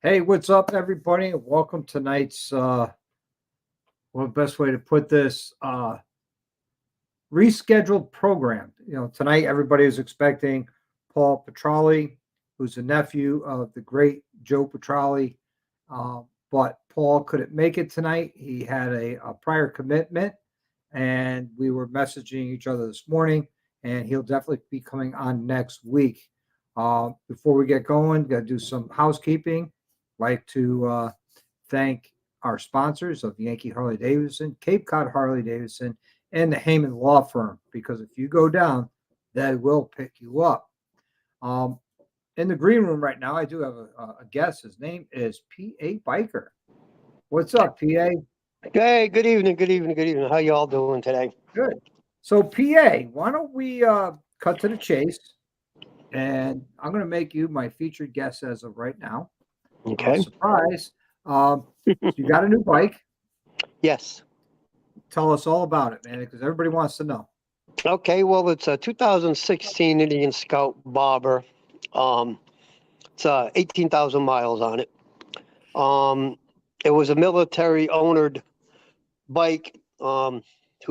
Hey, what's up, everybody? Welcome to tonight's well, best way to put this rescheduled program. Tonight everybody is expecting Paul Petrali, who's a nephew of the great Joe Petrali, but Paul couldn't make it tonight. He had a prior commitment, and we were messaging each other this morning, and he'll definitely be coming on next week. Before we get going, got to do some housekeeping. Like to thank our sponsors of Yankee Harley Davidson, Cape Cod Harley Davidson, and the Heyman Law Firm, because if you go down, they will pick you up. Um, in the green room right now, I do have a guest. His name is P.A. Biker. What's up, P.A.? Hey, good evening, good evening, good evening. How you all doing today? Good. So, P.A., why don't we cut to the chase? And I'm going to make you my featured guest as of right now. Okay. Surprise. You got a new bike. Yes. Tell us all about it, man, because everybody wants to know. Okay, well, it's a 2016 Indian Scout Bobber. It's 18,000 miles on it. It was a military ownered bike. Who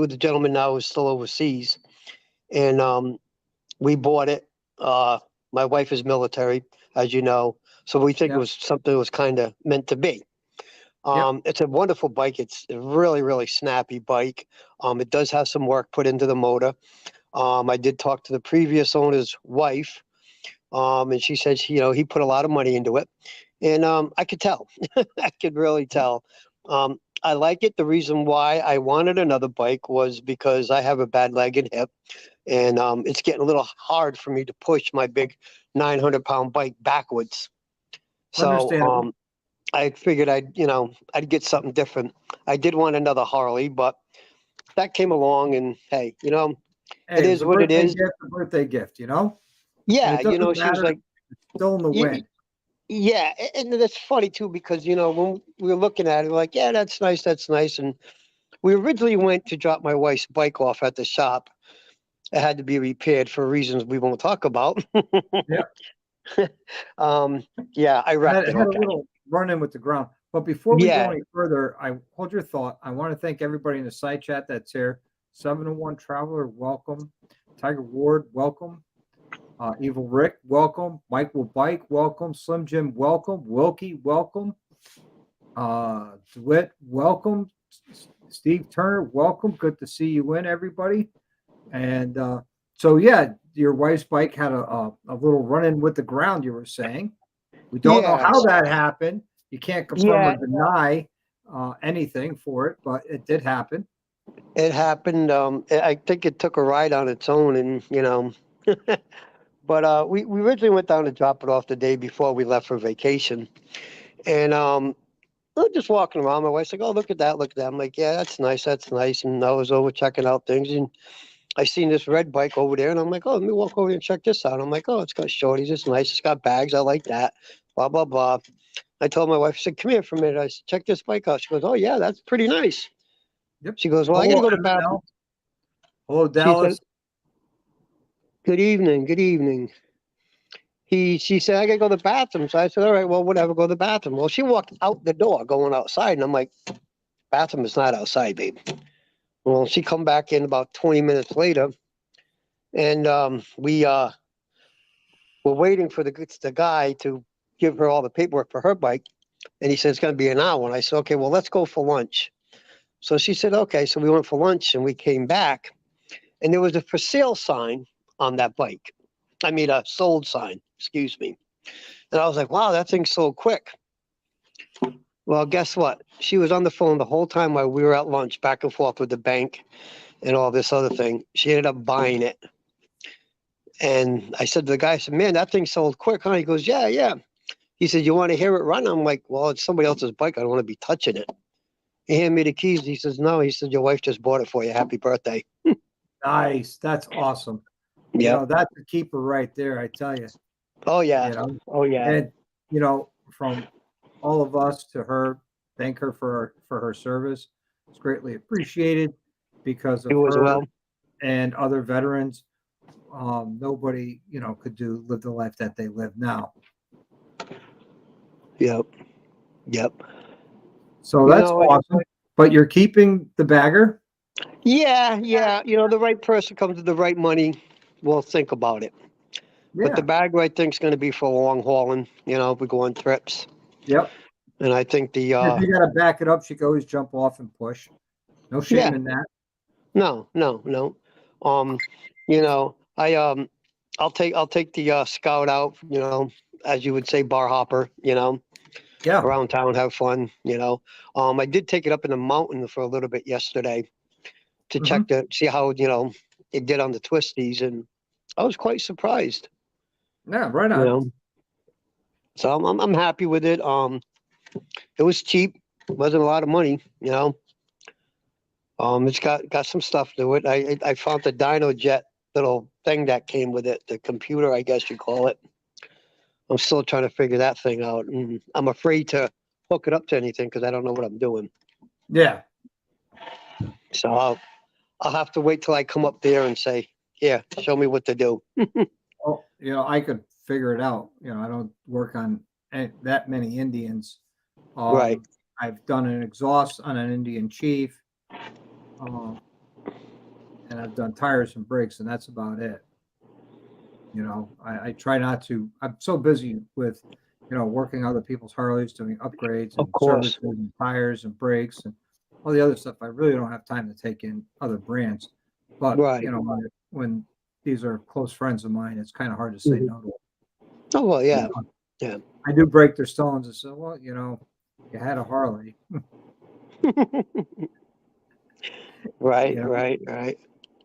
the gentleman now is still overseas, and we bought it. My wife is military, as you know, so we think it was something that was kind of meant to be. It's a wonderful bike. It's a really, really snappy bike. It does have some work put into the motor. I did talk to the previous owner's wife, and she said, he put a lot of money into it. And I could tell. I could really tell. I like it. The reason why I wanted another bike was because I have a bad leg and hip, and it's getting a little hard for me to push my big 900-pound bike backwards. So I figured I'd get something different. I did want another Harley, but that came along, and hey, it it is was a what it birthday is. gift, a birthday gift, and Yeah, it doesn't she was matter. like, It's still in the wind. yeah, and that's funny too because when we were looking at it, we're like, yeah, that's nice, and we originally went to drop my wife's bike off at the shop. It had to be repaired for reasons we won't talk about. Yeah, Yeah, I wrecked it. had a Okay. little run in with the ground. But before we go Yeah, any further, I hold your thought. I want to thank everybody in the side chat that's here. 701 Traveler, welcome. Tiger Ward, welcome. Evil Rick, welcome. Mike will bike, welcome. Slim Jim, welcome. Wilkie, welcome. DeWitt, welcome. Steve Turner, welcome. Good to see you in, everybody. And so, yeah, your wife's bike had a little run in with the ground, you were saying. We don't know yeah, how that happened. You can't confirm or yeah. deny anything for it, but it did happen. It happened. I think it took a ride on its own, and but we originally went down to drop it off the day before we left for vacation, and we're just walking around. My wife's like, "Oh, look at that, look at that." I'm like, "Yeah, that's nice, that's nice." And I was over checking out things, and I seen this red bike over there, and I'm like, "Oh, let me walk over here and check this out." I'm like, "Oh, it's got shorties, it's nice, it's got bags, I like that." Blah blah blah. I told my wife, I said, "Come here for a minute." I said, "Check this bike out." She goes, "Oh yeah, that's pretty nice." Yep. She goes, "Well, I got to Hello, go to the bathroom." MNL. Hello, She said, Dallas. "Good evening, good evening." She said, "I got to go to the bathroom." So I said, "All right, well, whatever, go to the bathroom." Well, she walked out the door, going outside, and I'm like, "Bathroom is not outside, babe." Well, she come back in about 20 minutes later, and we were waiting for the guy to give her all the paperwork for her bike, and he said it's going to be an hour. And I said, "Okay, well, let's go for lunch." So she said, "Okay." So we went for lunch, and we came back, and there was a for sale sign on that bike. I mean, a sold sign. Excuse me. And I was like, "Wow, that thing's sold quick." Well, guess what? She was on the phone the whole time while we were at lunch, back and forth with the bank and all this other thing. She ended up buying it. And I said to the guy, I said, "Man, that thing sold quick, huh?" He goes, "Yeah, yeah." He said, "You want to hear it run?" I'm like, "Well, it's somebody else's bike. I don't want to be touching it." He handed me the keys. He says, "No." He said, "Your wife just bought it for you. Happy birthday." Nice. That's awesome. Yep. That's a keeper right there, I tell you. Oh, You yeah. know, Oh, yeah. and from all of us to her, thank her for her service. It's greatly appreciated because of You as her well. and other veterans. Nobody, could live the life that they live now. Yep. Yep. So You that's know, awesome. But you're keeping the bagger? yeah, yeah. The right person comes with the right money. We'll think about it. But the Yeah. bag, I think, is going to be for long hauling. If we go on trips. Yep. And I think If you got to back it up, she can always jump off and push. No yeah, shame in that. no, no, no. Um, I'll take the Scout out. As you would say, bar hopper. Yeah. Around town, have fun. I did take it up in the mountain for a little bit yesterday to Hmm. check to see how it did on the twisties, and I was quite surprised. Yeah. Right You on. know, so I'm happy with it. It was cheap, wasn't a lot of money. It's got some stuff to it. I found the Dyno Jet little thing that came with it, the computer, I guess you call it. I'm still trying to figure that thing out, and I'm afraid to hook it up to anything because I don't know what I'm doing. Yeah. So I'll have to wait till I come up there and say, "Yeah, show me what to do." Oh, I could figure it out. I don't work on that many Indians. Right. I've done an exhaust on an Indian Chief, um, and I've done tires and brakes, and that's about it. I try not to. I'm so busy with, working other people's Harleys, doing upgrades Of and course. services and tires and brakes and all the other stuff. I really don't have time to take in other brands. But, Right. when these are close friends of mine, it's kind of hard to say Mhm. no to Oh well, them. yeah, yeah. I do break their stones and say, well, you had a Harley, Right, you know, right, right.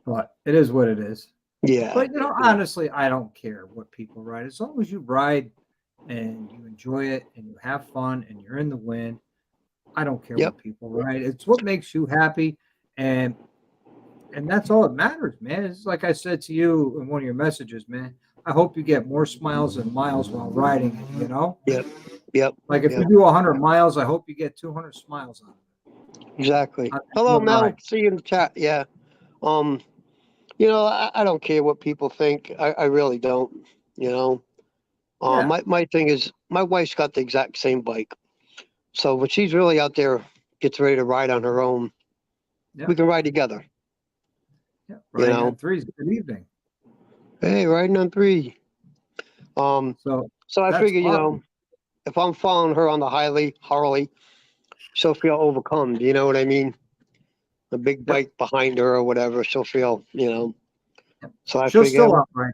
but it is what it is. Yeah, But, yeah. honestly, I don't care what people ride. As long as you ride and you enjoy it and you have fun and you're in the wind, I don't care Yep. what people ride. It's what makes you happy. And that's all that matters, man. It's like I said to you in one of your messages, man. I hope you get more smiles than miles while riding it. Yep. Yep. Like if you Yep. do 100 miles, I hope you get 200 smiles out Exactly. of Hello, one Mel. ride. See you in the chat. Yeah. Um, I don't care what people think. I really don't. You know. Yeah. My thing is my wife's got the exact same bike. So when she's really out there, gets ready to ride on her own, Yeah. we can ride together. Yeah. You Riding on know. threes. Good evening. Hey, riding on three. Um, So so I that's figure, awesome. if I'm following her on the Harley, she'll feel overcome. You know what I mean? The big Yep. bike behind her or whatever, she'll feel. Yep. So I She'll figure, still outride.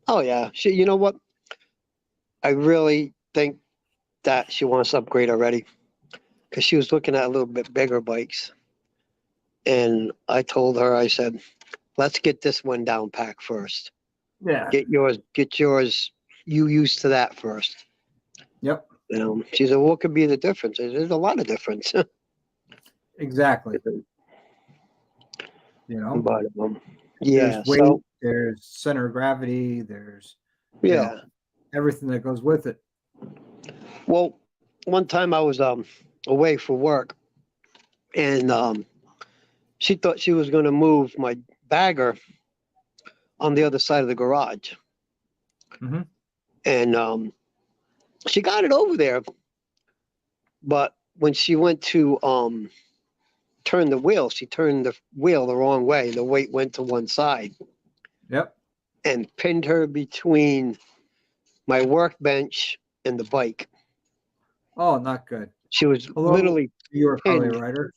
oh yeah, you know what? I really think that she wants to upgrade already because she was looking at a little bit bigger bikes, and I told her, I said, let's get this one down pack first. Yeah. Get yours. You used to that first. Yep. She said, what could be the difference? There's a lot of difference. Exactly. You know, But there's yeah, weight, so there's center of gravity, there's, you know, yeah. everything that goes with it. Well, one time I was away for work, and she thought she was going to move my bagger on the other side of the garage, Hmm. and she got it over there. But when she went to turn the wheel, she turned the wheel the wrong way. The weight went to one side Yep. and pinned her between my workbench and the bike. Oh, not good. She was Hello, literally New York Harley pinned. rider.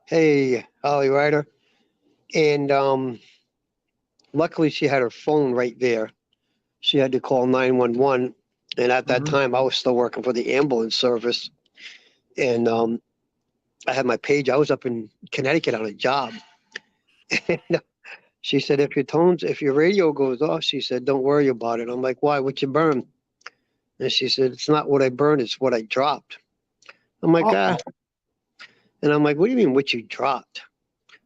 Hey, Holly Ryder. And luckily, she had her phone right there. She had to call 911. And at that Hmm. time, I was still working for the ambulance service. And I had my page. I was up in Connecticut on a job. And she said, if your radio goes off, she said, don't worry about it. I'm like, why? What you burn? And she said, it's not what I burned, it's what I dropped. I'm like, ah. Uh-oh. And I'm like, what do you mean what you dropped?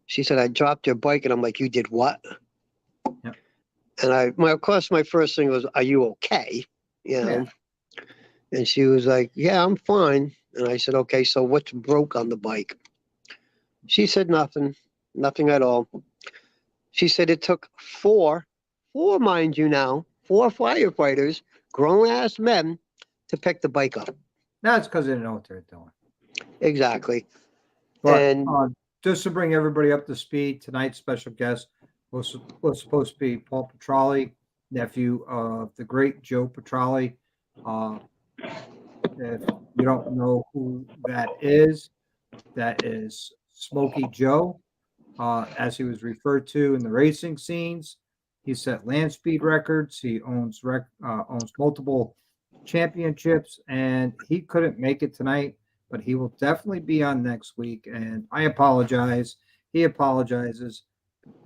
She said, I dropped your bike. And I'm like, you did what? Yep. And of course, my first thing was, are you okay? You Yeah. know? And she was like, yeah, I'm fine. And I said, okay, so what's broke on the bike? She said, nothing at all. She said it took four, mind you now, four firefighters, grown ass men, to pick the bike up. That's because they didn't know what they're doing. Exactly. But And just to bring everybody up to speed, tonight's special guest was supposed to be Paul Petrali, nephew of the great Joe Petrali. Uh, if you don't know who that is Smokey Joe, as he was referred to in the racing scenes. He set land speed records. He owns multiple championships, and he couldn't make it tonight, but he will definitely be on next week. And I apologize. He apologizes.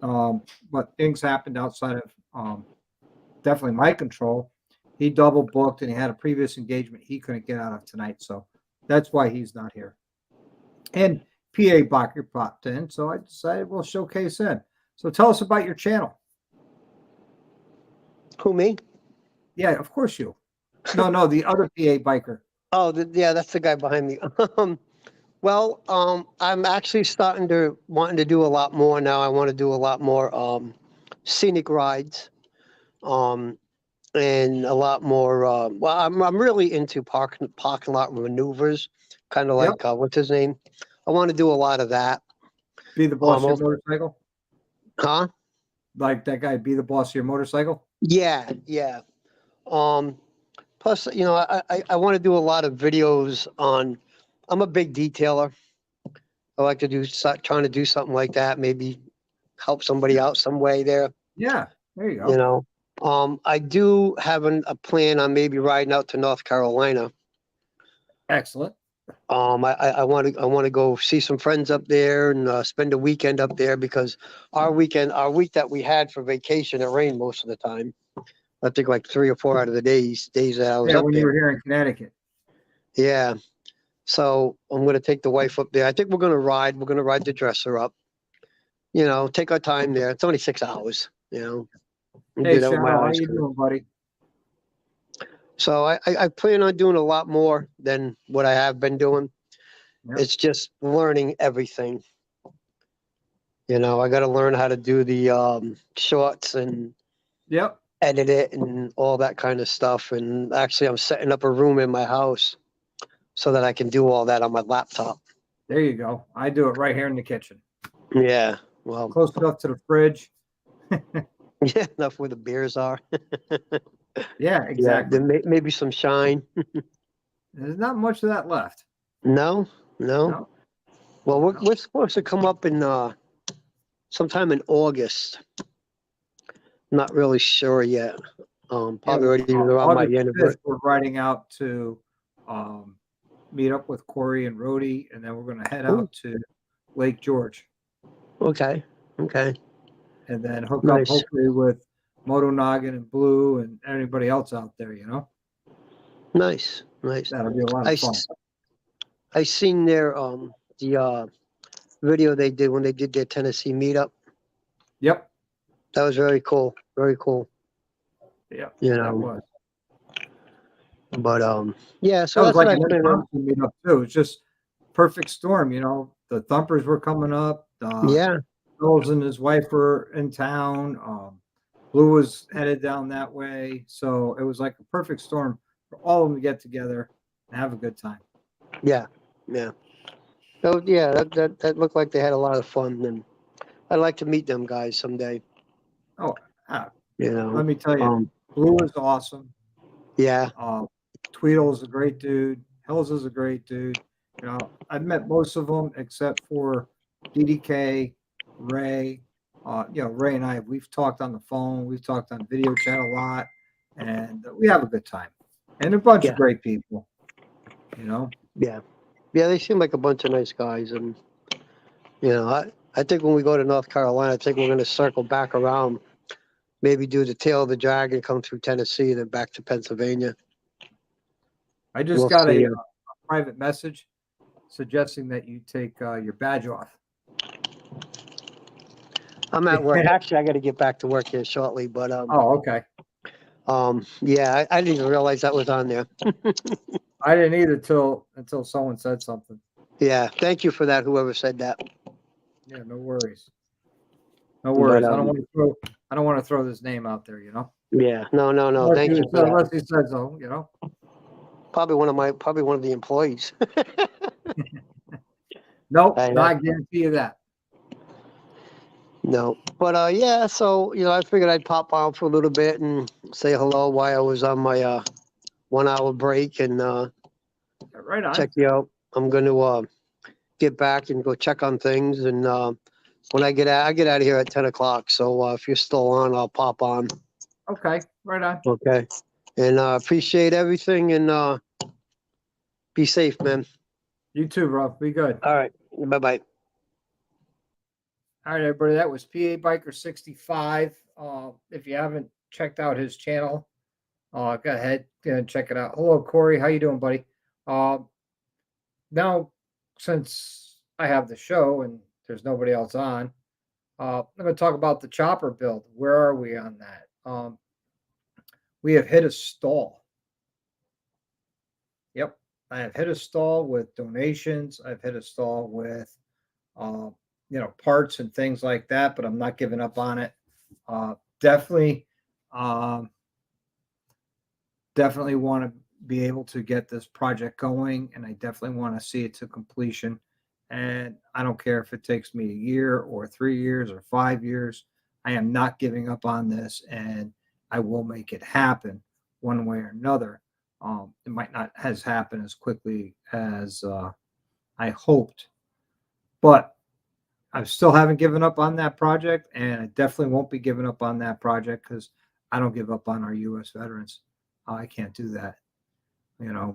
But things happened outside of definitely my control. He double booked and he had a previous engagement he couldn't get out of tonight. So that's why he's not here. And PA Bacher popped in. So I decided we'll showcase him. So tell us about your channel. who, me? Yeah, of course you. No, the other PA biker. Oh, yeah, that's the guy behind me. I'm actually wanting to do a lot more now. I want to do a lot more scenic rides, and a lot more. I'm really into parking lot maneuvers, kind of Yep. like what's his name? I want to do a lot of that. Be the boss of Also, your motorcycle. huh? Like that guy, be the boss of your motorcycle. Yeah, yeah. Um, Plus, I want to do a lot of videos on. I'm a big detailer. I like to trying to do something like that. Maybe help somebody out some way there. Yeah, there you You go. know, I do have a plan on maybe riding out to North Carolina. Excellent. I want to go see some friends up there and spend a weekend up there because our week that we had for vacation, it rained most of the time. I think like 3 or 4 out of the days that I was Yeah, up when you were there. here in Connecticut. Yeah. So I'm going to take the wife up there. I think we're going to ride. We're going to ride the dresser up. Take our time there. It's only 6 hours. We'll Hey, do that with my Cheryl, how eyes you closed. doing, buddy? So I plan on doing a lot more than what I have been doing. Yep. It's just learning everything. I got to learn how to do the shorts and Yep. edit it and all that kind of stuff. And actually, I'm setting up a room in my house so that I can do all that on my laptop. There you go. I do it right here in the kitchen. Yeah. Well, Close enough to the fridge. yeah, enough where the beers are. Yeah, Yeah, exactly. maybe some shine. There's not much of that left. No. No. Well, we're supposed to come up in sometime in August. Not really sure yet. Yeah, Probably already around my August 5th, anniversary. we're riding out to meet up with Corey and Rhodey, and then we're going to head Ooh, out to Lake George okay. and then hook up Nice. hopefully with Moto Noggin and Blue and anybody else out there, Nice. That'll be a lot I of fun. I seen their the video they did when they did their Tennessee meetup. Yep. That was very cool. Very cool. Yeah. You That know, was. but yeah. So That was that's what like I an plan on. impromptu meetup too. It's just perfect storm, The Thumpers were coming up. Yeah. Knowles and his wife were in town. Blue was headed down that way. So it was like a perfect storm for all of them to get together and have a good time. Yeah. Oh yeah. That looked like they had a lot of fun, and I'd like to meet them guys someday. Oh, let You me tell you, know. Blue is awesome. Yeah. Tweedle's a great dude. Hills is a great dude. I've met most of them except for DDK, Ray. Ray and we've talked on the phone. We've talked on video chat a lot, and we have a good time. And a bunch of Yeah. great people, Yeah. They seem like a bunch of nice guys, and I think when we go to North Carolina, I think we're going to circle back around, maybe do the tail of the dragon, come through Tennessee, then back to Pennsylvania. I just We'll got see. a private message suggesting that you take your badge off. I'm at work. Actually, I got to get back to work here shortly, but Oh, okay. yeah, I didn't even realize that was on there. I didn't either until someone said something. Yeah, thank you for that. Whoever said that. Yeah, no worries. No worries. But, I don't want to throw this name out there, Yeah, no. Unless Thank he you for that. unless he said so, Probably one of the employees. Nope, I, no, I guarantee you that. No, but yeah. So I figured I'd pop on for a little bit and say hello while I was on my 1 hour break and Right on. check you out. I'm going to get back and go check on things, and when I get out of here at 10 o'clock. So if you're still on, I'll pop on. Okay, right on. Okay, and appreciate everything, and be safe, man. You too, bro. Be good. All right, bye. All right, everybody. That was PA Biker 65. If you haven't checked out his channel, go ahead and check it out. Hello, Corey. How you doing, buddy? Now, since I have the show and there's nobody else on, I'm going to talk about the chopper build. Where are we on that? We have hit a stall. Yep, I have hit a stall with donations. I've hit a stall with, parts and things like that. But I'm not giving up on it. Definitely, definitely want to be able to get this project going, and I definitely want to see it to completion. And I don't care if it takes me a year or 3 years or 5 years. I am not giving up on this, and I will make it happen one way or another. It might not has happened as quickly as I hoped, but I still haven't given up on that project, and I definitely won't be giving up on that project because I don't give up on our U.S. veterans. I can't do that.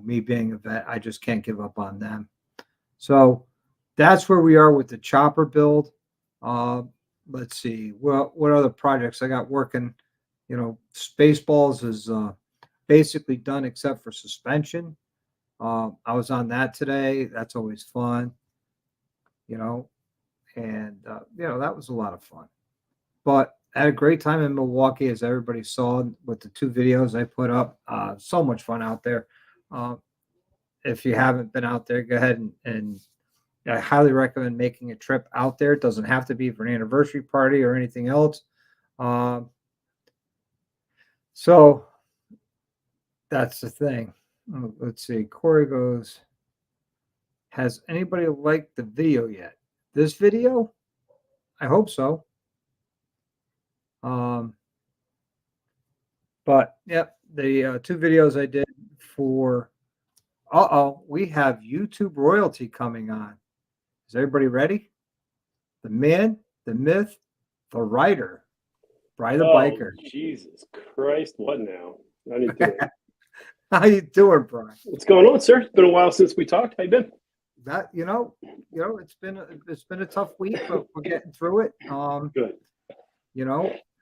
Me being a vet, I just can't give up on them. So that's where we are with the chopper build. Let's see. Well, what other projects I got working? Spaceballs is basically done except for suspension. I was on that today. That's always fun. And that was a lot of fun. But I had a great time in Milwaukee, as everybody saw with the 2 videos I put up. So much fun out there. If you haven't been out there, go ahead and I highly recommend making a trip out there. It doesn't have to be for an anniversary party or anything else. So that's the thing. Let's see. Corey goes, has anybody liked the video yet? This video? I hope so. But yep, the 2 videos I did for, we have YouTube royalty coming on. Is everybody ready? The man, the myth, the writer, Bry the Biker. Jesus Christ, what now? How you doing? How you doing, Brian? What's going on, sir? It's been a while since we talked. How you been? That it's been a tough week, but we're getting through it. Good.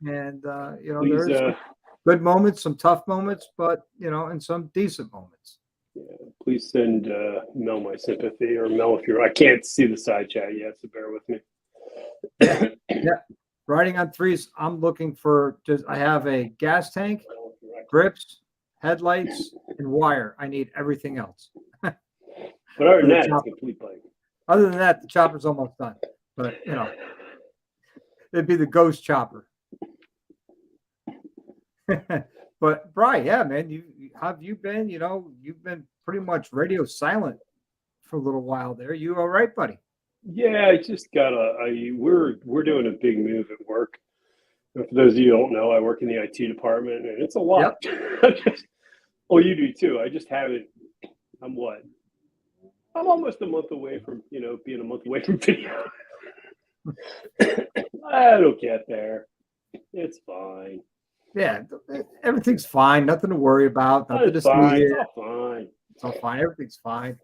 And Please, there's good moments, some tough moments, but and some decent moments. Yeah, please send Mel my sympathy, or Mel if I can't see the side chat yet, so bear with me. Yeah. Riding on 3s, I'm looking for I have a gas tank, grips, headlights, and wire. I need everything else. But other than that, it's a complete bike. Other than that, the chopper's almost done. But it'd be the ghost chopper. But Brian, yeah, man, how have you been? You've been pretty much radio silent for a little while there. You all right, buddy? Yeah, I just got we're doing a big move at work. And for those of you who don't know, I work in the IT department, and it's a lot. Yep. You do too. I just haven't. I'm almost a month away from being a month away from video. I don't get there. It's fine. Yeah, everything's fine. Nothing to worry about. Nothing to see here. It's all fine. It's all fine. Everything's fine.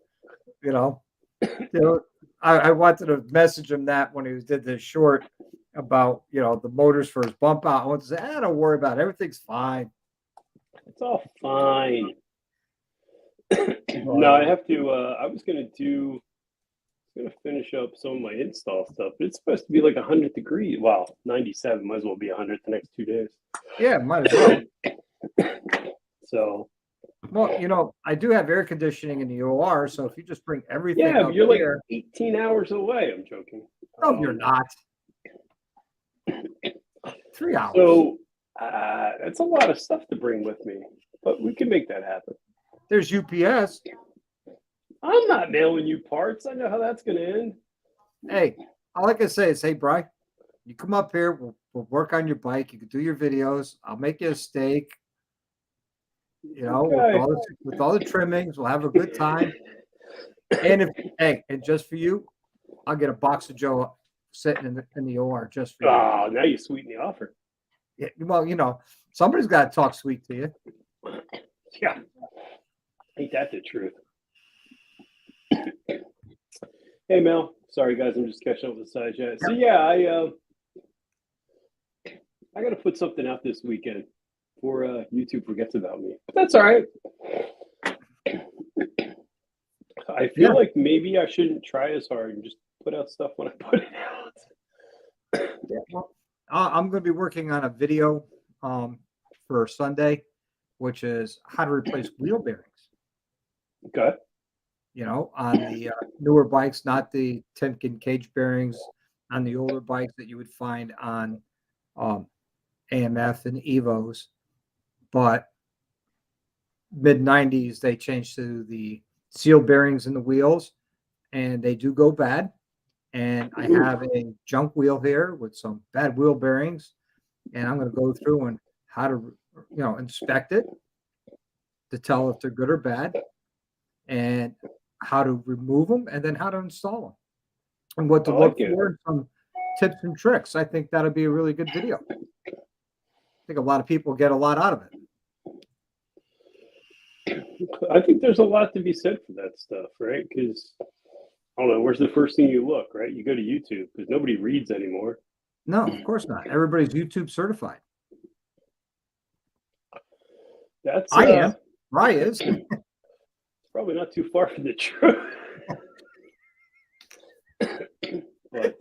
I wanted to message him that when he did this short about the motors for his bump out. I wanted to say, don't worry about it. Everything's fine. It's all fine. No, I have to. I was gonna finish up some of my install stuff. It's supposed to be like 100 degrees. Wow, 97. Might as well be 100 the next 2 days. Yeah, might as well. So. Well, I do have air conditioning in the OR, so if you just bring everything up you're here, like 18 hours away. I'm joking. No, you're not. 3 hours. So that's a lot of stuff to bring with me, but we can make that happen. There's UPS. I'm not mailing you parts. I know how that's going to end. Hey, all I can say is, hey, Bri, you come up here. We'll work on your bike. You can do your videos. I'll make you a steak. You know, Okay. with all the trimmings, we'll have a good time. And and just for you, I'll get a box of Joe sitting in the OR just for you. Oh, now you sweeten the offer. Yeah, well, you know, somebody's got to talk sweet to you. Yeah. Ain't that the truth? Hey, Mel. Sorry, guys. I'm just catching up with the side chat. So, yeah, I got to put something out this weekend before YouTube forgets about me. But that's all right. I feel like maybe I shouldn't try as hard and just put out stuff when I put it out. Yeah, well, I'm going to be working on a video for Sunday, which is how to replace wheel bearings. Okay. You know, on the newer bikes, not the Timken cage bearings, on the older bikes that you would find on AMF and Evos. But mid 90s, they changed to the seal bearings in the wheels, and they do go bad. And I have a junk wheel here with some bad wheel bearings, and I'm going to go through and how to, inspect it to tell if they're good or bad, and how to remove them, and then how to install them, and what to look for, and some tips and tricks. I think that'll be a really good video. I think a lot of people get a lot out of it. I think there's a lot to be said for that stuff, right? Because I don't know, where's the first thing you look, right? You go to YouTube because nobody reads anymore. No, of course not. Everybody's YouTube certified. I am. Rye is. It's probably not too far from the truth. But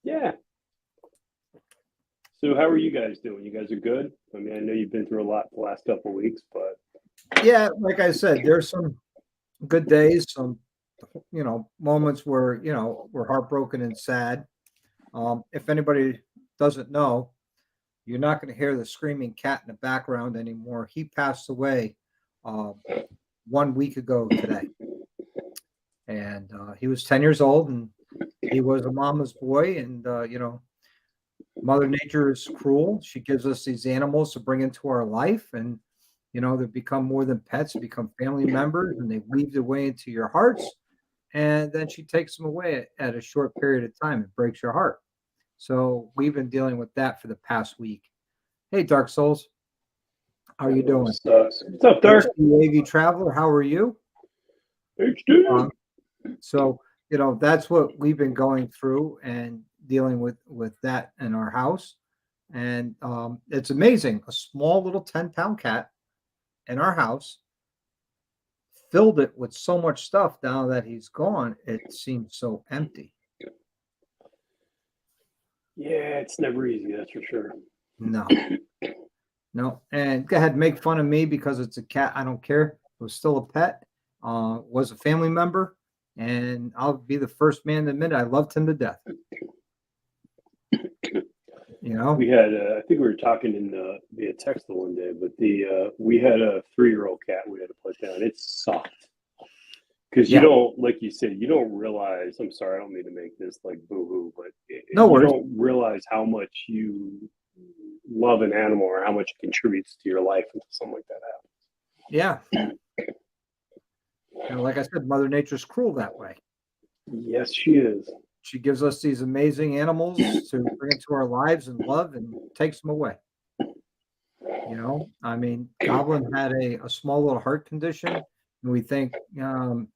yeah. So how are you guys doing? You guys are good? I mean, I know you've been through a lot the last couple of weeks, but yeah, like I said, there's some good days, some moments where we're heartbroken and sad. If anybody doesn't know, you're not going to hear the screaming cat in the background anymore. He passed away 1 week ago today, and he was 10 years old, and he was a mama's boy. And Mother Nature is cruel. She gives us these animals to bring into our life, and they become more than pets, they become family members, and they weave their way into your hearts. And then she takes them away at a short period of time. It breaks your heart. So we've been dealing with that for the past week. Hey, Dark Souls, how are you doing? What's up, Dark? AV Traveler, how are you? HD. So that's what we've been going through and dealing with that in our house. And it's amazing. A small little 10-pound cat in our house filled it with so much stuff. Now that he's gone, it seems so empty. Yeah, it's never easy, that's for sure. No. And go ahead, make fun of me because it's a cat. I don't care. It was still a pet. Was a family member, and I'll be the first man to admit I loved him to death. We had I think we were talking in via text the one day, but we had a 3-year-old cat we had to put down. It sucked because you don't, like you said, you don't realize. I'm sorry, I don't mean to make this like boo-hoo, but you don't realize how much you love an animal or how much it contributes to your life until something like that happens. Yeah. And like I said, Mother Nature's cruel that way. Yes, she is. She gives us these amazing animals to bring into our lives and love, and takes them away. I mean, Goblin had a small little heart condition, and we think in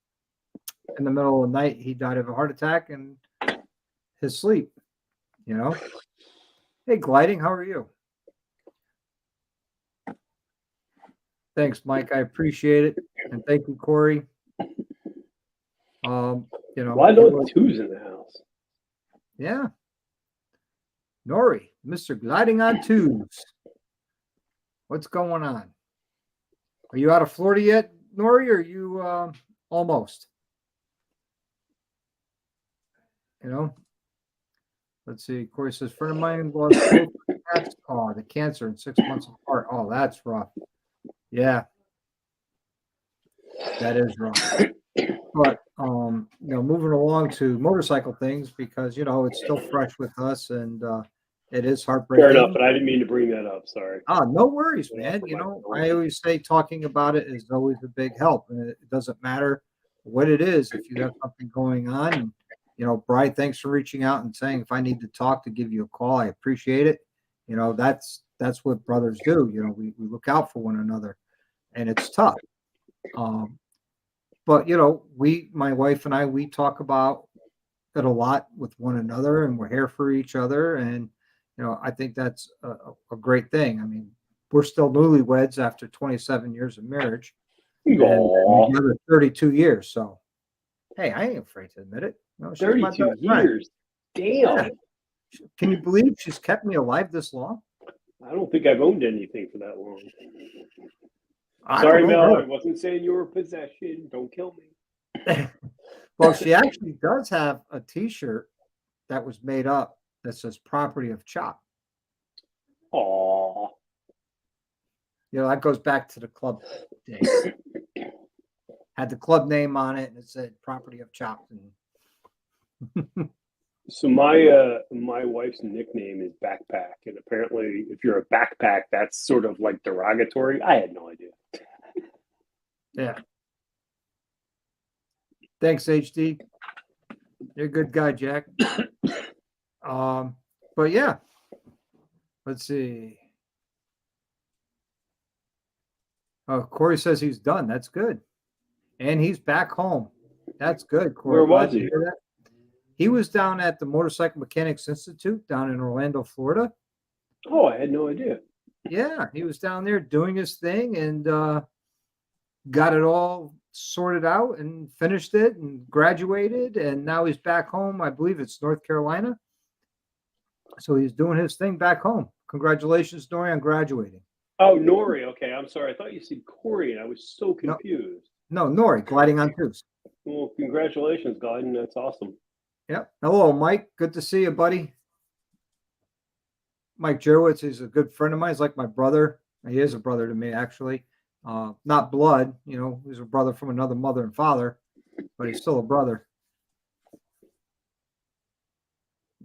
the middle of the night he died of a heart attack in his sleep. Hey, Gliding, how are you? Thanks, Mike. I appreciate it, and thank you, Corey. Why don't twos in the house? Yeah. Nori, Mr. Gliding on Twos. What's going on? Are you out of Florida yet, Nori, or are you almost? Let's see. Corey says, friend of mine lost both cats. Oh, the cancer in 6 months apart. Oh, that's rough. Yeah. That is wrong. But moving along to motorcycle things, because it's still fresh with us, and it is heartbreaking. Fair enough, but I didn't mean to bring that up. Sorry. No worries, Yeah, man. I always say talking about it is always a big help, and it doesn't matter what it is. If you have something going on, and, Brian, thanks for reaching out and saying if I need to talk to give you a call, I appreciate it. That's what brothers do. We look out for one another, and it's tough. But my wife and I, we talk about it a lot with one another, and we're here for each other. And, I think that's a great thing. I mean, we're still newlyweds after 27 years of marriage and another 32 years. So, hey, I ain't afraid to admit it. She's my 32 best friend. years. Damn. Yeah. Can you believe she's kept me alive this long? I don't think I've owned anything for that long. I Sorry, don't know Mel. her. I wasn't saying you were a possession. Don't kill me. Well, she actually does have a T-shirt that was made up that says "Property of Chop." Aw. That goes back to the club days. Had the club name on it, and it said "Property of Chop." So my wife's nickname is Backpack, and apparently, if you're a backpack, that's sort of like derogatory. I had no idea. Yeah. Thanks, HD. You're a good guy, Jack. But yeah, let's see. Oh, Corey says he's done. That's good, and he's back home. That's good, Corey. Where was he? He was down at the Motorcycle Mechanics Institute down in Orlando, Florida. Oh, I had no idea. Yeah, he was down there doing his thing and got it all sorted out and finished it and graduated. And now he's back home. I believe it's North Carolina. So he's doing his thing back home. Congratulations, Nori, on graduating. Oh, Nori. Okay, I'm sorry. I thought you said Corey, and I was so confused. No, Nori, gliding on twos. Well, congratulations, Gordon. That's awesome. Yep. Hello, Mike. Good to see you, buddy. Mike Jerwitz is a good friend of mine. He's like my brother. He is a brother to me, actually. Not blood, he's a brother from another mother and father, but he's still a brother.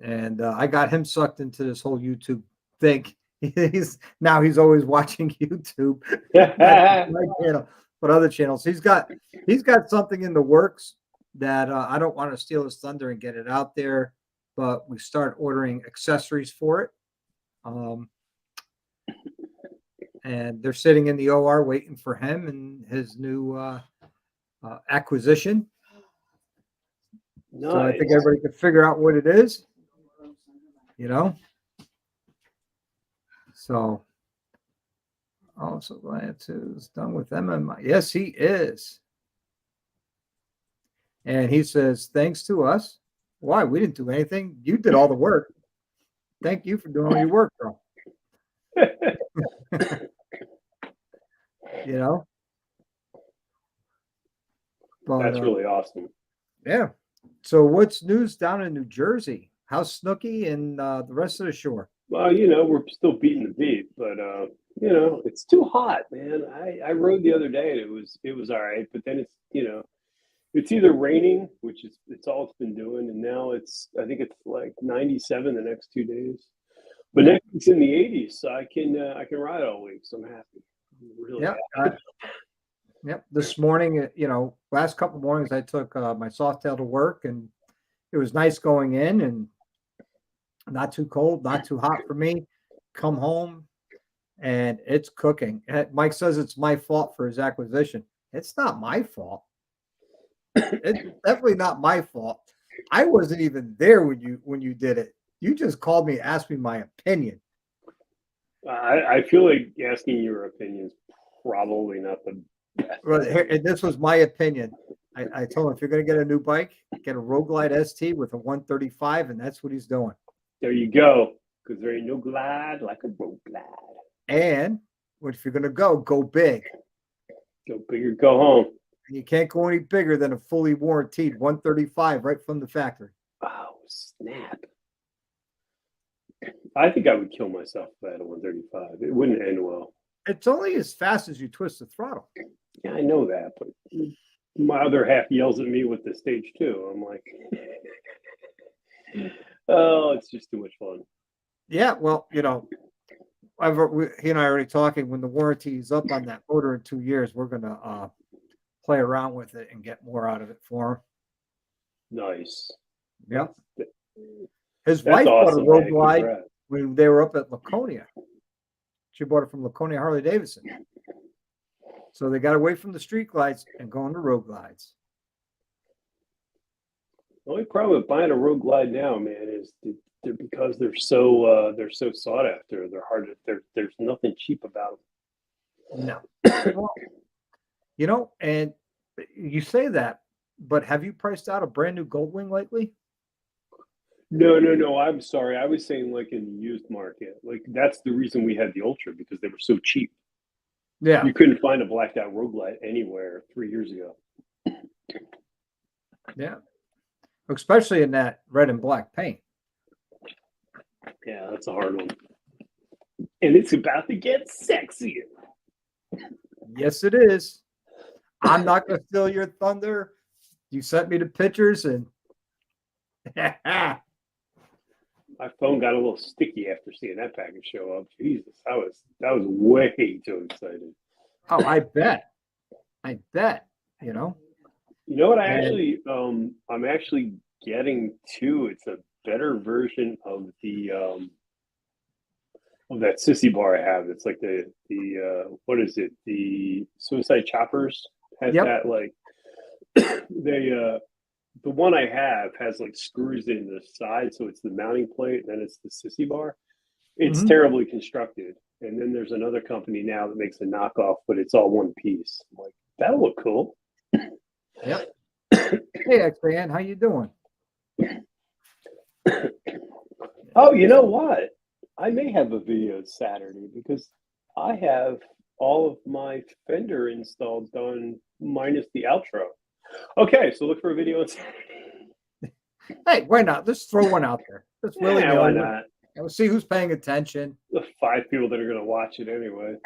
And I got him sucked into this whole YouTube thing. He's always watching YouTube. My channel, but other channels. He's got something in the works that I don't want to steal his thunder and get it out there, but we start ordering accessories for it. And they're sitting in the OR waiting for him and his new acquisition. Nice. So I think everybody can figure out what it is, So, also glad to is done with them. Yes, he is. And he says, thanks to us. Why? We didn't do anything. You did all the work. Thank you for doing all your work, bro. But, that's really awesome. Yeah. So what's news down in New Jersey? How's Snooki and the rest of the shore? Well, we're still beating the beat, but it's too hot, man. I rode the other day and it was all right, but then it's either raining, which is it's all it's been doing, and now I think it's like 97 the next 2 days. But next it's in the 80s, so I can ride all week. So I'm happy. I'm really happy. Yep. This morning, last couple mornings I took my Softail to work, and it was nice going in and not too cold, not too hot for me. Come home and it's cooking. Mike says it's my fault for his acquisition. It's not my fault. It's definitely not my fault. I wasn't even there when you did it. You just called me, asked me my opinion. I feel like asking your opinion is probably not the best. Well, and this was my opinion. I told him if you're going to get a new bike, get a Road Glide ST with a 135, and that's what he's doing. There you go, because there ain't no glide like a Road Glide. And if you're going to go big. Go big or go home. And you can't go any bigger than a fully warranted 135 right from the factory. Oh, snap. I think I would kill myself if I had a 135. It wouldn't end well. It's only as fast as you twist the throttle. Yeah, I know that, but my other half yells at me with the stage too. I'm like, oh, it's just too much fun. Yeah, well, he and I are already talking. When the warranty is up on that motor in 2 years, we're gonna play around with it and get more out of it for him. Nice. Yep. That's, His that's wife bought a awesome, Road man. Glide Congrats. when they were up at Laconia. She bought it from Laconia Harley Davidson. So they got away from the street glides and going to road glides. The only problem with buying a Road Glide now, man, is because they're so sought after. They're hard to. There's nothing cheap about No. Well, and you say that, but have you priced out a brand new Goldwing lately? No. I'm sorry. I was saying like in the used market. Like that's the reason we had the Ultra because they were so cheap. Yeah. You couldn't find a blacked out Road Glide anywhere 3 years ago. Yeah. Especially in that red and black paint. Yeah, that's a hard one. And it's about to get sexier. Yes, it is. I'm not going to steal your thunder. You sent me the pictures and My phone got a little sticky after seeing that package show up. Jesus, that was way too excited. oh, I bet. You know You know what? I'm actually getting too. It's a better version of the of that sissy bar I have. It's like the what is it? The Suicide Choppers has Yep. that like they the one I have has like screws in the side, so it's the mounting plate, and then it's the sissy bar. It's Mhm. terribly constructed. And then there's another company now that makes a knockoff, but it's all one piece. I'm like, that'll look cool. Yep. Hey, X-Man, how you doing? Oh, you know what? I may have a video Saturday because I have all of my Fender installed done minus the outro. Okay, so look for a video on Saturday. Hey, why not? Let's throw one out there. Let's Yeah, why willy-nilly. not? We'll see who's paying attention. The 5 people that are going to watch it anyway.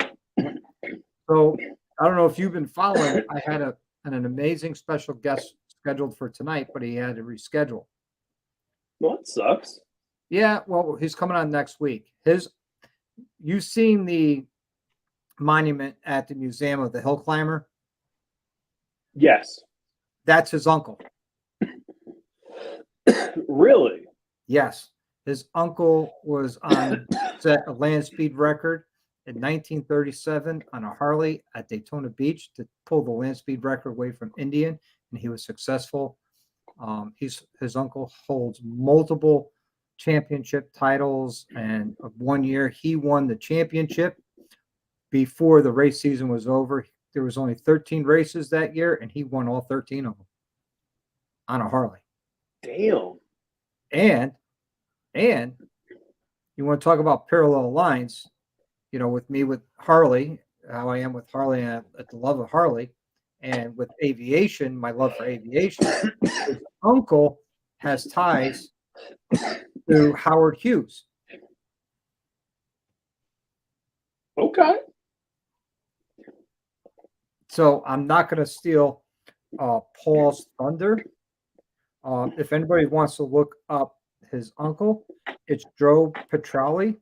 So I don't know if you've been following. I had an amazing special guest scheduled for tonight, but he had to reschedule. Well, that sucks. Yeah, well, he's coming on next week. You've seen the monument at the Museum of the Hill Climber? Yes. That's his uncle. Really? Yes. His uncle was on set a land speed record in 1937 on a Harley at Daytona Beach to pull the land speed record away from Indian, and he was successful. His uncle holds multiple championship titles, and 1 year he won the championship before the race season was over. There was only 13 races that year, and he won all 13 of them on a Harley. Damn. And you want to talk about parallel lines, with me with Harley, how I am with Harley at the love of Harley, and with aviation, my love for aviation. His uncle has ties to Howard Hughes. Okay. So I'm not going to steal Paul's thunder. If anybody wants to look up his uncle, it's Joe Petrali,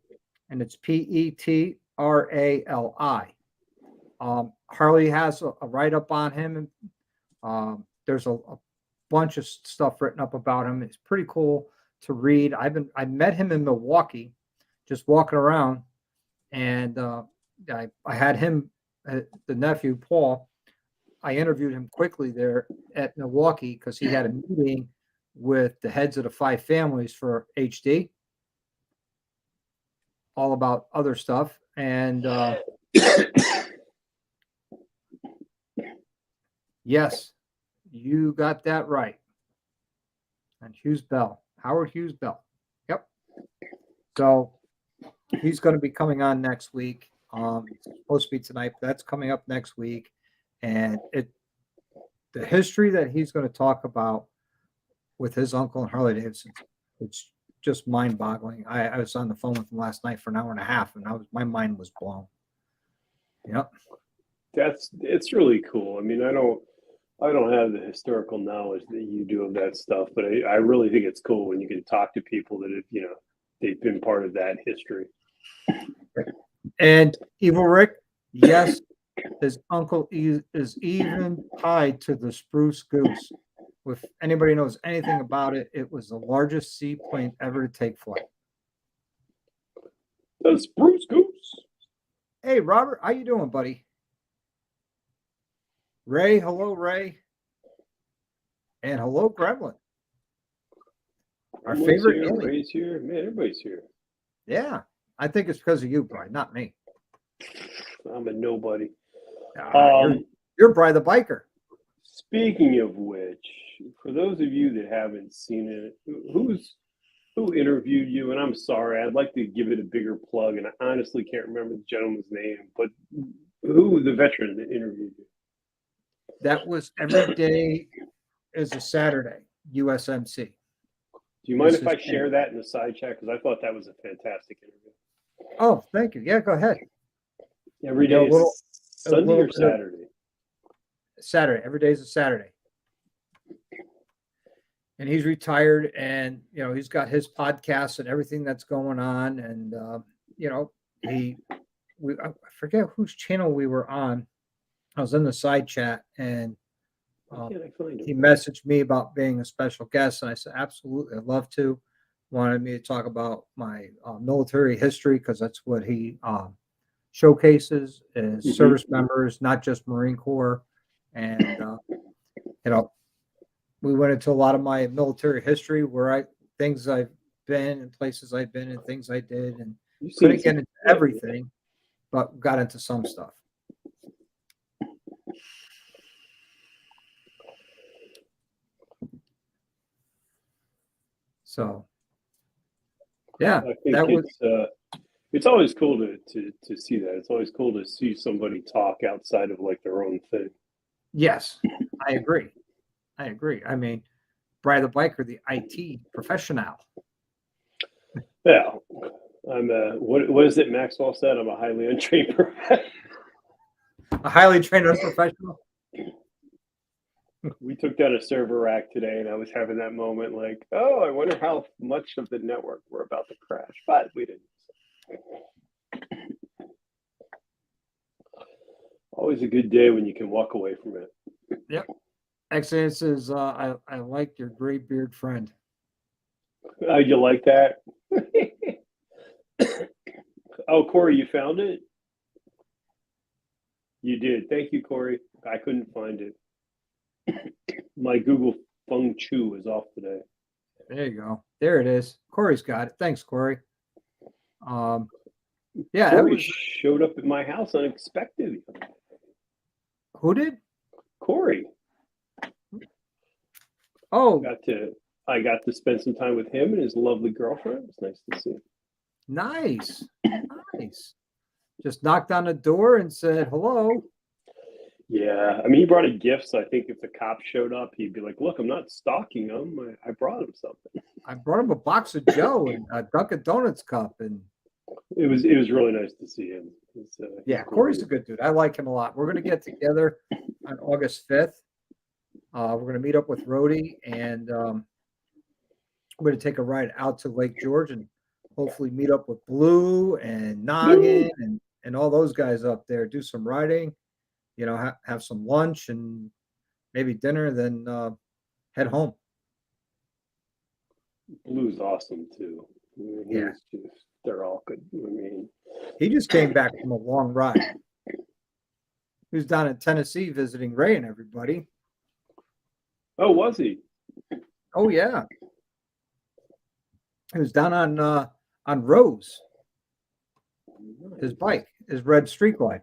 and it's Petrali. Harley has a write-up on him, and there's a bunch of stuff written up about him. It's pretty cool to read. I met him in Milwaukee, just walking around, and I had him, the nephew Paul. I interviewed him quickly there at Milwaukee because he had a meeting with the heads of the 5 families for HD, all about other stuff. And yes, you got that right. And Hughes Bell, Howard Hughes Bell. Yep. So he's going to be coming on next week. It's supposed to be tonight, but that's coming up next week. And the history that he's going to talk about with his uncle and Harley Davidson, it's just mind-boggling. I was on the phone with him last night for an hour and a half, and my mind was blown. Yep. it's really cool. I mean, I don't have the historical knowledge that you do of that stuff, but I really think it's cool when you can talk to people that have, they've been part of that history. And Evil Rick, yes, his uncle is even tied to the Spruce Goose. If anybody knows anything about it, it was the largest seaplane ever to take flight. The Spruce Goose. Hey, Robert, how you doing, buddy? Ray, hello, Ray. And hello, Gremlin. Our Everybody's favorite here, alien. Ray's here. Man, everybody's here. Yeah, I think it's because of you, Brian, not me. I'm a nobody. You're Brian the biker. Speaking of which, for those of you that haven't seen it, who interviewed you? And I'm sorry, I'd like to give it a bigger plug, and I honestly can't remember the gentleman's name, but who the veteran that interviewed you? That was every day is a Saturday, USMC. Do you mind This if I is- share that in the side chat? Because I thought that was a fantastic interview. Oh, thank you. Yeah, go ahead. Every Yeah, day a little- is Sunday little or bit of- Saturday? Saturday. Every day is a Saturday. And he's retired, and he's got his podcast and everything that's going on. And I forget whose channel we were on. I was in the side chat, and Why can't I find he him? messaged me about being a special guest, and I said absolutely, I'd love to. Wanted me to talk about my military history, because that's what he showcases is Mhm. service members, not just Marine Corps. And we went into a lot of my military history, things I've been and places I've been and things I did, and You've seen couldn't get into everything, but got into some stuff. So, yeah, I think that was it's always cool to see that. It's always cool to see somebody talk outside of like their own thing. yes, I agree. I mean, Brian the biker, the IT professional. Yeah, I'm what is it Maxwell said? I'm a highly untrained professional. A highly trained professional. We took down a server rack today, and I was having that moment like, oh, I wonder how much of the network we're about to crash, but we didn't. Always a good day when you can walk away from it. Yep. Excellent says, I like your gray beard friend. You like that? Oh, Corey, you found it? You did. Thank you, Corey. I couldn't find it. My Google Feng Chu is off today. There you go. There it is. Corey's got it. Thanks, Corey. Yeah, Corey showed up at my house unexpected. Who did? Corey. Oh, I got to spend some time with him and his lovely girlfriend. It was nice to see. nice. Nice. Just knocked on the door and said hello. Yeah, I mean, he brought a gift, so I think if the cops showed up, he'd be like, "Look, I'm not stalking him. I brought him something." I brought him a box of Joe and a Dunkin' Donuts cup, and It was really nice to see him. yeah, he's cool. Corey's a good dude. I like him a lot. We're gonna get together on August 5th. We're gonna meet up with Rhodey, and we're gonna take a ride out to Lake George and hopefully meet up with Blue and Noggin and all those guys up there. Do some riding, have some lunch and maybe dinner, then head home. Blue's awesome too. I mean, Yeah. they're all good. I mean, He just came back from a long ride. He was down in Tennessee visiting Ray and everybody. oh, was he? Oh yeah, he was down on Rose, his bike, his red street glide.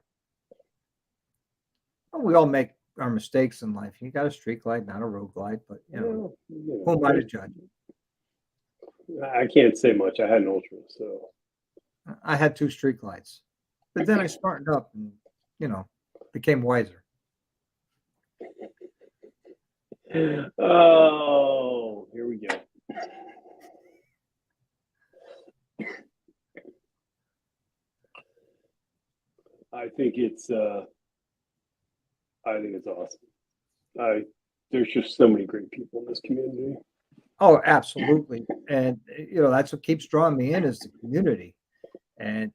Well, we all make our mistakes in life. You got a street glide, not a road glide, but Well, who am I to judge? I can't say much. I had an ultra, so I had 2 street glides, but then I smartened up and became wiser. Oh, here we go. I think it's It's awesome. There's just so many great people in this community. Oh, absolutely. And that's what keeps drawing me in is the community. And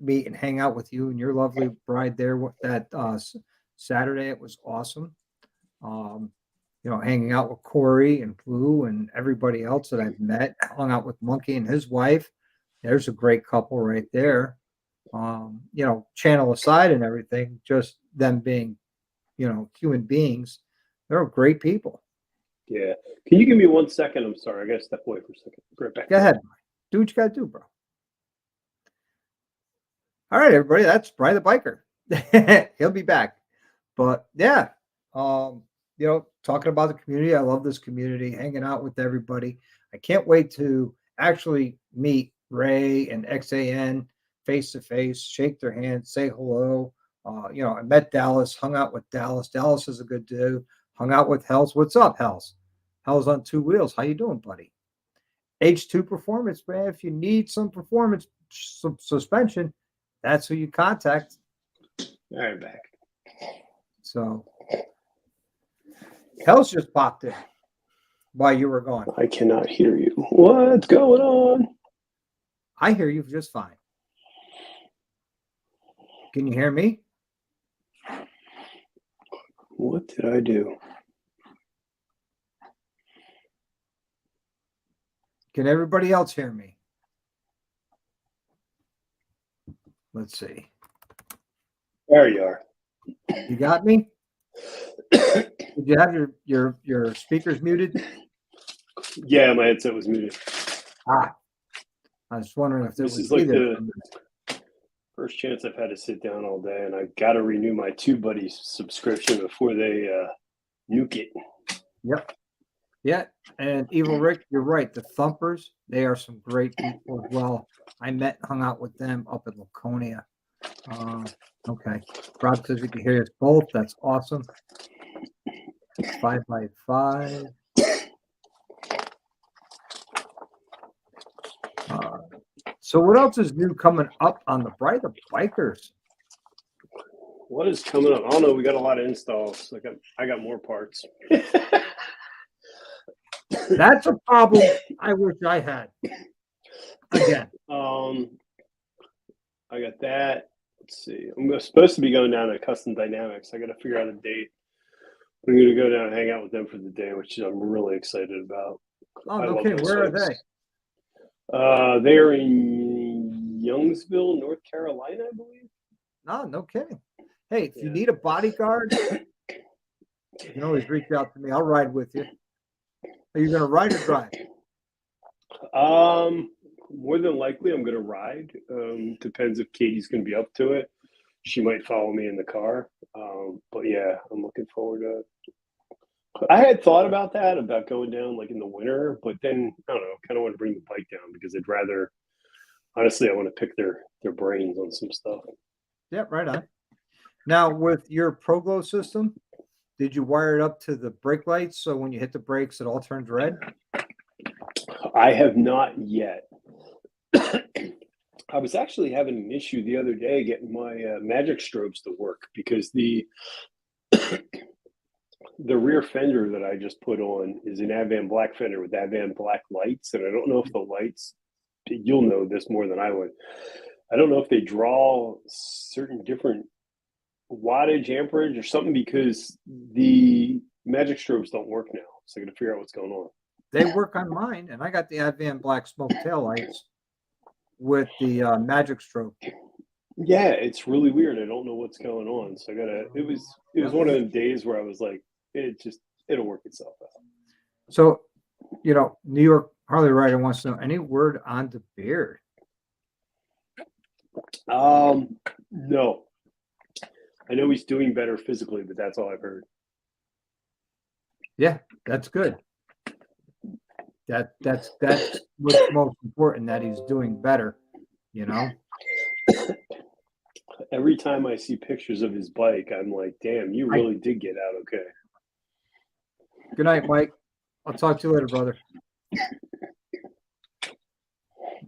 meet and hang out with you and your lovely bride there that Saturday. It was awesome. Hanging out with Corey and Blue and everybody else that I've met, hung out with Monkey and his wife. There's a great couple right there. Channel aside and everything, just them being, human beings. They're great people. Yeah. Can you give me 1 second? I'm sorry. I got to step away for a second. Right back. Go ahead. Do what you got to do, bro. All right, everybody. That's Brian the Biker. He'll be back. But yeah, talking about the community. I love this community, hanging out with everybody. I can't wait to actually meet Ray and XAN face to face, shake their hands, say hello. I met Dallas, hung out with Dallas. Dallas is a good dude. Hung out with Hells. What's up, Hells? Hells on two wheels. How you doing, buddy? H2 Performance, man. If you need some performance suspension, that's who you contact. All right, back. So, Hells just popped in while you were gone. I cannot hear you. What's going on? I hear you just fine. Can you hear me? What did I do? Can everybody else hear me? Let's see. There you are. You got me? Did you have your speakers muted? Yeah, my headset was muted. I was wondering if This was is like either. the first chance I've had to sit down all day, and I got to renew my TubeBuddy subscription before they nuke it. Yep. Yeah, and Evil Rick, you're right. The Thumpers, they are some great people as well. I hung out with them up in Laconia. Okay. Rob says we can hear us both. That's awesome. 5x5. So what else is new coming up on the Bright of Bikers? What is coming up? I don't know. We got a lot of installs. I got more parts. That's a problem I wish I had. Again. I got that. Let's see. I'm supposed to be going down to Custom Dynamics. I got to figure out a date. I'm going to go down and hang out with them for the day, which I'm really excited about. Oh, no kidding. Where are they? They're in Youngsville, North Carolina, I believe. No kidding. Hey, if you need a bodyguard, you can always reach out to me. I'll ride with you. Are you going to ride or drive? More than likely, I'm going to ride. Depends if Katie's going to be up to it. She might follow me in the car. But yeah, I'm looking forward to it. I had thought about that, about going down like in the winter, but then I don't know, kind of want to bring the bike down because I'd rather, honestly, I want to pick their brains on some stuff. Yeah, right on. Now, with your ProGlow system, did you wire it up to the brake lights so when you hit the brakes, it all turns red? I have not yet. I was actually having an issue the other day getting my magic strobes to work because the rear fender that I just put on is an Advan black fender with Advan black lights, and I don't know if the lights, you'll know this more than I would, I don't know if they draw certain different wattage, amperage, or something because the magic strobes don't work now, so I got to figure out what's going on. They work on mine, and I got the Advan black smoke tail lights with the magic strobe. Yeah, it's really weird. I don't know what's going on, so I gotta. It was one of them days where I was like, it'll work itself out. So, New York Harley rider wants to know any word on the beard. No. I know he's doing better physically, but that's all I've heard. Yeah, that's good. That's what's most important, that he's doing better, Every time I see pictures of his bike, I'm like, damn, you really did get out okay. Good night, Mike. I'll talk to you later, brother.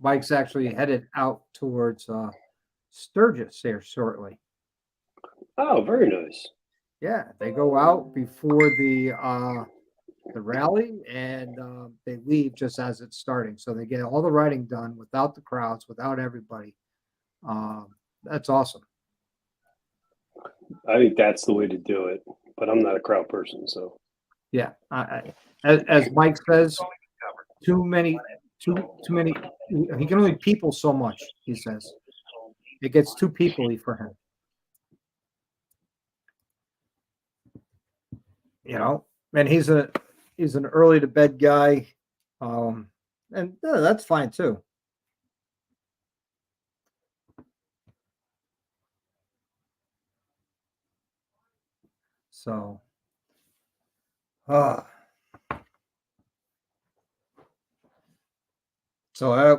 Mike's actually headed out towards Sturgis here shortly. Oh, very nice. Yeah, they go out before the rally, and they leave just as it's starting. So they get all the riding done without the crowds, without everybody. That's awesome. I think that's the way to do it, but I'm not a crowd person, so. Yeah, as Mike says, too many. He can only people so much. He says it gets too peoply for him. And he's an early to bed guy, and that's fine too. So,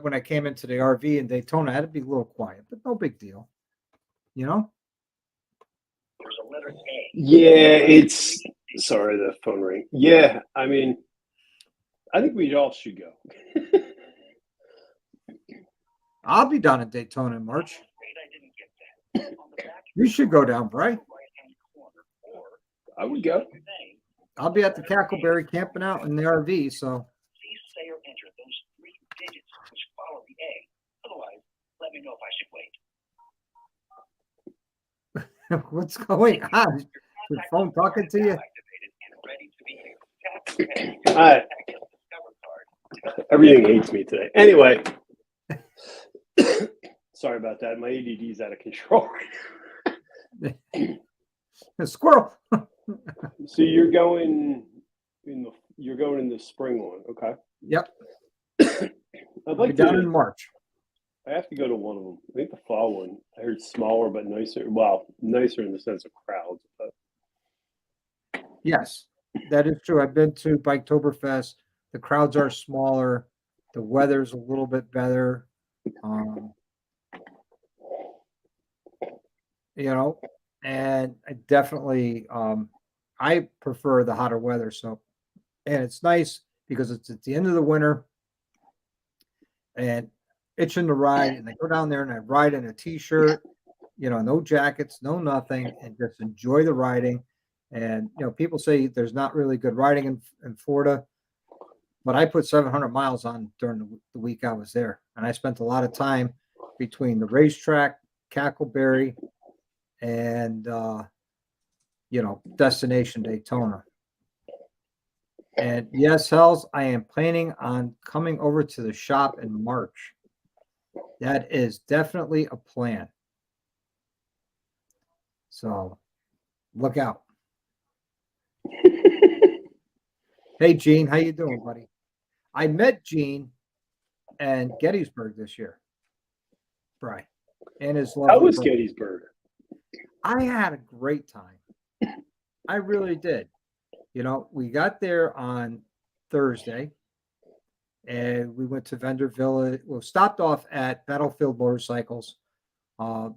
when I came into the RV in Daytona, I had to be a little quiet, but no big deal, you know. Yeah, it's sorry, the phone ring. Yeah, I mean, I think we all should go. I'll be down in Daytona in March. You should go down, Bry. I would go. I'll be at the Cackleberry camping out in the RV, so. What's going on? Is your phone talking to you? Everything hates me today. Anyway, sorry about that. My ADD is out of control. A squirrel. So you're going in the spring one, okay? Yep. I'd like down to. in March. I have to go to one of them. I think the fall one. I heard smaller but nicer. Well, nicer in the sense of crowds. But. Yes, that is true. I've been to Biketoberfest. The crowds are smaller. The weather's a little bit better. And I definitely I prefer the hotter weather. So, and it's nice because it's at the end of the winter and itching to ride. And I go down there and I ride in a t-shirt, no jackets, no nothing, and just enjoy the riding. And, people say there's not really good riding in Florida, but I put 700 miles on during the week I was there. And I spent a lot of time between the racetrack, Cackleberry, and, Destination Daytona. And yes, Hells, I am planning on coming over to the shop in March. That is definitely a plan. So look out. Hey, Gene, how you doing, buddy? I met Gene in Gettysburg this year. Right. And his lovely How was brother. Gettysburg? I had a great time. I really did. We got there on Thursday and we went to Vendor Village. Well, stopped off at Battlefield Motorcycles.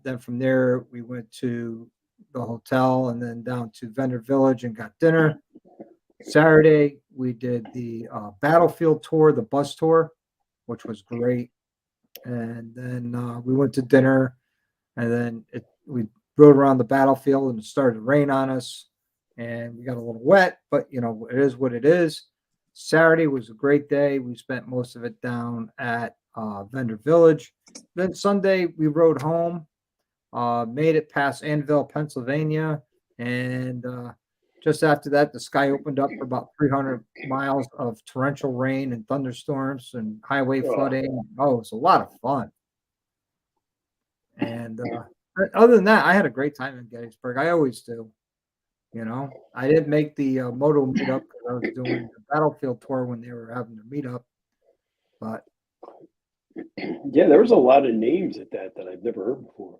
Then from there, we went to the hotel and then down to Vendor Village and got dinner. Saturday, we did the Battlefield tour, the bus tour, which was great. And then we went to dinner and then we rode around the battlefield and it started to rain on us and we got a little wet, but it is what it is. Saturday was a great day. We spent most of it down at Vendor Village. Then Sunday we rode home, made it past Annville, Pennsylvania, and just after that the sky opened up for about 300 miles of torrential rain and thunderstorms and highway flooding. Oh, it was a lot of fun. And other than that, I had a great time in Gettysburg. I always do. I didn't make the moto meetup because I was doing the Battlefield tour when they were having their meetup. But yeah, there was a lot of names at that I've never heard before.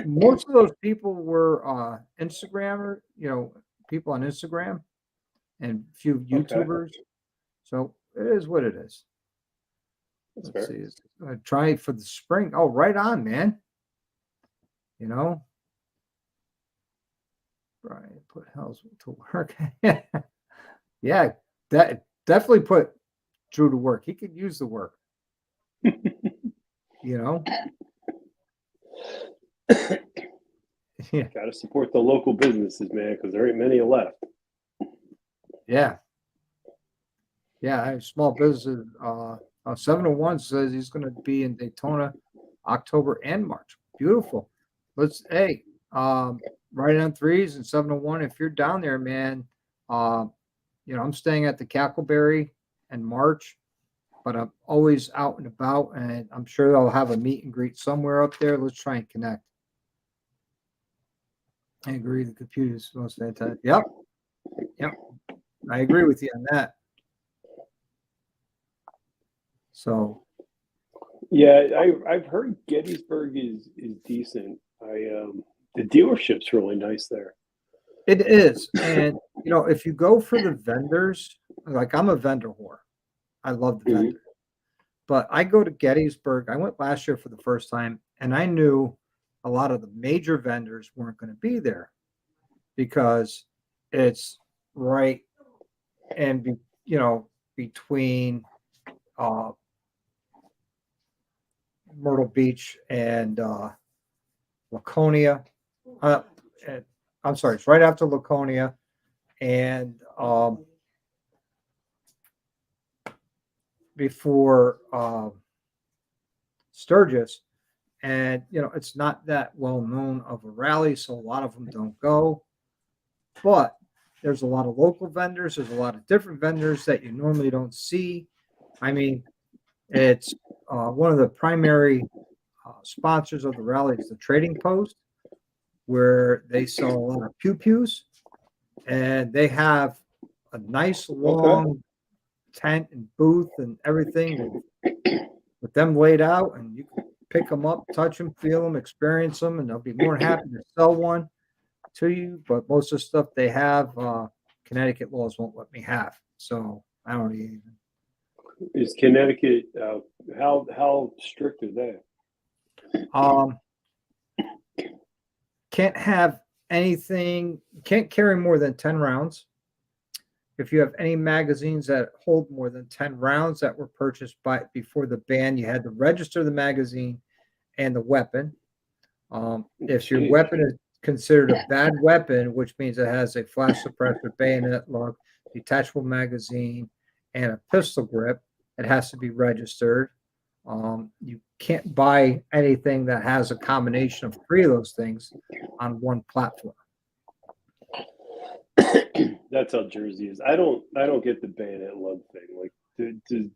Most of those people were Instagrammer, people on Instagram and a few YouTubers. Okay. So it is what it is. That's Let's fair. see. Try for the spring. Oh, right on, man. Brian put Hells to work. Yeah, that definitely put Drew to work. He could use the work. Yeah. Got to support the local businesses, man, because there ain't many left. Yeah. Yeah. I have small businesses. 701 says he's going to be in Daytona October and March. Beautiful. Hey, right on threes and 701. If you're down there, man, I'm staying at the Cackleberry in March, but I'm always out and about, and I'm sure they'll have a meet and greet somewhere up there. Let's try and connect. I agree. The computer is most fantastic. Yep. I agree with you on that. So. Yeah, I've heard Gettysburg is decent. The dealership's really nice there. It is. And, if you go for the vendors, like I'm a vendor whore. I love the vendors. But I go to Gettysburg. I went last year for the first time, and I knew a lot of the major vendors weren't going to be there because it's right and between Myrtle Beach and Laconia. I'm sorry, it's right after Laconia and before Sturgis. And, it's not that well known of a rally, so a lot of them don't go. But there's a lot of local vendors. There's a lot of different vendors that you normally don't see. I mean, it's one of the primary sponsors of the rally is the Trading Post, where they sell a lot of pew-pews, and they have a nice long tent and booth and everything with them laid out, and you can pick them up, touch them, feel them, experience them, and they'll be more than happy to sell one to you. But most of the stuff they have, Connecticut laws won't let me have, so I don't even. Is Connecticut how strict are they? Can't have anything. Can't carry more than 10 rounds. If you have any magazines that hold more than 10 rounds that were purchased before the ban, you had to register the magazine and the weapon. If your weapon is considered a bad weapon, which means it has a flash suppressor, bayonet lock, detachable magazine, and a pistol grip, it has to be registered. You can't buy anything that has a combination of 3 of those things on one platform. That's how Jersey is. I don't get the bayonet lug thing. Like to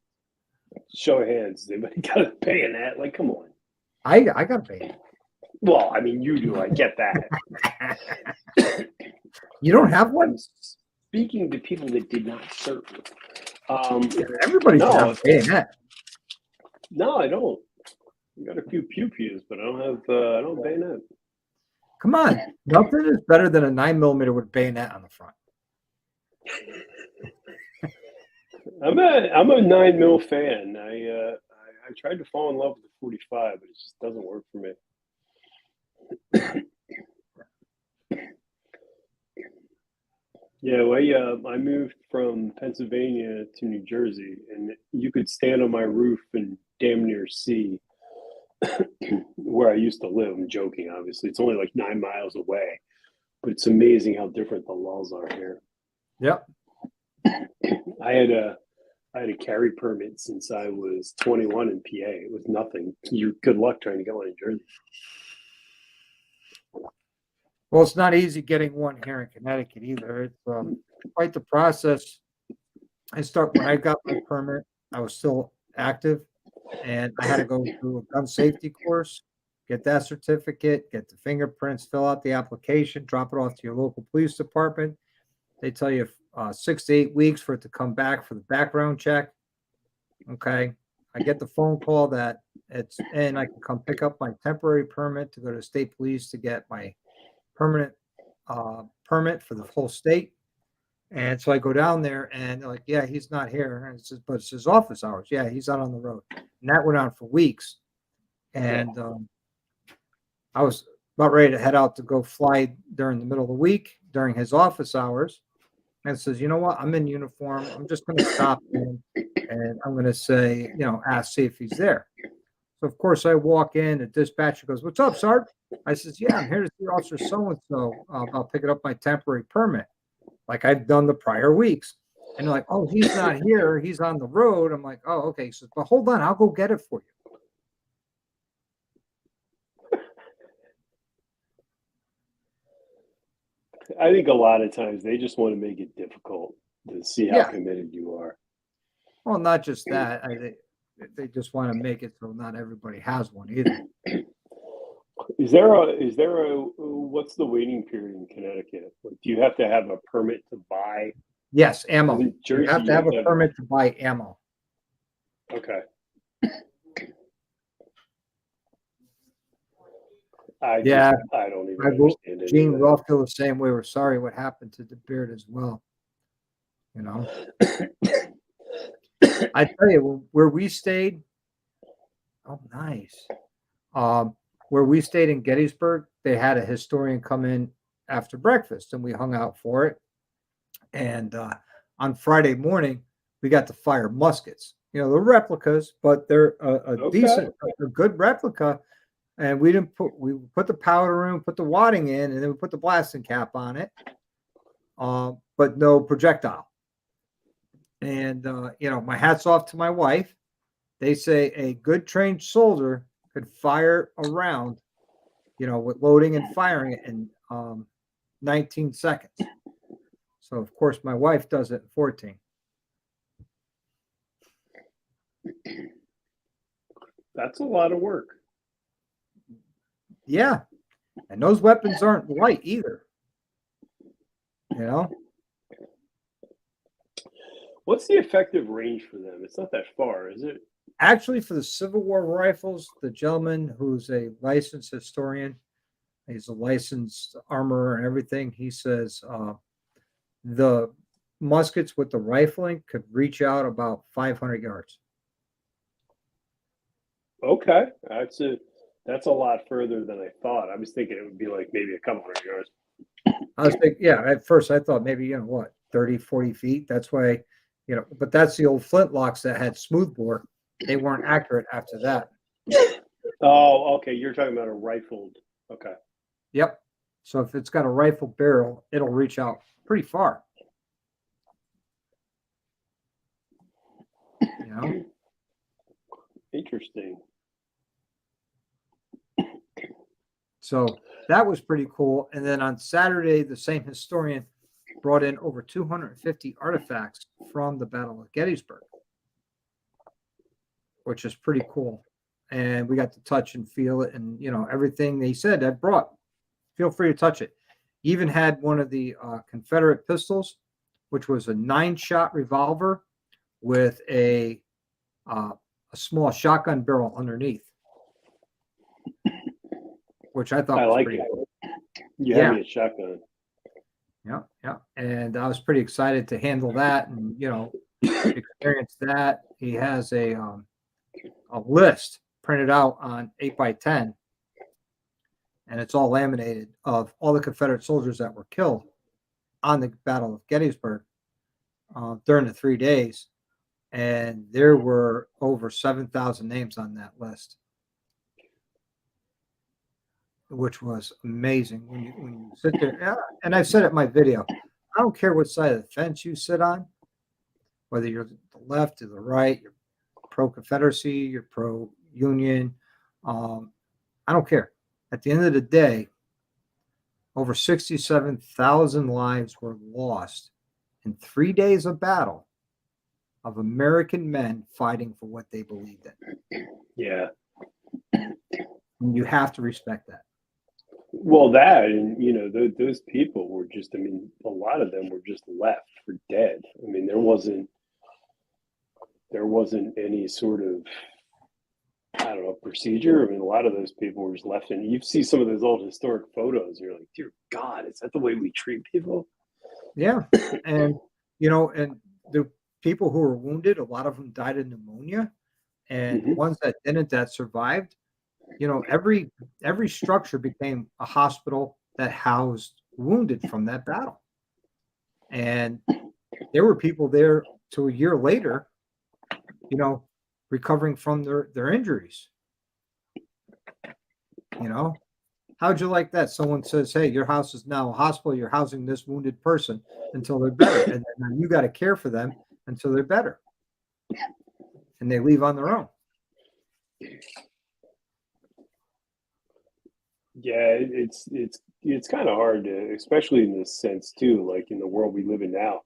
show of hands, anybody got a bayonet? Like, come on. I got a bayonet. Well, I mean, you do. I get that. You don't have one? I'm speaking to people that did not serve. Everybody should have a bayonet. No, I don't. I got a few pew-pews, but I don't have bayonet. Come on, nothing is better than a 9mm with bayonet on the front. I'm a 9mm fan. I tried to fall in love with the 45, but it just doesn't work for me. Yeah, well, I moved from Pennsylvania to New Jersey, and you could stand on my roof and damn near see where I used to live. I'm joking, obviously. It's only like 9 miles away, but it's amazing how different the laws are here. Yep. I had a carry permit since I was 21 in PA. It was nothing. Good luck trying to get one in Jersey. Well, it's not easy getting one here in Connecticut either. It's quite the process. When I got my permit, I was still active, and I had to go through a gun safety course, get that certificate, get the fingerprints, fill out the application, drop it off to your local police department. They tell you 6 to 8 weeks for it to come back for the background check. Okay. I get the phone call that it's in. I can come pick up my temporary permit to go to state police to get my permanent permit for the whole state. And so I go down there, and they're like, yeah, he's not here. And but it's his office hours. Yeah, he's out on the road. And that went on for weeks. And I was about ready to head out to go fly during the middle of the week during his office hours. And says, you know what? I'm in uniform. I'm just going to stop him, and I'm going to say, see if he's there. So, of course, I walk in. The dispatcher goes, "What's up, Sarge?" I says, yeah, I'm here to see Officer so-and-so about picking up my temporary permit, like I've done the prior weeks. And they're like, oh, he's not here. He's on the road. I'm like, oh, okay. He says, but hold on, I'll go get it for you. I think a lot of times they just want to make it difficult to see how Yeah. committed you are. Well, not just that. They just want to make it so not everybody has one either. Is there a what's the waiting period in Connecticut? Like, do you have to have a permit to buy? Yes, ammo. In You Jersey, have to you have have a to have permit to buy ammo. okay. Yeah, I don't even I will. understand any Gene of will feel the same way. We're sorry what happened to the beard as well. You know, I tell you, where we stayed, oh, nice. Um, where we stayed in Gettysburg, they had a historian come in after breakfast, and we hung out for it. And on Friday morning, we got to fire muskets. You know, they're replicas, but they're a Okay. decent, a good replica. And we put the powder in, put the wadding in, and then we put the blasting cap on it, but no projectile. And you know, my hat's off to my wife. They say a good trained soldier could fire a round, you know, with loading and firing it in 19 seconds. So of course my wife does it in 14. That's a lot of work. Yeah. And those weapons aren't light either. You know? What's the effective range for them? It's not that far, is it? Actually, for the Civil War rifles, the gentleman who's a licensed historian, he's a licensed armorer and everything, he says the muskets with the rifling could reach out about 500 yards. Okay. That's a lot further than I thought. I was thinking it would be like maybe a couple hundred yards. I was thinking, yeah, at first I thought maybe, you know, what, 30, 40 feet. That's why, you know, but that's the old flintlocks that had smoothbore. They weren't accurate after that. Oh, okay. You're talking about a rifled. Okay. Yep. So if it's got a rifle barrel, it'll reach out pretty far. You know? Interesting. So that was pretty cool. And then on Saturday, the same historian brought in over 250 artifacts from the Battle of Gettysburg, which is pretty cool. And we got to touch and feel it, and you know, everything they said I brought. Feel free to touch it. Even had one of the Confederate pistols, which was a 9-shot revolver with a small shotgun barrel underneath, which I thought I was like pretty it. cool. You Yeah. had me a shotgun. Yeah, yeah. And I was pretty excited to handle that and, you know, experience that. He has a list printed out on 8x10, and it's all laminated of all the Confederate soldiers that were killed on the Battle of Gettysburg during the 3 days. And there were over 7,000 names on that list, which was amazing when you sit there. And I said it in my video, I don't care what side of the fence you sit on, whether you're the left or the right, you're pro Confederacy, you're pro Union. I don't care. At the end of the day, over 67,000 lives were lost in 3 days of battle of American men fighting for what they believed in. Yeah. And you have to respect that. Well, that and you know those people were just. I mean, a lot of them were just left for dead. I mean, there wasn't any sort of I don't know procedure. I mean, a lot of those people were just left, and you see some of those old historic photos, and you're like, dear God, is that the way we treat people? Yeah, and you know, and the people who were wounded, a lot of them died of pneumonia, and the ones that didn't, that survived, you know, every structure became a hospital that housed wounded from that battle. And there were people there to a year later, you know, recovering from their injuries. You know, How'd you like that? Someone says, hey, your house is now a hospital. You're housing this wounded person until they're better. And then you got to care for them until they're better. And they leave on their own. Yeah, it's kind of hard to, especially in this sense too, like in the world we live in now.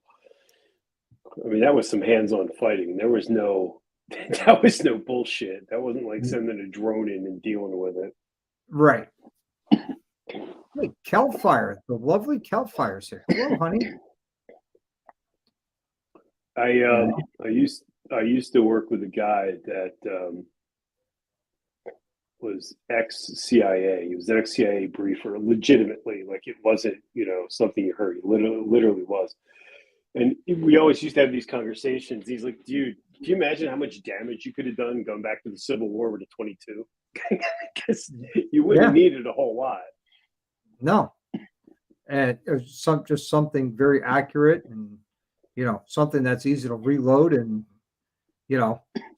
I mean, that was some hands-on fighting. There was no, that was no bullshit. That wasn't like sending a drone in and dealing with it. Right. Hey, Kelfire, the lovely Kelfire's here. Hello, honey. I used to work with a guy that was ex-CIA. He was an ex-CIA briefer, legitimately. Like it wasn't, something you heard. He literally was. And we always used to have these conversations. He's like, dude, can you imagine how much damage you could have done going back to the Civil War with a 22? Because you wouldn't have needed a whole lot. No. And it was just something very accurate and, something that's easy to reload and,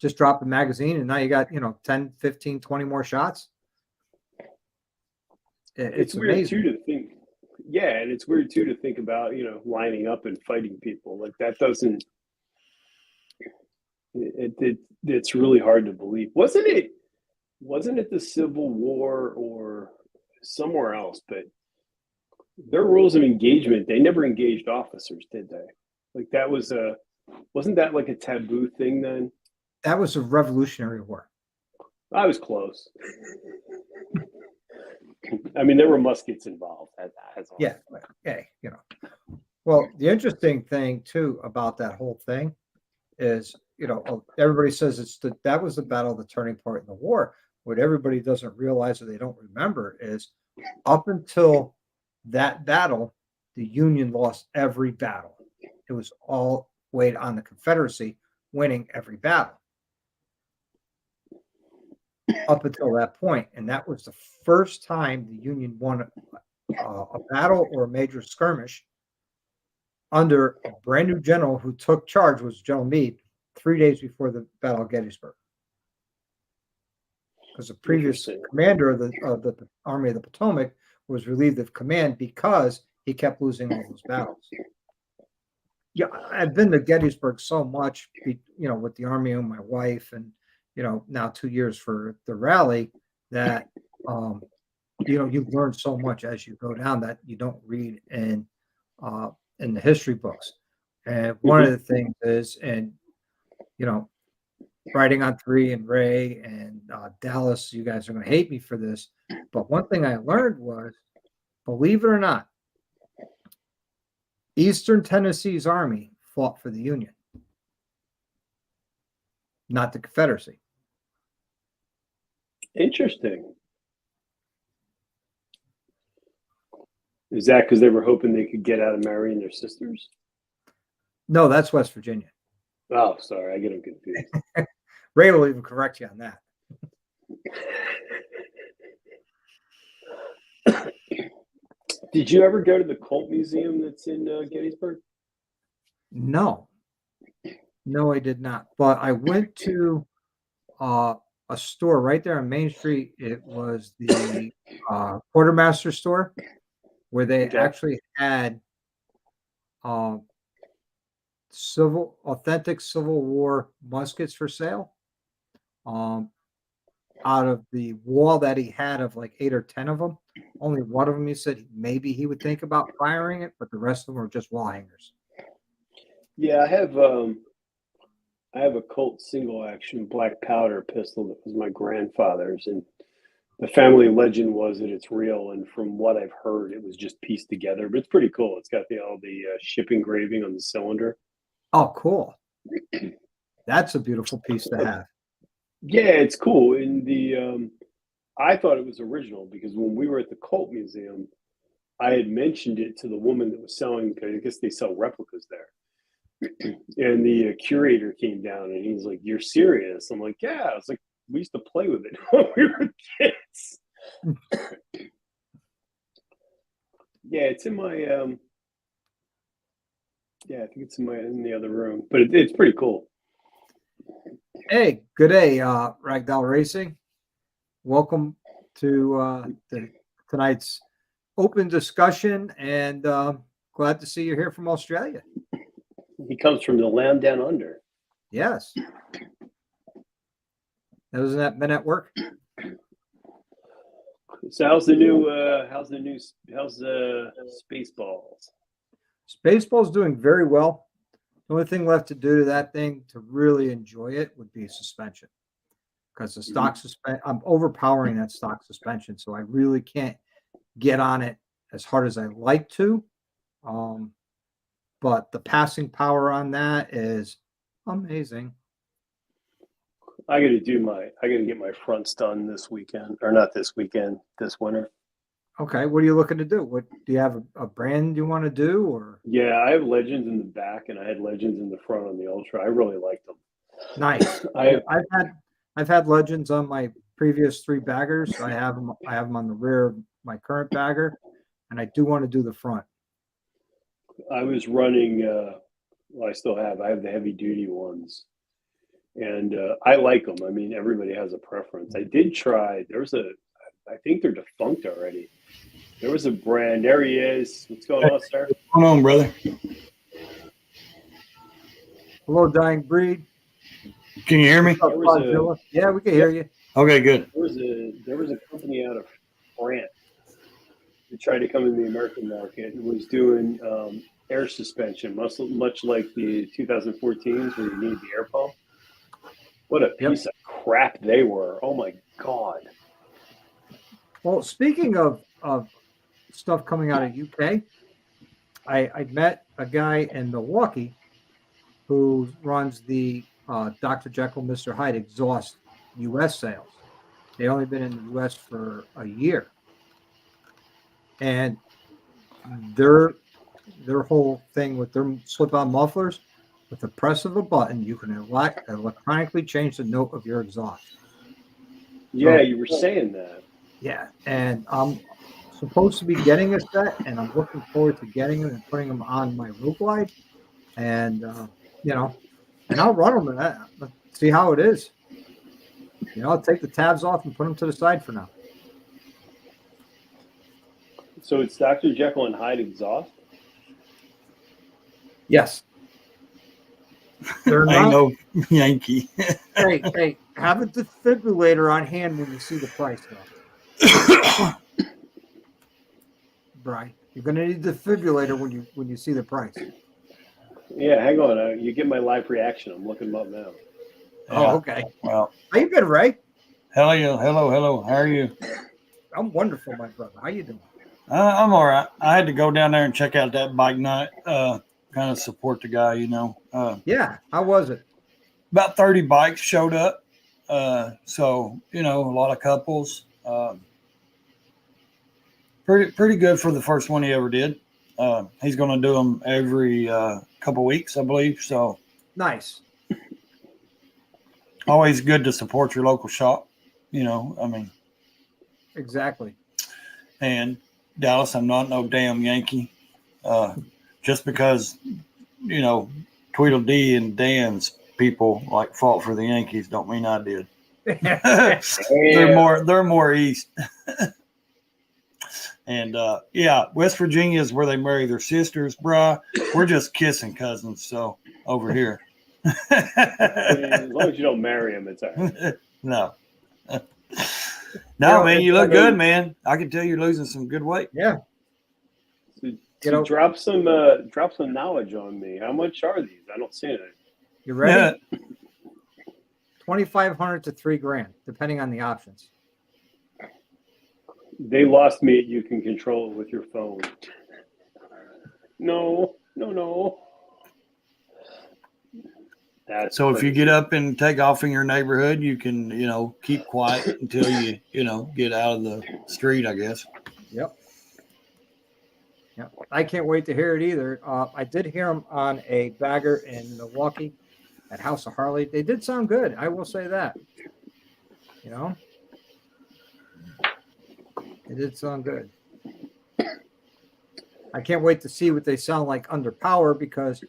just drop a magazine and now you got, 10, 15, 20 more shots. It's weird amazing. too to think. Yeah, and it's weird too to think about, lining up and fighting people. Like that doesn't it's really hard to believe. Wasn't it the Civil War or somewhere else, but their rules of engagement, they never engaged officers, did they? Like that was wasn't that like a taboo thing then? That was a Revolutionary War. I was close. I mean, there were muskets involved. Yeah. Okay. Well, the interesting thing too about that whole thing is, everybody says that was the battle, the turning point in the war. What everybody doesn't realize or they don't remember is up until that battle, the Union lost every battle. It was all weighed on the Confederacy winning every battle up until that point. And that was the first time the Union won a battle or a major skirmish under a brand new general who took charge, was General Meade, 3 days before the Battle of Gettysburg. Because the previous commander of the Army of the Potomac was relieved of command because he kept losing all those battles. Yeah, I've been to Gettysburg so much, with the Army and my wife, and now 2 years for the rally, that you learn so much as you go down that you don't read in the history books. And one of the things is, and writing on 3 and Ray and Dallas, you guys are going to hate me for this, but one thing I learned was, believe it or not, Eastern Tennessee's army fought for the Union, not the Confederacy. Interesting. Is that because they were hoping they could get out of marrying their sisters? No, that's West Virginia. Oh, sorry, I get them confused. Ray will even correct you on that. Did you ever go to the Colt Museum that's in Gettysburg? No, I did not. But I went to a store right there on Main Street. It was the Quartermaster store, where they actually had authentic Civil War muskets for sale. Out of the wall that he had of like 8 or 10 of them, only one of them he said maybe he would think about firing it, but the rest of them were just wall hangers. Yeah, I have a Colt single action black powder pistol that was my grandfather's, and the family legend was that it's real, and from what I've heard, it was just pieced together. But it's pretty cool. It's got all the ship engraving on the cylinder. Oh, cool! That's a beautiful piece to have. Yeah, it's cool. And I thought it was original because when we were at the Colt Museum, I had mentioned it to the woman that was selling, because I guess they sell replicas there. And the curator came down and he's like, "You're serious?" I'm like, "Yeah." I was like, "We used to play with it when we were kids." Yeah, it's in my I think it's in the other room, but it's pretty cool. Hey, good day, Ragdoll Racing. Welcome to tonight's open discussion, and glad to see you're here from Australia. He comes from the land down under. Yes. Hasn't that been at work? So how's Spaceballs? Spaceballs doing very well. The only thing left to do to that thing to really enjoy it would be suspension, because the stock suspension, I'm overpowering that stock suspension, so I really can't get on it as hard as I like to. But the passing power on that is amazing. I got to get my fronts done this weekend, or not this weekend, this winter. Okay, what are you looking to do? What do you have a brand you want to do, or? Yeah, I have Legends in the back, and I had Legends in the front on the Ultra. I really liked them. Nice. I've had Legends on my previous 3 baggers. I have them on the rear of my current bagger, and I do want to do the front. I was running. Well, I have the heavy duty ones, and I like them. I mean, everybody has a preference. I did try. I think they're defunct already. There was a brand. There he is. What's going on, sir? What's going on, brother? Hello, Dying Breed. Can you hear me? Yeah, we can hear you. Okay, good. There was a company out of France that tried to come in the American market and was doing air suspension, much like the 2014s where you need the air pump. What a piece of crap they were. Oh my God. Well, speaking of stuff coming out of UK, I met a guy in Milwaukee who runs the Dr. Jekyll, Mr. Hyde exhaust US sales. They've only been in the US for a year. And their whole thing with their slip-on mufflers, with the press of a button, you can electronically change the note of your exhaust. Yeah, you were saying that. Yeah, and I'm supposed to be getting a set, and I'm looking forward to getting them and putting them on my road glide, and and I'll run them and see how it is. I'll take the tabs off and put them to the side for now. So it's Dr. Jekyll and Hyde exhaust? Yes. They're I not, know Yankee. hey, have a defibrillator on hand when you see the price, though. Brian, you're going to need a defibrillator when you see the price. Yeah, hang on. You get my live reaction. I'm looking them up now. Oh, okay. Well, How you been, Ray? hello. How are you? I'm wonderful, my brother. How you doing? I'm all right. I had to go down there and check out that bike night. Kind of support the guy, Yeah. How was it? About 30 bikes showed up. So a lot of couples. Pretty good for the first one he ever did. He's going to do them every couple weeks, I believe. So Nice. always good to support your local shop. Exactly. And Dallas, I'm not no damn Yankee. Just because, Tweedledee and Dan's people fought for the Yankees don't mean I did. They're more east. And West Virginia is where they marry their sisters, bruh. We're just kissing cousins, so over here. As long as you don't marry him, it's all right. No. No, man, you look good, man. I can tell you're losing some good weight. Yeah. So drop some knowledge on me. How much are these? I don't see it. You ready? 2,500 to $3,000, depending on the options. They lost me at you can control it with your phone. No. So if you get up and take off in your neighborhood, you can, keep quiet until you, get out of the street, I guess. Yep. I can't wait to hear it either. I did hear them on a bagger in Milwaukee at House of Harley. They did sound good. I will say that. It did sound good. I can't wait to see what they sound like under power because,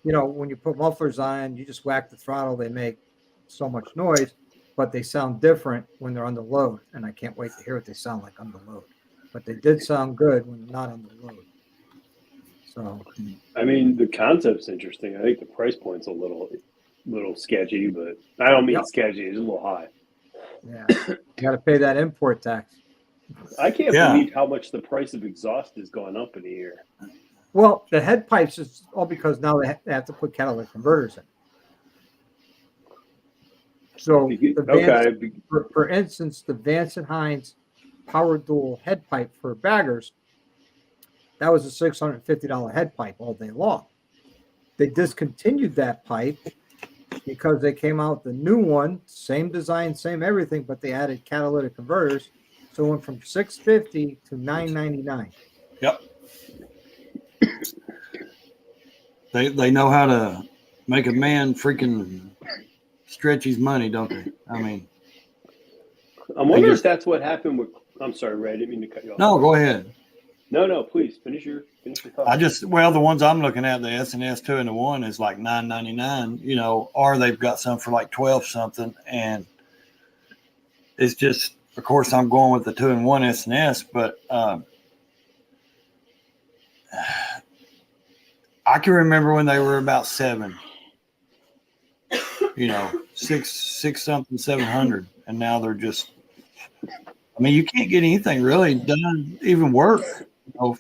when you put mufflers on, you just whack the throttle, they make so much noise, but they sound different when they're under load. And I can't wait to hear what they sound like under load. but they did sound good when not on the road. So, I mean, the concept's interesting. I think the price point's a little sketchy, but I don't mean Yep. sketchy. It's a little high. yeah, you got to pay that import tax. I can't Yeah. believe how much the price of exhaust has gone up in a year. Well, the head pipes is all because now they have to put catalytic converters in. So, the Vance, Okay. for instance, the Vance and Hines power dual head pipe for baggers, that was a $650 head pipe all day long. They discontinued that pipe because they came out with the new one, same design, same everything, but they added catalytic converters. So it went from $650 to $999. Yep. They know how to make a man freaking stretch his money, don't they? I mean, I'm wondering if that's what happened with. I'm sorry, Ray. I didn't mean to cut you off. no, go ahead. No, please finish your thought. The ones I'm looking at, the S&S 2 and the 1 is like $9.99, you know, or they've got some for like 12 something. And it's just, of course, I'm going with the 2 and 1 S&S, but I can remember when they were about $7, you know, six something, 700. And now they're just, I mean, you can't get anything really done, even work, you know,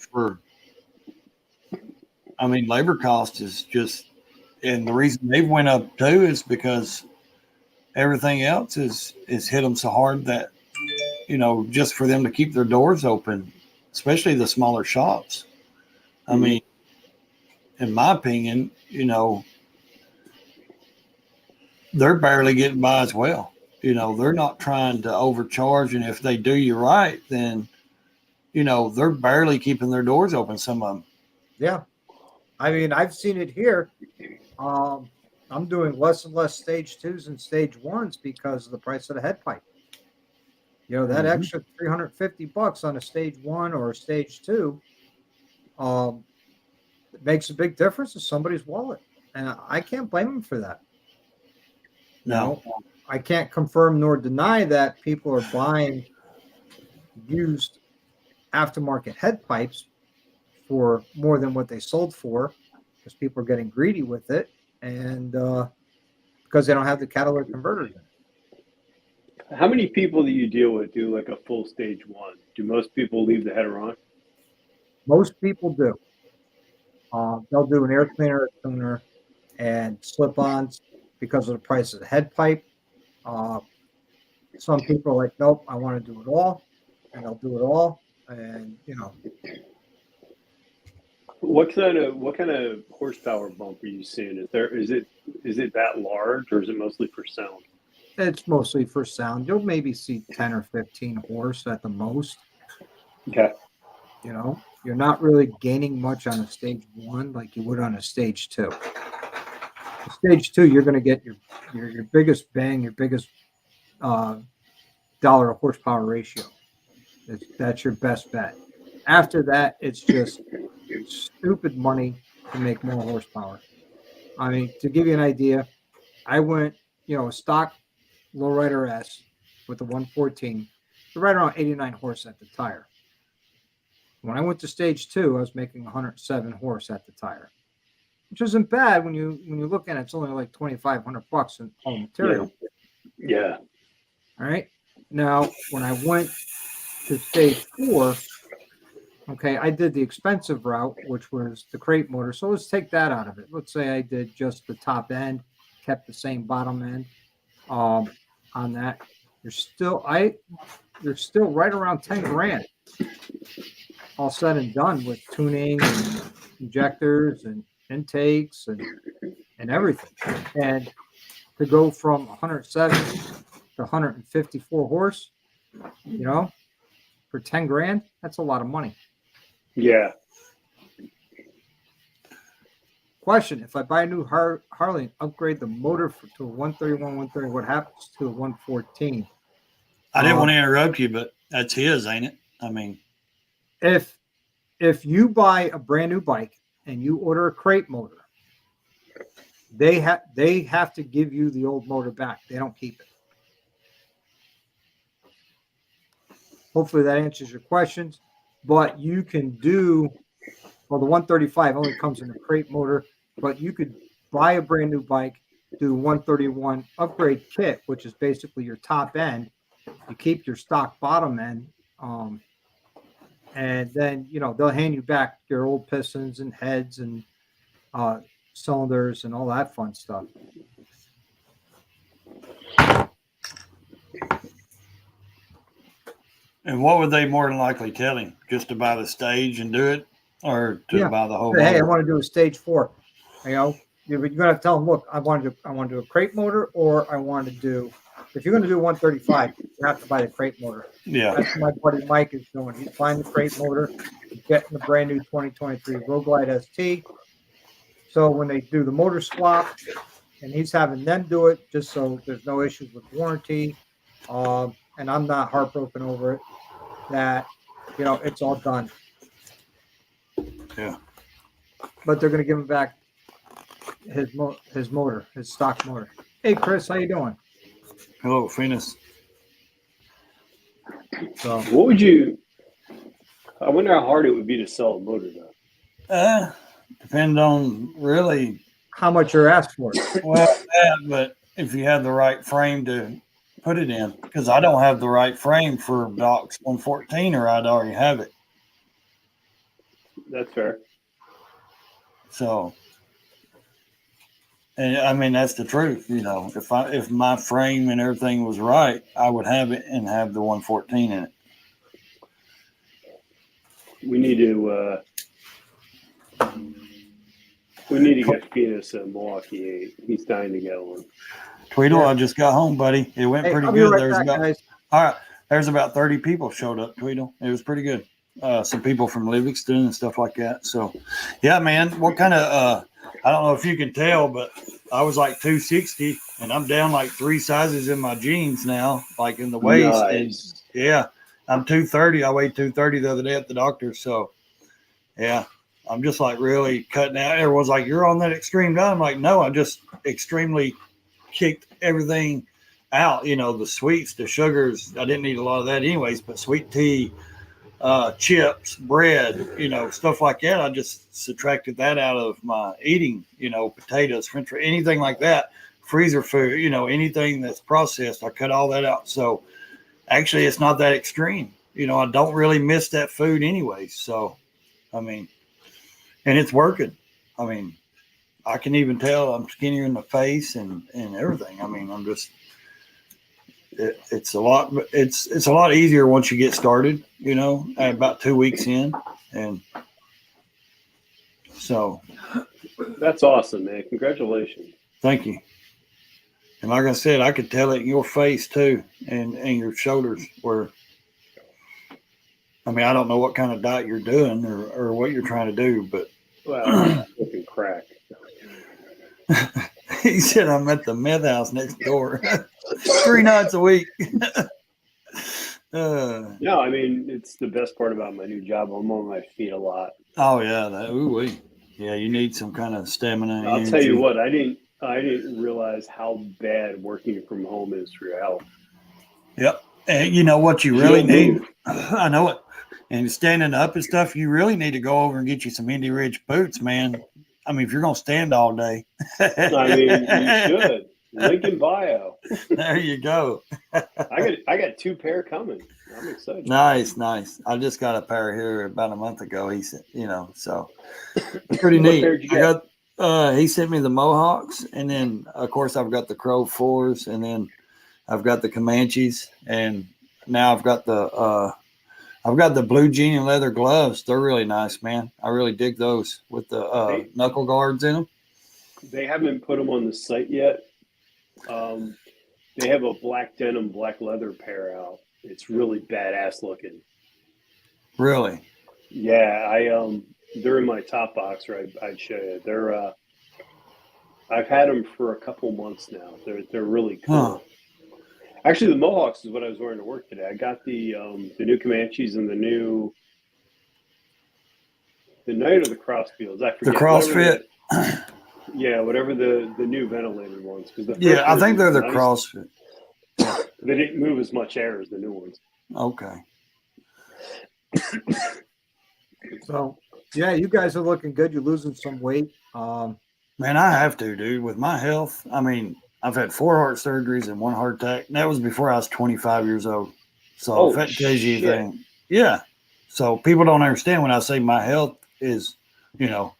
I mean, labor cost is just, and the reason they've went up too is because everything else is hit them so hard that, you know, just for them to keep their doors open, especially the smaller shops. I mean, in my opinion, you know, they're barely getting by as well. You know, they're not trying to overcharge, and if they do you right, then, you know, they're barely keeping their doors open, some of them. Yeah. I mean, I've seen it here. I'm doing less and less stage 2s and stage 1s because of the price of the head pipe. You know, that extra $350 on a stage 1 or a stage 2 it makes a big difference in somebody's wallet. And I can't blame them for that. No. You know, I can't confirm nor deny that people are buying used aftermarket head pipes for more than what they sold for because people are getting greedy with it and because they don't have the catalytic converters in. How many people do you deal with do like a full stage 1? Do most people leave the header on? Most people do. They'll do an air cleaner, a tuner, and slip-ons because of the price of the head pipe. Some people are like, nope, I want to do it all, and they'll do it all. And you know, What kind of horsepower bump are you seeing? Is it that large, or is it mostly for sound? it's mostly for sound. You'll maybe see 10 or 15 horse at the most. Okay. You know, you're not really gaining much on a stage 1 like you would on a stage 2. A stage 2, you're going to get your biggest bang, your biggest dollar to horsepower ratio. That's your best bet. After that, it's just stupid money to make more horsepower. I mean, to give you an idea, I went, you know, a stock lowrider S with the 114, right around 89 horse at the tire. When I went to stage 2, I was making 107 horse at the tire, which isn't bad when you look at it. It's only like $2,500 in all material. Yeah. All right. Now, when I went to stage 4, okay, I did the expensive route, which was the crate motor. So let's take that out of it. Let's say I did just the top end, kept the same bottom end on that. You're still right around 10 grand, all said and done with tuning and injectors and intakes and everything. And to go from 107 to 154 horse, you know, for 10 grand, that's a lot of money. Yeah. Question: if I buy a new Harley and upgrade the motor to a 131, 130, what happens to the 114? I didn't want to interrupt you, but that's his, ain't it? I mean, if you buy a brand new bike and you order a crate motor, they have to give you the old motor back. They don't keep it. Hopefully that answers your questions. but you can do, well, the 135 only comes in a crate motor, but you could buy a brand new bike, do 131 upgrade kit, which is basically your top end. You keep your stock bottom end. And then, they'll hand you back your old pistons and heads and cylinders and all that fun stuff. And what would they more than likely tell him? Just to buy the stage and do it, or to buy the whole Hey, I motor? want to do a stage 4. You're going to tell them, look, I want to do a crate motor, or I want to do. If you're going to do 135, you have to buy the crate motor. Yeah. That's what my buddy Mike is doing. He's buying the crate motor, getting the brand new 2023 Road Glide ST. So when they do the motor swap, and he's having them do it, just so there's no issues with warranty, and I'm not heartbroken over it, that it's all done. Yeah. But they're going to give him back his motor, his stock motor. Hey, Chris, how you doing? Hello, Phoenix. So, What would you? I wonder how hard it would be to sell a motor though. Depend on really how much you're asked for? well, but if you have the right frame to put it in, because I don't have the right frame for Doc's 114, or I'd already have it. That's fair. So, and I mean that's the truth. If my frame and everything was right, I would have it and have the 114 in it. We need to get Phoenix a Milwaukee 8. He's dying to get one. Tweedle, I just got home, buddy. It went pretty I'll be good. right back, guys. All right. There's about 30 people showed up, Tweedle. It was pretty good. Some people from Livingston and stuff like that. So, yeah, man. What kind of? I don't know if you can tell, but I was like 260, and I'm down like 3 sizes in my jeans now, like in the waist. Nice. And yeah, I'm 230. I weighed 230 the other day at the doctor. So, yeah, I'm just like really cutting out. Everyone's like, "You're on that extreme diet." I'm like, "No, I just extremely kicked everything out. The sweets, the sugars. I didn't eat a lot of that anyways, but sweet tea, chips, bread, stuff like that. I just subtracted that out of my eating, potatoes, French fries, anything like that, freezer food, anything that's processed. I cut all that out. So actually it's not that extreme. I don't really miss that food anyways. So, I mean, and it's working. I mean, I can even tell I'm skinnier in the face and everything. I mean, I'm just, it's a lot easier once you get started, at about 2 weeks in. And so that's awesome, man. Congratulations. Thank you. And like I said, I could tell it in your face too, and your shoulders were, I mean, I don't know what kind of diet you're doing or what you're trying to do, but. Well, looking crack. He said, I'm at the meth house next door 3 nights a week. No, I mean, it's the best part about my new job. I'm on my feet a lot. Oh, yeah. Yeah, you need some kind of stamina. I'll tell you what, I didn't realize how bad working from home is for your health. Yep. And you know what you really need? I know it. And standing up and stuff, you really need to go over and get you some Indy Ridge boots, man. I mean, if you're going to stand all day. I mean, you should. Link in bio. There you go. I got 2 pair coming. I'm excited. Nice. I just got a pair here about a month ago. He said, so pretty neat. Pair did you get? He sent me the Mohawks, and then of course I've got the Crow 4s, and then I've got the Comanches, and now I've got the blue jean and leather gloves. They're really nice, man. I really dig those with the knuckle guards in them. They haven't put them on the site yet. They have a black denim, black leather pair out. It's really badass looking. Really? Yeah, they're in my top box, right? I'd show you. They're I've had them for a couple months now. They're really cool. Huh. Actually, the Mohawks is what I was wearing to work today. I got the new Comanches and the Night or the Crossfields. I forget. The CrossFit. Whatever the new ventilated ones. I think they're the CrossFit. They didn't move as much air as the new ones. Okay. So yeah, you guys are looking good. You're losing some weight. Man, I have to, dude. With my health, I mean, I've had 4 heart surgeries and 1 heart attack. And that was before I was 25 years old. So if Oh that tells you shit! anything, yeah. So people don't understand when I say my health is, I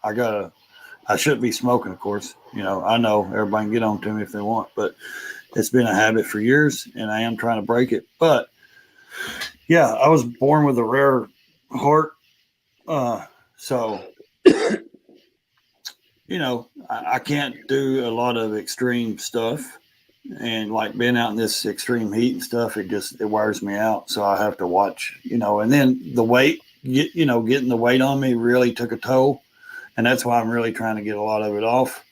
shouldn't be smoking, of course. I know everybody can get on to me if they want, but it's been a habit for years and I am trying to break it. But yeah, I was born with a rare heart. So I can't do a lot of extreme stuff, and like being out in this extreme heat and stuff, it wears me out. So I have to watch, and then the weight, getting the weight on me really took a toll, and that's why I'm really trying to get a lot of it off.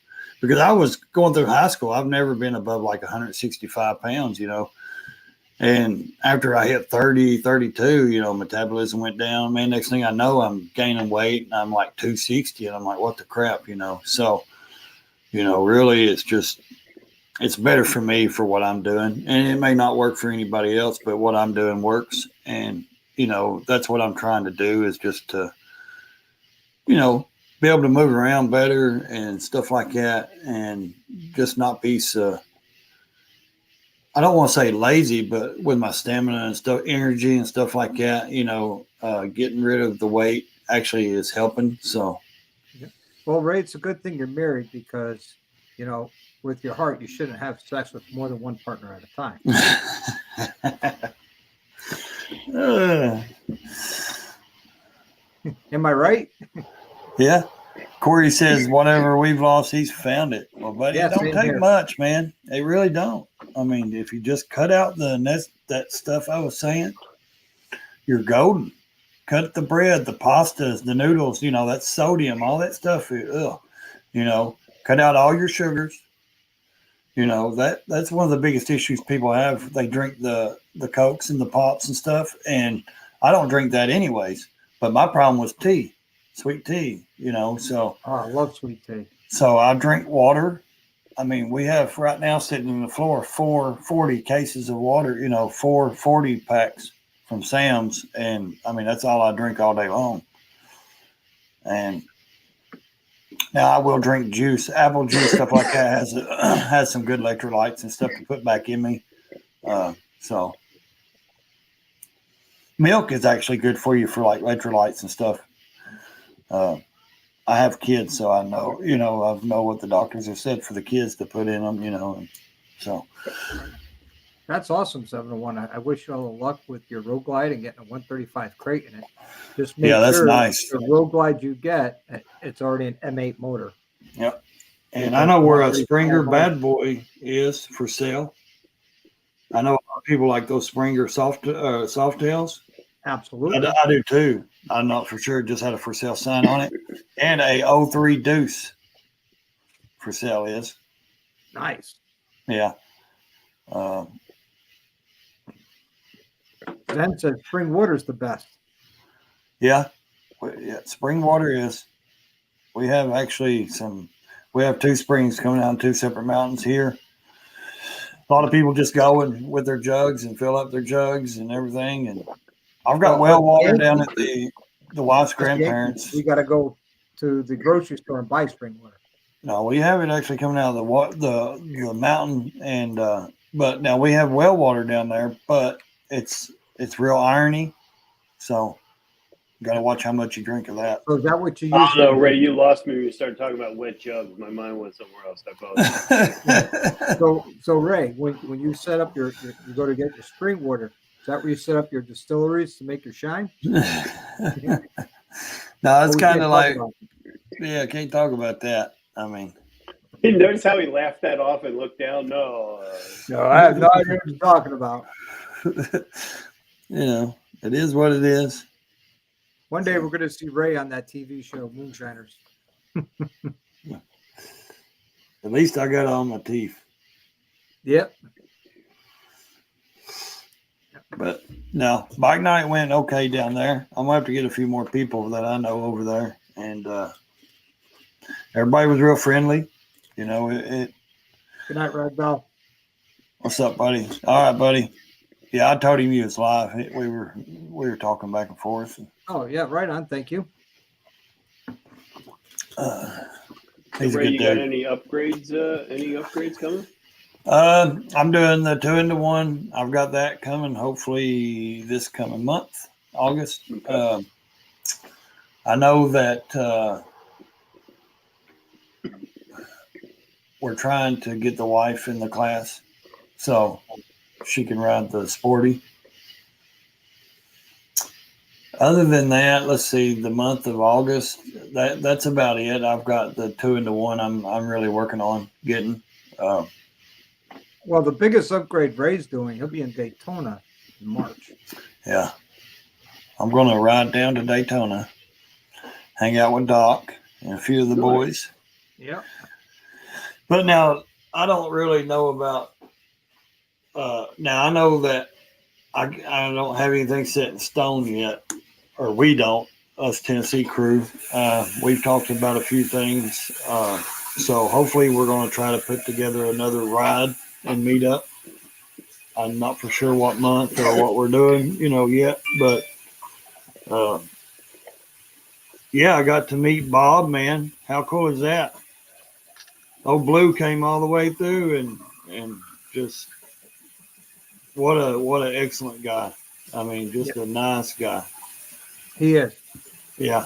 Because I was going through high school, I've never been above like 165 pounds, and after I hit 30, 32, metabolism went down. Man, next thing I know, I'm gaining weight and I'm like 260 and I'm like, what the crap, So, really it's better for me for what I'm doing. And it may not work for anybody else, but what I'm doing works. And, that's what I'm trying to do is just to, be able to move around better and stuff like that and just not be so, I don't want to say lazy, but with my stamina and stuff, energy and stuff like that, getting rid of the weight actually is helping. So, Well, Ray, it's a good thing you're married because, with your heart, you shouldn't have sex with more than one partner at a time. Am I right? Yeah. Corey says, whatever we've lost, he's found it. Well, buddy, Yeah, it don't same take here. much, man. They really don't. I mean, if you just cut out that stuff I was saying, you're golden. Cut the bread, the pastas, the noodles, that's sodium, all that stuff. Cut out all your sugars. That's one of the biggest issues people have. They drink the Cokes and the pops and stuff. And I don't drink that anyways. But my problem was tea, sweet tea, so. Oh, I love sweet tea. So I drink water. I mean, we have right now sitting on the floor 440 cases of water, 440 packs from Sam's. And I mean, that's all I drink all day long. And now I will drink juice, apple juice, stuff like that has some good electrolytes and stuff to put back in me. So milk is actually good for you for like electrolytes and stuff. I have kids, so I know, I know what the doctors have said for the kids to put in them, and so. That's awesome, 701. I wish you all the luck with your Road Glide and getting a 135 crate in it. Just make That's sure nice. the Road Glide you get, it's already an M8 motor. Yep. And I know where a Springer Bad Boy is for sale. I know a lot of people like those Springer soft tails. Absolutely. I do too. I'm not for sure. Just had a for sale sign on it. And a 03 Deuce for sale is. Nice. Yeah. Ben said spring water's the best. Yeah. Spring water is. We have actually we have 2 springs coming out in 2 separate mountains here. A lot of people just go with their jugs and fill up their jugs and everything. And I've got well water down at the wife's grandparents. We got to go to the grocery store and buy spring water. No, we have it actually coming out of the mountain, and but now we have well water down there, but it's real irony, so you got to watch how much you drink of that. So is that what you use? I don't know, Ray. You lost me when you started talking about wet jugs. My mind went somewhere else. I apologize. So Ray, when you set up you go to get your spring water, is that where you set up your distilleries to make your shine? No, it's kind of like, I can't talk about that. I mean, You notice how he laughed that off and looked down? No, I have no idea what you're talking about. it is what it is. One day we're going to see Ray on that TV show, Moonshiners. At least I got it on my teeth. Yep. But no, bike night went okay down there. I'm going to have to get a few more people that I know over there. And everybody was real friendly. Good night, Red Bell. What's up, buddy? All right, buddy. Yeah, I told him you was live. We were talking back and forth. Oh, yeah, right on. Thank you. He's a Ray, good you got dude. any upgrades? Any upgrades coming? I'm doing the 2-in-1. I've got that coming. Hopefully this coming month, August. Okay. I know that we're trying to get the wife in the class so she can ride the sporty. Other than that, let's see, the month of August, that's about it. I've got the 2-in-1 I'm really working on getting. Well, the biggest upgrade Ray's doing, he'll be in Daytona in March. Yeah. I'm going to ride down to Daytona, hang out with Doc and a few of the Nice. boys. Yep. But now I don't really know about. Now I know that I don't have anything set in stone yet, or we don't. Us Tennessee crew, we've talked about a few things. So hopefully we're going to try to put together another ride and meet up. I'm not for sure what month or what we're doing, yet. But yeah, I got to meet Bob. Man, how cool is that? Old Blue came all the way through and just what an excellent guy. I mean, just a nice guy. He is. Yeah,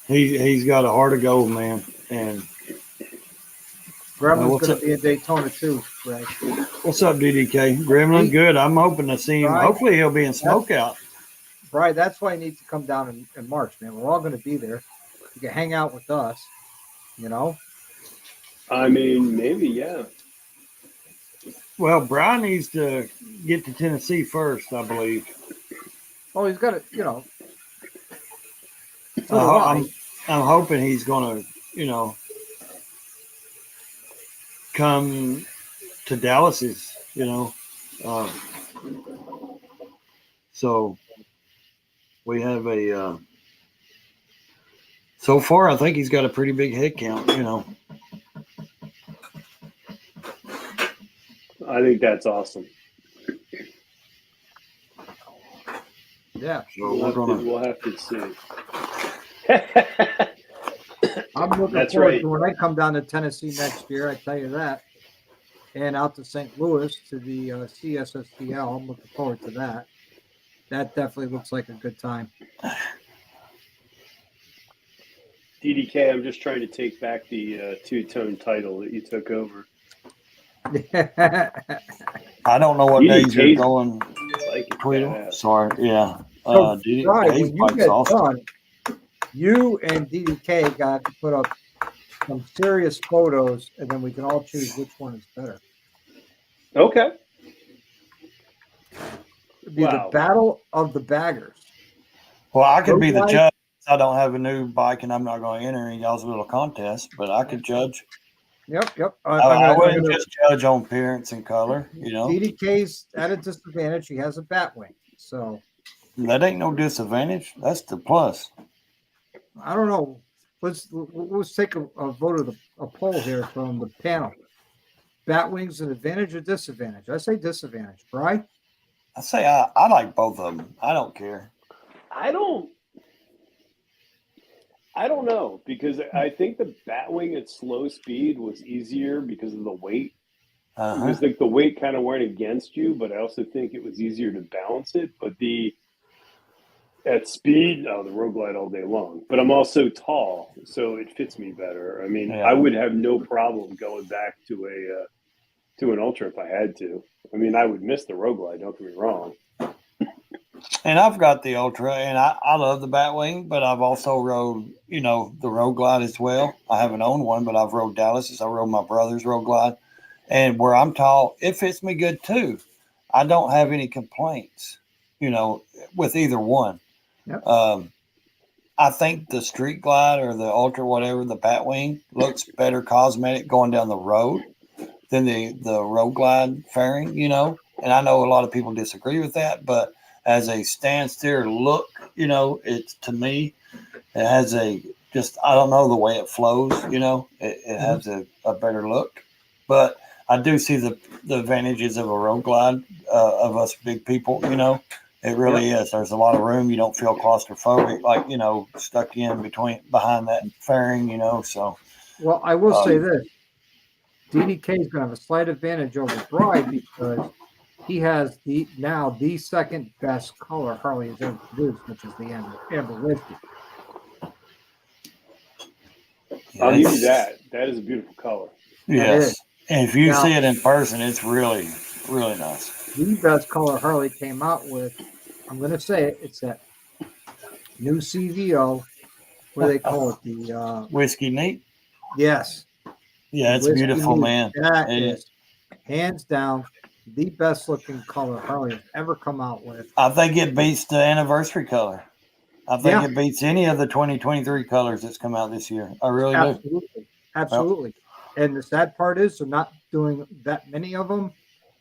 he's got a heart of gold, man. And Gremlin's what's going up? to be in Daytona too, Ray. What's up, DDK? Gremlin, good. I'm hoping to see him. Right. Hopefully, he'll be in Smokeout. Brian, that's why he needs to come down in March, man. We're all going to be there. You can hang out with us, I mean, maybe, yeah. Well, Brian needs to get to Tennessee first, I believe. Oh, he's got to, so do I'm I. hoping he's going to, come to Dallas's, so we have a. So far, I think he's got a pretty big head count, I think that's awesome. Yeah. So we'll have to see. I'm looking That's forward right. to when I come down to Tennessee next year, I tell you that. And out to St. Louis to the CSSTL. I'm looking forward to that. That definitely looks like a good time. DDK, I'm just trying to take back the two-tone title that you took over. I don't know what days you're DDK's going, like Tweedle. badass. Sorry, yeah. So, DDK's Brian, when you bike's get awesome. done, you and DDK got to put up some serious photos, and then we can all choose which one is better. Okay. It'd be the battle of the baggers. Well, I could Road be the glide? judge. I don't have a new bike, and I'm not going to enter in y'all's little contest, but I could judge. Yep. I wouldn't just judge on appearance and color, DDK's at a disadvantage. He has a bat wing, so that ain't no disadvantage. That's the plus. I don't know. Let's take a vote of a poll here from the panel. Bat wings an advantage or disadvantage? I say disadvantage. Right? I say I like both of them. I don't care. I don't know, because I think the Batwing at slow speed was easier because of the weight. Uh-huh. Because like the weight kind of went against you, but I also think it was easier to balance it. But at speed, the Road Glide all day long. But I'm also tall, so it fits me better. I mean, I would have no problem going back to an Ultra if I had to. I mean, I would miss the Road Glide, don't get me wrong. And I've got the Ultra, and I love the Batwing, but I've also rode, the Road Glide as well. I haven't owned one, but I've rode Dallas's. I rode my brother's Road Glide. And where I'm tall, it fits me good too. I don't have any complaints, with either one. Yep. I think the Street Glide or the Ultra, whatever, the Batwing looks better cosmetic going down the road than the Road Glide fairing, And I know a lot of people disagree with that, but as a stand steer look, it's, to me, it has I don't know, the way it flows, it has a better look. But I do see the advantages of a Road Glide, of us big people, It really is. There's a lot of room. You don't feel claustrophobic, like, stuck in behind that fairing, so. Well, I will say this. DDK is going to have a slight advantage over Bride because he has the second best color Harley has ever produced, which is the amber whiskey. I'll give you that. That is a beautiful color. Yes. And if you Now, see it in person, it's really, really nice. The best color Harley came out with, I'm going to say it, it's that new CVO, what do they call it? The Whiskey Neat? yes. Yeah, it's beautiful, man. That is hands down the best looking color Harley has ever come out with. I think it beats the anniversary color. I think it beats any of the 2023 colors that's come out this year. I really do. Absolutely. And the sad part is they're not doing that many of them.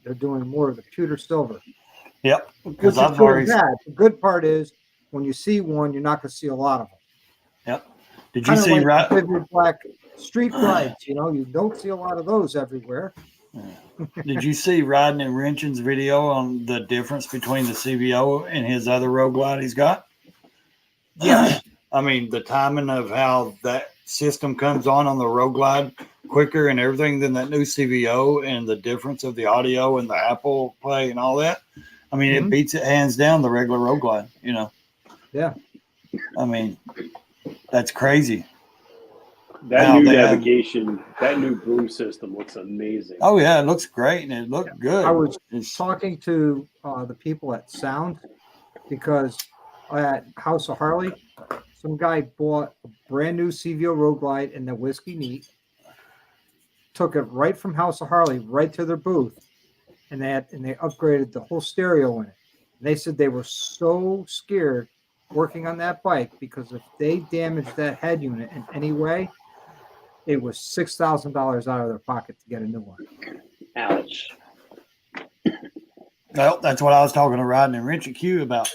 They're doing more of the pewter silver. Yep. Which is good and bad. The good part is when you see one, you're not going to see a lot of them. Yep. Did you see vivid black street glides? You don't see a lot of those everywhere. Did you see Riding and Wrenching's video on the difference between the CVO and his other Road Glide he's got? Yeah. I mean, the timing of how that system comes on the Road Glide quicker and everything than that new CVO, and the difference of the audio and the Apple Play and all that. I mean, it beats it hands down the regular Road Glide, Yeah. I mean, that's crazy. That new navigation, that new boom system looks amazing. Oh, yeah, it looks great, and it looked good. I was talking to the people at Sound because at House of Harley, some guy bought a brand new CVO Road Glide in the Whiskey Neat, took it right from House of Harley right to their booth, and they upgraded the whole stereo in it. And they said they were so scared working on that bike because if they damaged that head unit in any way, it was $6,000 out of their pocket to get a new one. Ouch. Well, that's what I was talking to Riding and Richard Q about.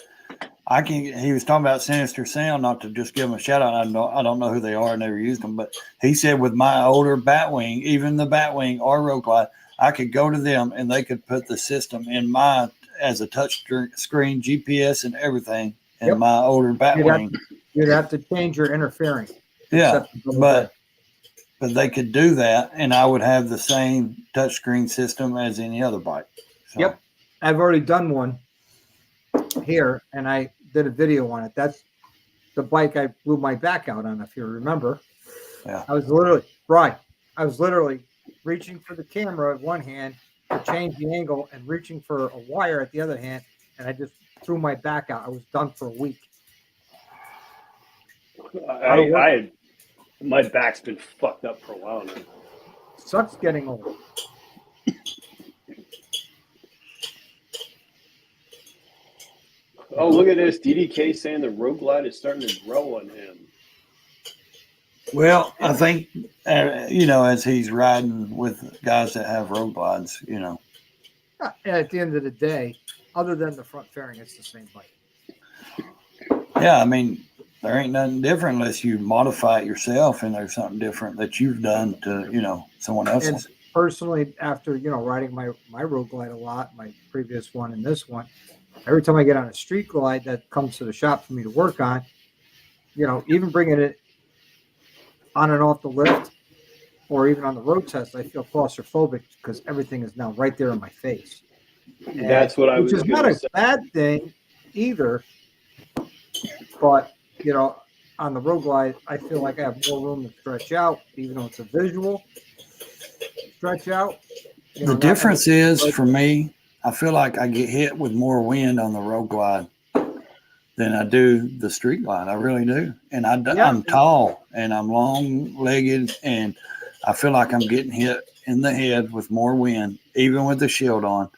He was talking about Sinister Sound, not to just give them a shout out. I don't know who they are. I never used them, but he said with my older Batwing, even the Batwing or Road Glide, I could go to them and they could put the system in as a touch screen, GPS and everything in my older Batwing. You'd have to change your interfering. Yeah, but they could do that, and I would have the same touchscreen system as any other bike. So. Yep, I've already done one here, and I did a video on it. That's the bike I blew my back out on, if you remember. Yeah, I was literally reaching for the camera with one hand to change the angle and reaching for a wire at the other hand, and I just threw my back out. I was done for a week. My back's been fucked up for a while now. Sucks getting old. Oh, look at this. DDK saying the Road Glide is starting to grow on him. Well, I think, as he's riding with guys that have Road Glides, At the end of the day, other than the front fairing, it's the same bike. Yeah, I mean, there ain't nothing different unless you modify it yourself and there's something different that you've done to, someone else's. And personally, after, riding my Road Glide a lot, my previous one and this one, every time I get on a street glide that comes to the shop for me to work on, even bringing it on and off the lift or even on the road test, I feel claustrophobic because everything is now right there in my face. And that's what I was going to say. Which is not a bad thing either, but, on the Road Glide, I feel like I have more room to stretch out, even though it's a visual stretch out. The difference is, for me, I feel like I get hit with more wind on the Road Glide than I do the street glide. I really do. And I'm tall and I'm long-legged, and I feel like I'm getting hit in the head with more wind, even with the shield on.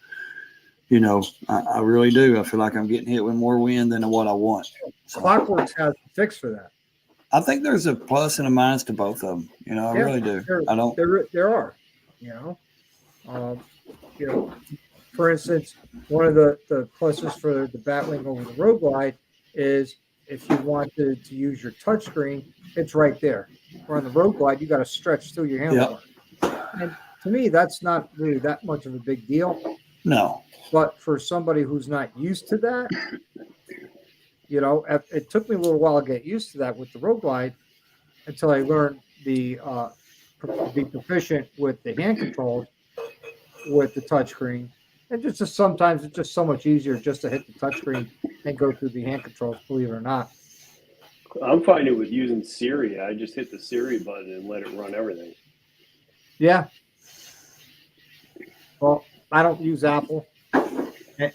I really do. I feel like I'm getting hit with more wind than what I want. So Clockworks has a fix for that. I think there's a plus and a minus to both of them. I really do. There are. For instance, one of the pluses for the Batwing over the Road Glide is if you want to use your touchscreen, it's right there. Or on the Road Glide, you got to stretch through your handlebar. And to me, that's not really that much of a big deal. No. But for somebody who's not used to that, it took me a little while to get used to that with the Road Glide until I learned to be proficient with the hand controls with the touchscreen. And just sometimes it's just so much easier just to hit the touchscreen and go through the hand controls, believe it or not. I'm finding with using Siri, I just hit the Siri button and let it run everything. Yeah. Well, I don't use Apple of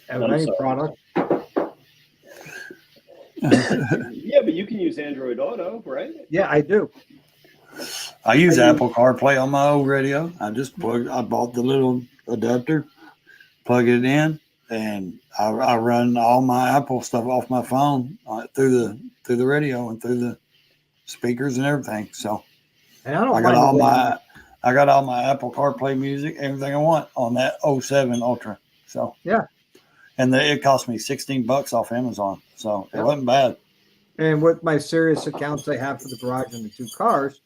any sorry. product. Yeah, but you can use Android Auto, right? Yeah, I do. I use Apple CarPlay on my old radio. I bought the little adapter, plug it in, and I run all my Apple stuff off my phone through the radio and through the speakers and everything. So And I don't I got mind all my Apple CarPlay music, everything I want on that 07 Ultra. So yeah. And it cost me $16 off Amazon. So it Yep. wasn't bad. And with my Sirius accounts I have for the garage and the two cars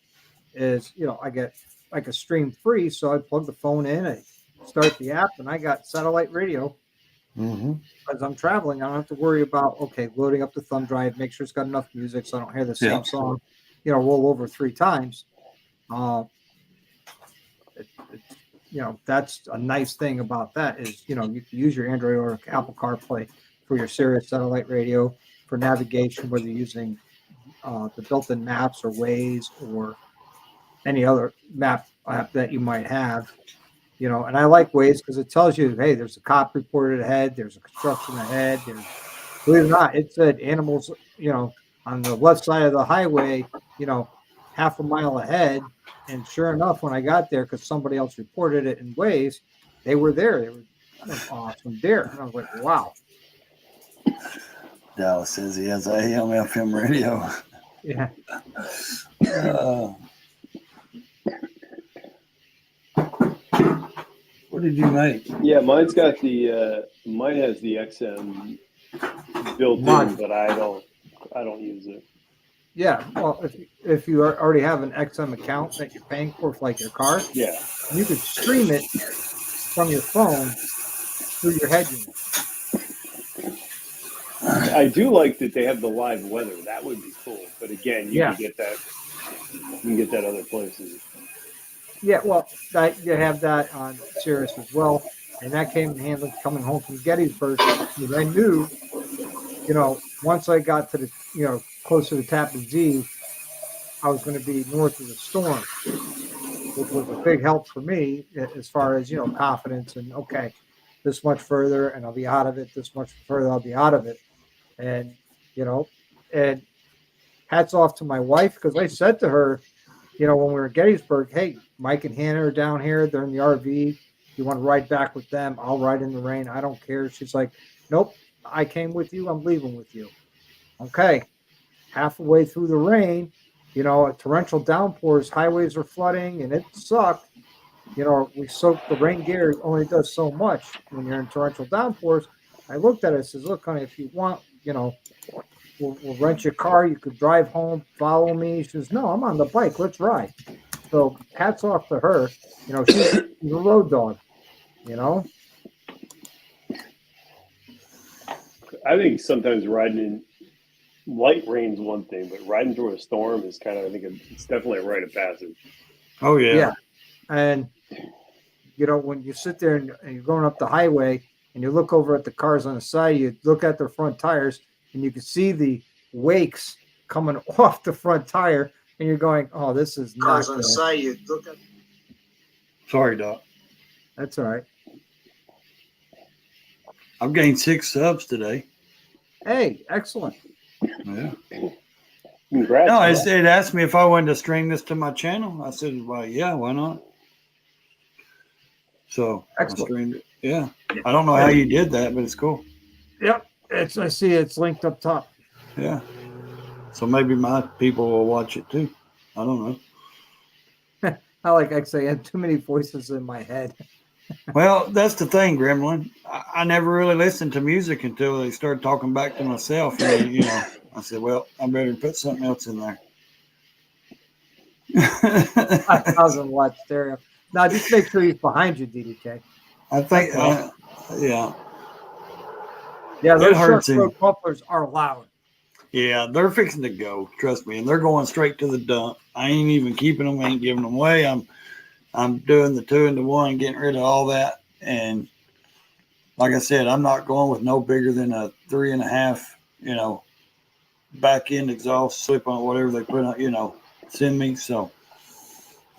is, I get like a stream free. So I plug the phone in, I start the app, and I got satellite radio. Mm-hmm. As I'm traveling, I don't have to worry about, loading up the thumb drive, make sure it's got enough music so I don't hear the same song, roll over 3 times. That's a nice thing about that is, you can use your Android or Apple CarPlay for your Sirius satellite radio for navigation, whether you're using the built-in maps or Waze or any other map app that you might have. And I like Waze because it tells you, hey, there's a cop reported ahead, there's a construction ahead, believe it or not, it said animals, on the left side of the highway, half a mile ahead. And sure enough, when I got there, because somebody else reported it in Waze, they were there. They were some deer. And I was like, wow. Dallas says he has a AM FM radio. Yeah. What did you make? Yeah, mine's got mine has the XM built in, but I don't use it. Yeah, well, if you already have an XM account that you're paying for like your car, yeah, you could stream it from your phone through your head unit. I do like that they have the live weather. That would be cool. But again, you can get that. You can get that other places. Yeah, well, you have that on Sirius as well, and that came in handy coming home from Gettysburg because I knew, once I got to the, closer to Tappan Zee, I was going to be north of the storm, which was a big help for me as far as, confidence and, okay, this much further and I'll be out of it, this much further I'll be out of it. And, and hats off to my wife because I said to her, when we were at Gettysburg, hey, Mike and Hannah are down here. They're in the RV. You want to ride back with them? I'll ride in the rain. I don't care. She's like, nope, I came with you. I'm leaving with you. Okay. Halfway through the rain, torrential downpours, highways are flooding, and it sucked. We soaked the rain gear. It only does so much when you're in torrential downpours. I looked at it and says, look, honey, if you want, we'll rent your car. You could drive home, follow me. She says, no, I'm on the bike. Let's ride. So hats off to her. She's a road dog, I think sometimes riding in light rain's one thing, but riding through a storm is kind of, I think it's definitely a rite of passage. Oh, yeah. Yeah. And, when you sit there and you're going up the highway and you look over at the cars on the side, you look at their front tires and you can see the wakes coming off the front tire and you're going, oh, this is not Cars on the side, you look at. Sorry, Doc. That's all right. I've gained 6 subs today. Hey, excellent. Yeah. Congrats. No, it asked me if I wanted to stream this to my channel. I said, well, yeah, why not? So Excellent. I streamed it. Yeah. I don't know how you did that, but it's cool. Yep. I see it's linked up top. Yeah. So maybe my people will watch it too. I don't know. I say, I had too many voices in my head. Well, that's the thing, Gremlin. I never really listened to music until they started talking back to myself. And, I said, well, I better put something else in there. 5,000 watt stereo. Now, just make sure he's behind you, DDK. I think, That's yeah, Yeah, It those hurts short him. throat mufflers are loud. yeah, they're fixing to go. Trust me, and they're going straight to the dump. I ain't even keeping them. Ain't giving them away. I'm doing the 2-in-1, getting rid of all that. And like I said, I'm not going with no bigger than a 3.5, back end exhaust slip on whatever they put on, send me. So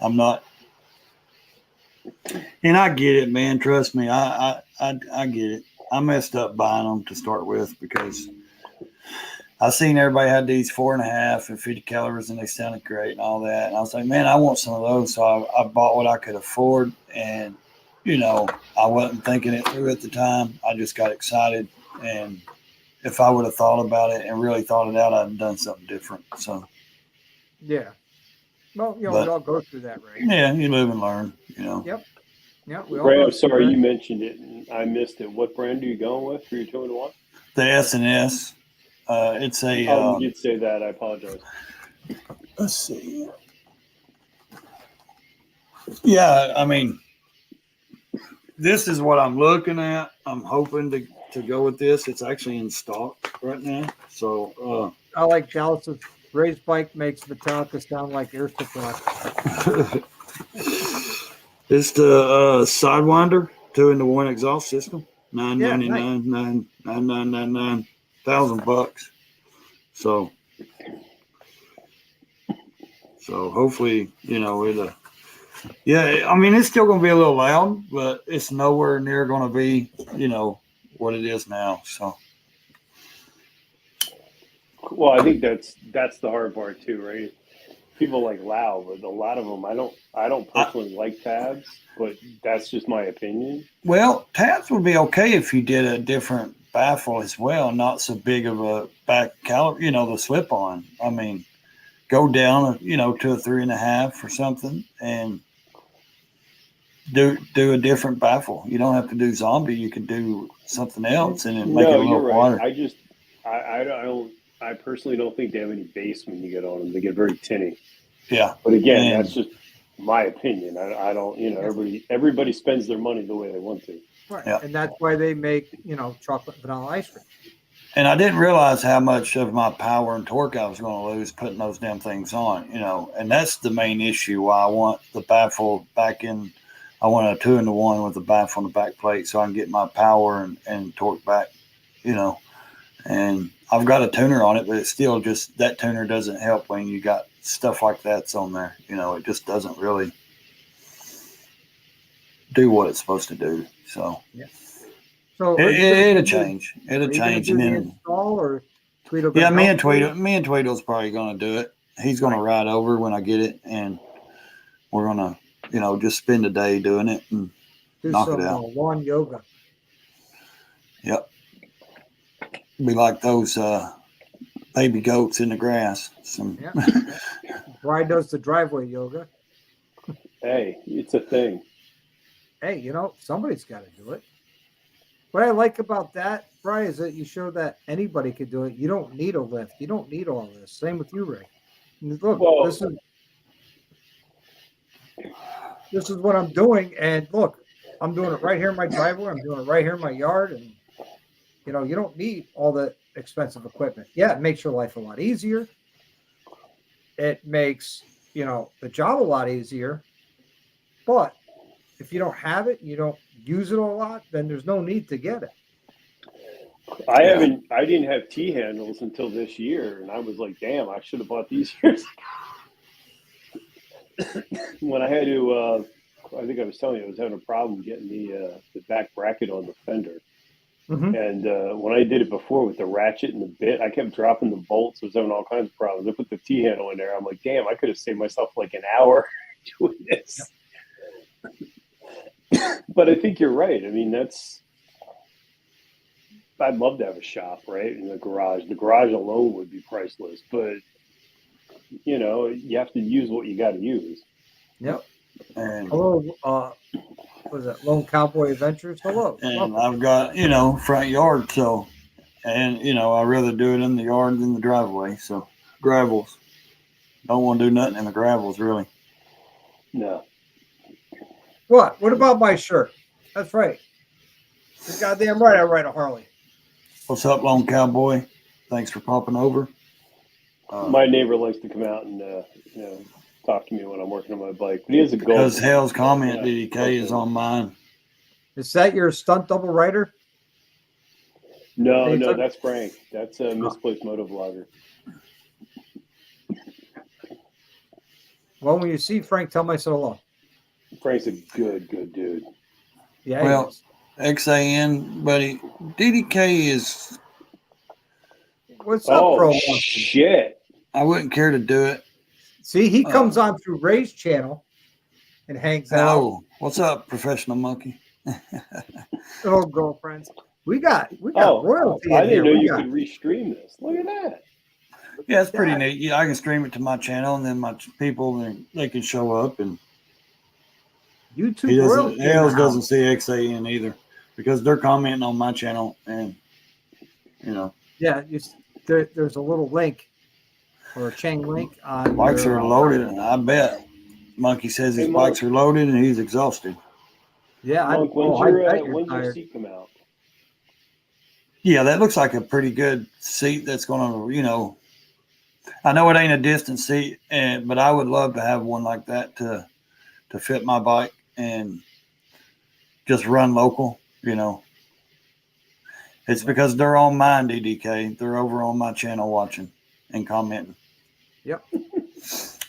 I'm not. And I get it, man. Trust me, I get it. I messed up buying them to start with because I seen everybody had these 4.5 and 50 calibers and they sounded great and all that. And I was like, man, I want some of those. So I bought what I could afford. And, I wasn't thinking it through at the time. I just got excited. And if I would have thought about it and really thought it out, I'd have done something different. So, Yeah. Well, we But- all go through that, right? yeah, you live and learn. Yep. Yeah, we all Ray, go I'm through sorry that. you mentioned it and I missed it. What brand are you going with for your 2-in-1? The S&S, it's a, Oh, you did say that. I apologize. let's see. Yeah, I mean, this is what I'm looking at. I'm hoping to go with this. It's actually in stock right now. So, I like Dallas's raised bike makes Metallica sound like air supply. it's the Sidewinder 2-in-1 exhaust system. Yeah, nice. $999,000. So hopefully, it'll. Yeah, I mean, it's still going to be a little loud, but it's nowhere near going to be, what it is now. So, Well, I think that's the hard part too, right? People like loud, but a lot of them I don't personally like tabs, but that's just my opinion. well, tabs would be okay if you did a different baffle as well, not so big of a back caliber, the slip on. I mean, go down, to a 3.5 or something and do a different baffle. You don't have to do zombie. You can do something else and then make it a No, little you're right. quieter. I personally don't think they have any bass when you get on them. They get very tinny. Yeah. But again, And- that's just my opinion. I don't, everybody spends their money the way they want to. Right. Yeah. And that's why they make, chocolate vanilla ice cream. And I didn't realize how much of my power and torque I was going to lose putting those damn things on, and that's the main issue why I want the baffle back in. I want a 2-in-1 with the baffle on the back plate so I can get my power and torque back, and I've got a tuner on it, but it's still just that tuner doesn't help when you got stuff like that's on there. It just doesn't really do what it's supposed to do. So So it'll change. It'll change. And the then install or Tweedle? yeah, gonna help you? me and Tweedle's probably going to do it. He's going to ride over when I get it, and we're going to, just spend a day doing it and Do knock some it out. lawn yoga. Yep. Be like those baby goats in the grass. Yeah. Brian does the driveway yoga. Hey, it's a thing. Hey, somebody's got to do it. What I like about that, Brian, is that you show that anybody can do it. You don't need a lift. You don't need all this. Same with you, Ray. And look, Well- this is what I'm doing, and look, I'm doing it right here in my driveway. I'm doing it right here in my yard, and you don't need all the expensive equipment. Yeah, it makes your life a lot easier. It makes the job a lot easier, but if you don't have it, you don't use it a lot, then there's no need to get it. I didn't have T handles until this year, and I was like, damn, I should have bought these years ago. When I had to, I think I was telling you, I was having a problem getting the back bracket on the fender. Mm-hmm. And when I did it before with the ratchet and the bit, I kept dropping the bolts. I was having all kinds of problems. I put the T handle in there. I'm like, damn, I could have saved myself like an hour doing this. But I think you're right. I mean, I'd love to have a shop, right, in the garage. The garage alone would be priceless, but you have to use what you got to use. Yep. And Hello, what was that? Lone Cowboy Adventures. Hello. and I've got, front yard. So, and, I'd rather do it in the yard than the driveway. So gravels. Don't want to do nothing in the gravels, really. No. What? What about my shirt? That's right. You're goddamn right. I ride a Harley. What's up, Lone Cowboy? Thanks for popping over. My neighbor likes to come out and talk to me when I'm working on my bike. But he has a goal. Because Hell's comment DDK is on mine. Is that your stunt double rider? No, that's Frank. That's a misplaced moto vlogger. Well, when you see Frank, tell him I said hello. Frank's a good dude. Yeah. Well, XAN, buddy, DDK is. What's up, Pro? Shit! I wouldn't care to do it. See, he comes on through Ray's channel and hangs out. Hello, what's up, Professional Monkey? Oh, girlfriends, we got royalty. I in didn't here. know you could restream this. Look at that. Yeah, it's pretty neat. Yeah, I can stream it to my channel, and then my people they can show up. And YouTube royalty. Hales doesn't see XAN either because they're commenting on my channel, and Yeah, there's a little link or a chain link on. Bikes are loaded, and I bet Monkey says his bikes are loaded and he's exhausted. Yeah, Monk, when's your seat come out? Yeah, that looks like a pretty good seat. That's going to, I know it ain't a distance seat, but I would love to have one like that to fit my bike and just run local. It's because they're on mine, DDK. They're over on my channel watching and commenting. Yep.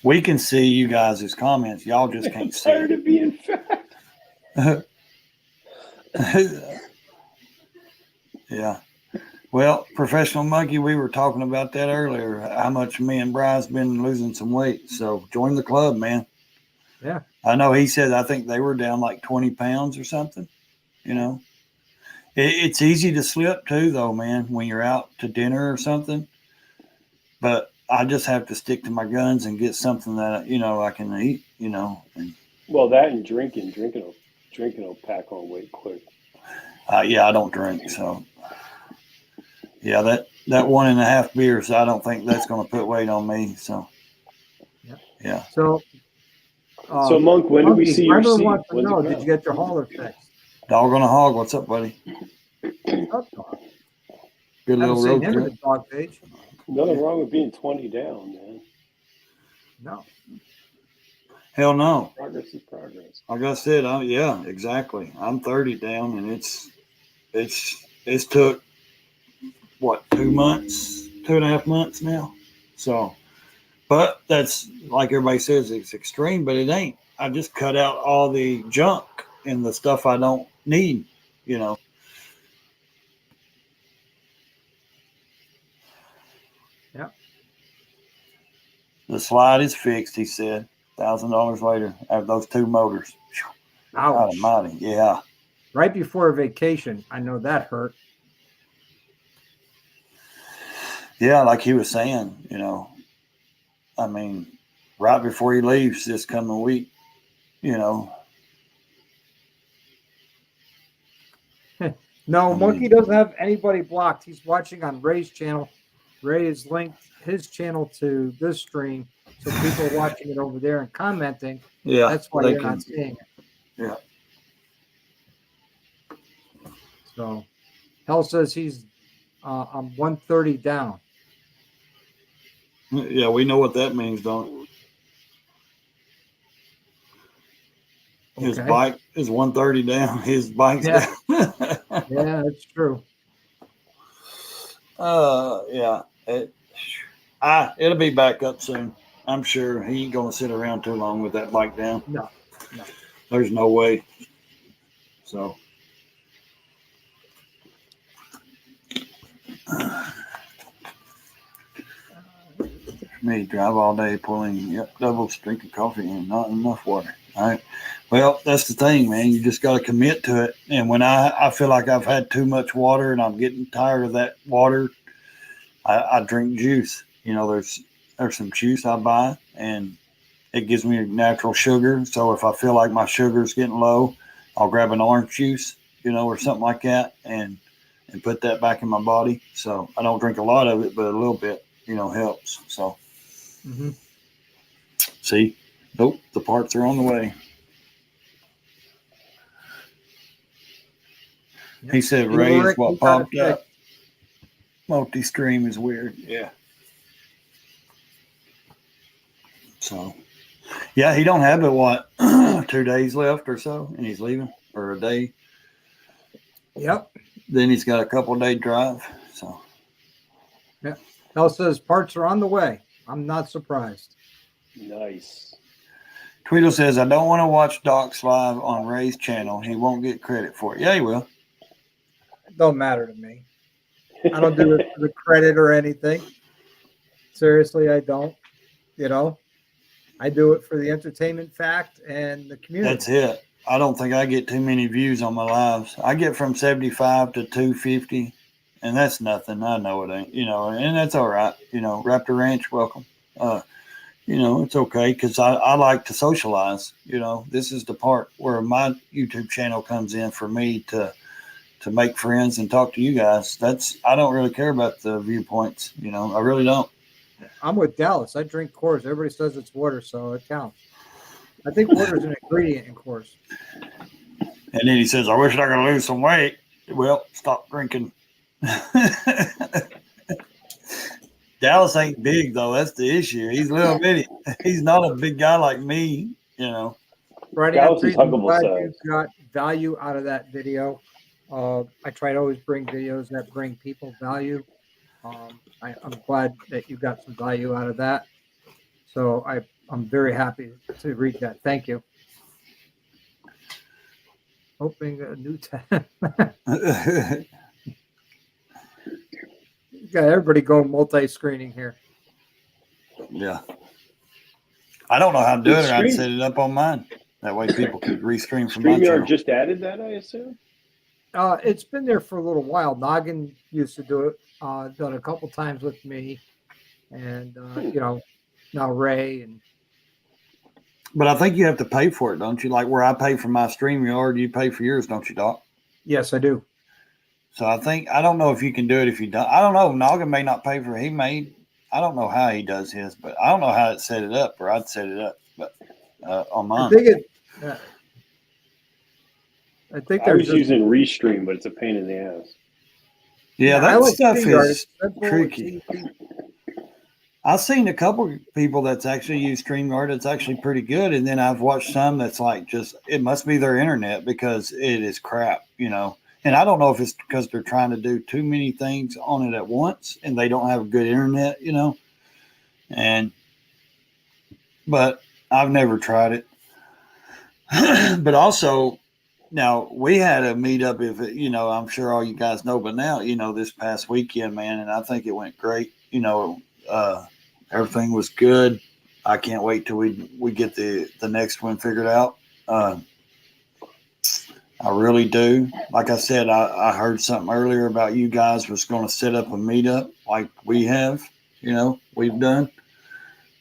We can see you guys' comments. Y'all just can't see. Tired of being fat. Yeah. Well, Professional Monkey, we were talking about that earlier, how much me and Bry's been losing some weight. So join the club, man. Yeah. I know he said, I think they were down like 20 pounds or something. It's easy to slip too, though, man, when you're out to dinner or something. But I just have to stick to my guns and get something that, I can eat, And, well, that and drinking will pack on weight quick. Yeah, I don't drink. So, yeah, that 1.5 beers, I don't think that's going to put weight on me. So, yeah. So, Monk, when do we see your seat? Did you get your hauler fixed? Dog on a hog. What's up, buddy? Up, dog. Good little road him in trip. the dog page. Nothing wrong with being 20 down, man. No. Hell no. Progress is progress. Like I said, yeah, exactly. I'm 30 down, and it's took what 2.5 months now. So, but that's like everybody says, it's extreme, but it ain't. I just cut out all the junk and the stuff I don't need, Yeah. The slide is fixed, he said. $1,000 later, I have those two motors. Ouch. Almighty, yeah. Right before a vacation, I know that hurt. Yeah, like he was saying, I mean, right before he leaves this coming week, No, Monkey doesn't have anybody blocked. He's watching on Ray's channel. Ray has linked his channel to this stream, so people are watching it over there and commenting. Yeah, that's why you're not seeing it. Yeah. So, Hell says he's on 130 down. Yeah, we know what that means, don't we? His bike is 130 down. His bike's down. Yeah, that's true. Yeah. It'll be back up soon. I'm sure he ain't gonna sit around too long with that bike down. No. There's no way. So me drive all day pulling double drink of coffee and not enough water. All right. Well, that's the thing, man. You just got to commit to it. And when I feel like I've had too much water and I'm getting tired of that water, I drink juice. There's some juice I buy, and it gives me natural sugar. So if I feel like my sugar's getting low, I'll grab an orange juice, or something like that, and put that back in my body. So I don't drink a lot of it, but a little bit, helps. So see, nope, the parts are on the way. He said You Ray were- is what you got it popped up. Multi-stream is weird. Yeah. So, yeah, he don't have it, what, 2 days left or so, and he's leaving, or a day. Yep. Then he's got a couple-day drive. So, Hell says parts are on the way. I'm not surprised. Nice. Tweedle says, I don't want to watch Doc's live on Ray's channel. He won't get credit for it. Yeah, he will. It don't matter to me. I don't do it for the credit or anything. Seriously, I don't. You know, I do it for the entertainment fact and the community. That's it. I don't think I get too many views on my lives. I get from 75 to 250, and that's nothing. I know it ain't, and that's all right. Raptor Ranch, welcome. It's okay because I like to socialize. This is the part where my YouTube channel comes in for me to make friends and talk to you guys. I don't really care about the viewpoints. I really don't. I'm with Dallas. I drink Coors. Everybody says it's water, so it counts. I think water is an ingredient in Coors. And then he says, I wish I could lose some weight. Well, stop drinking. Dallas ain't big, though. That's the issue. He's a little bitty. He's not a big guy like me, Friday Dallas after is huggable glad size. you got value out of that video. I try to always bring videos that bring people value. I'm glad that you got some value out of that. So I'm very happy to read that. Thank you. Opening a new tab. Got everybody going multi-screening here. Yeah. I don't know how to do it. I'd Stream- set it up on mine. That way people could restream from my StreamYard channel. just added that, I assume. It's been there for a little while. Noggin used to do it. Done a couple times with me, and now Ray and. But I think you have to pay for it, don't you? Like where I pay for my StreamYard, you pay for yours, don't you, Doc? Yes, I do. So I don't know if you can do it if you don't. I don't know. Noggin may not pay for it. I don't know how he does his, but I don't know how to set it up, or I'd set it up, but on mine. I think I there's was just, using Restream, but it's a pain in the ass. Yeah, I that like stuff StreamYard. is It's simple, it's tricky. easy. I've seen a couple people that's actually used StreamYard. It's actually pretty good. And then I've watched some that's like it must be their internet because it is crap, And I don't know if it's because they're trying to do too many things on it at once and they don't have a good internet, But I've never tried it. But also, now we had a meetup. I'm sure all you guys know, but now, this past weekend, man, and I think it went great. Everything was good. I can't wait till we get the next one figured out. I really do. Like I said, I heard something earlier about you guys was going to set up a meetup like we have, we've done.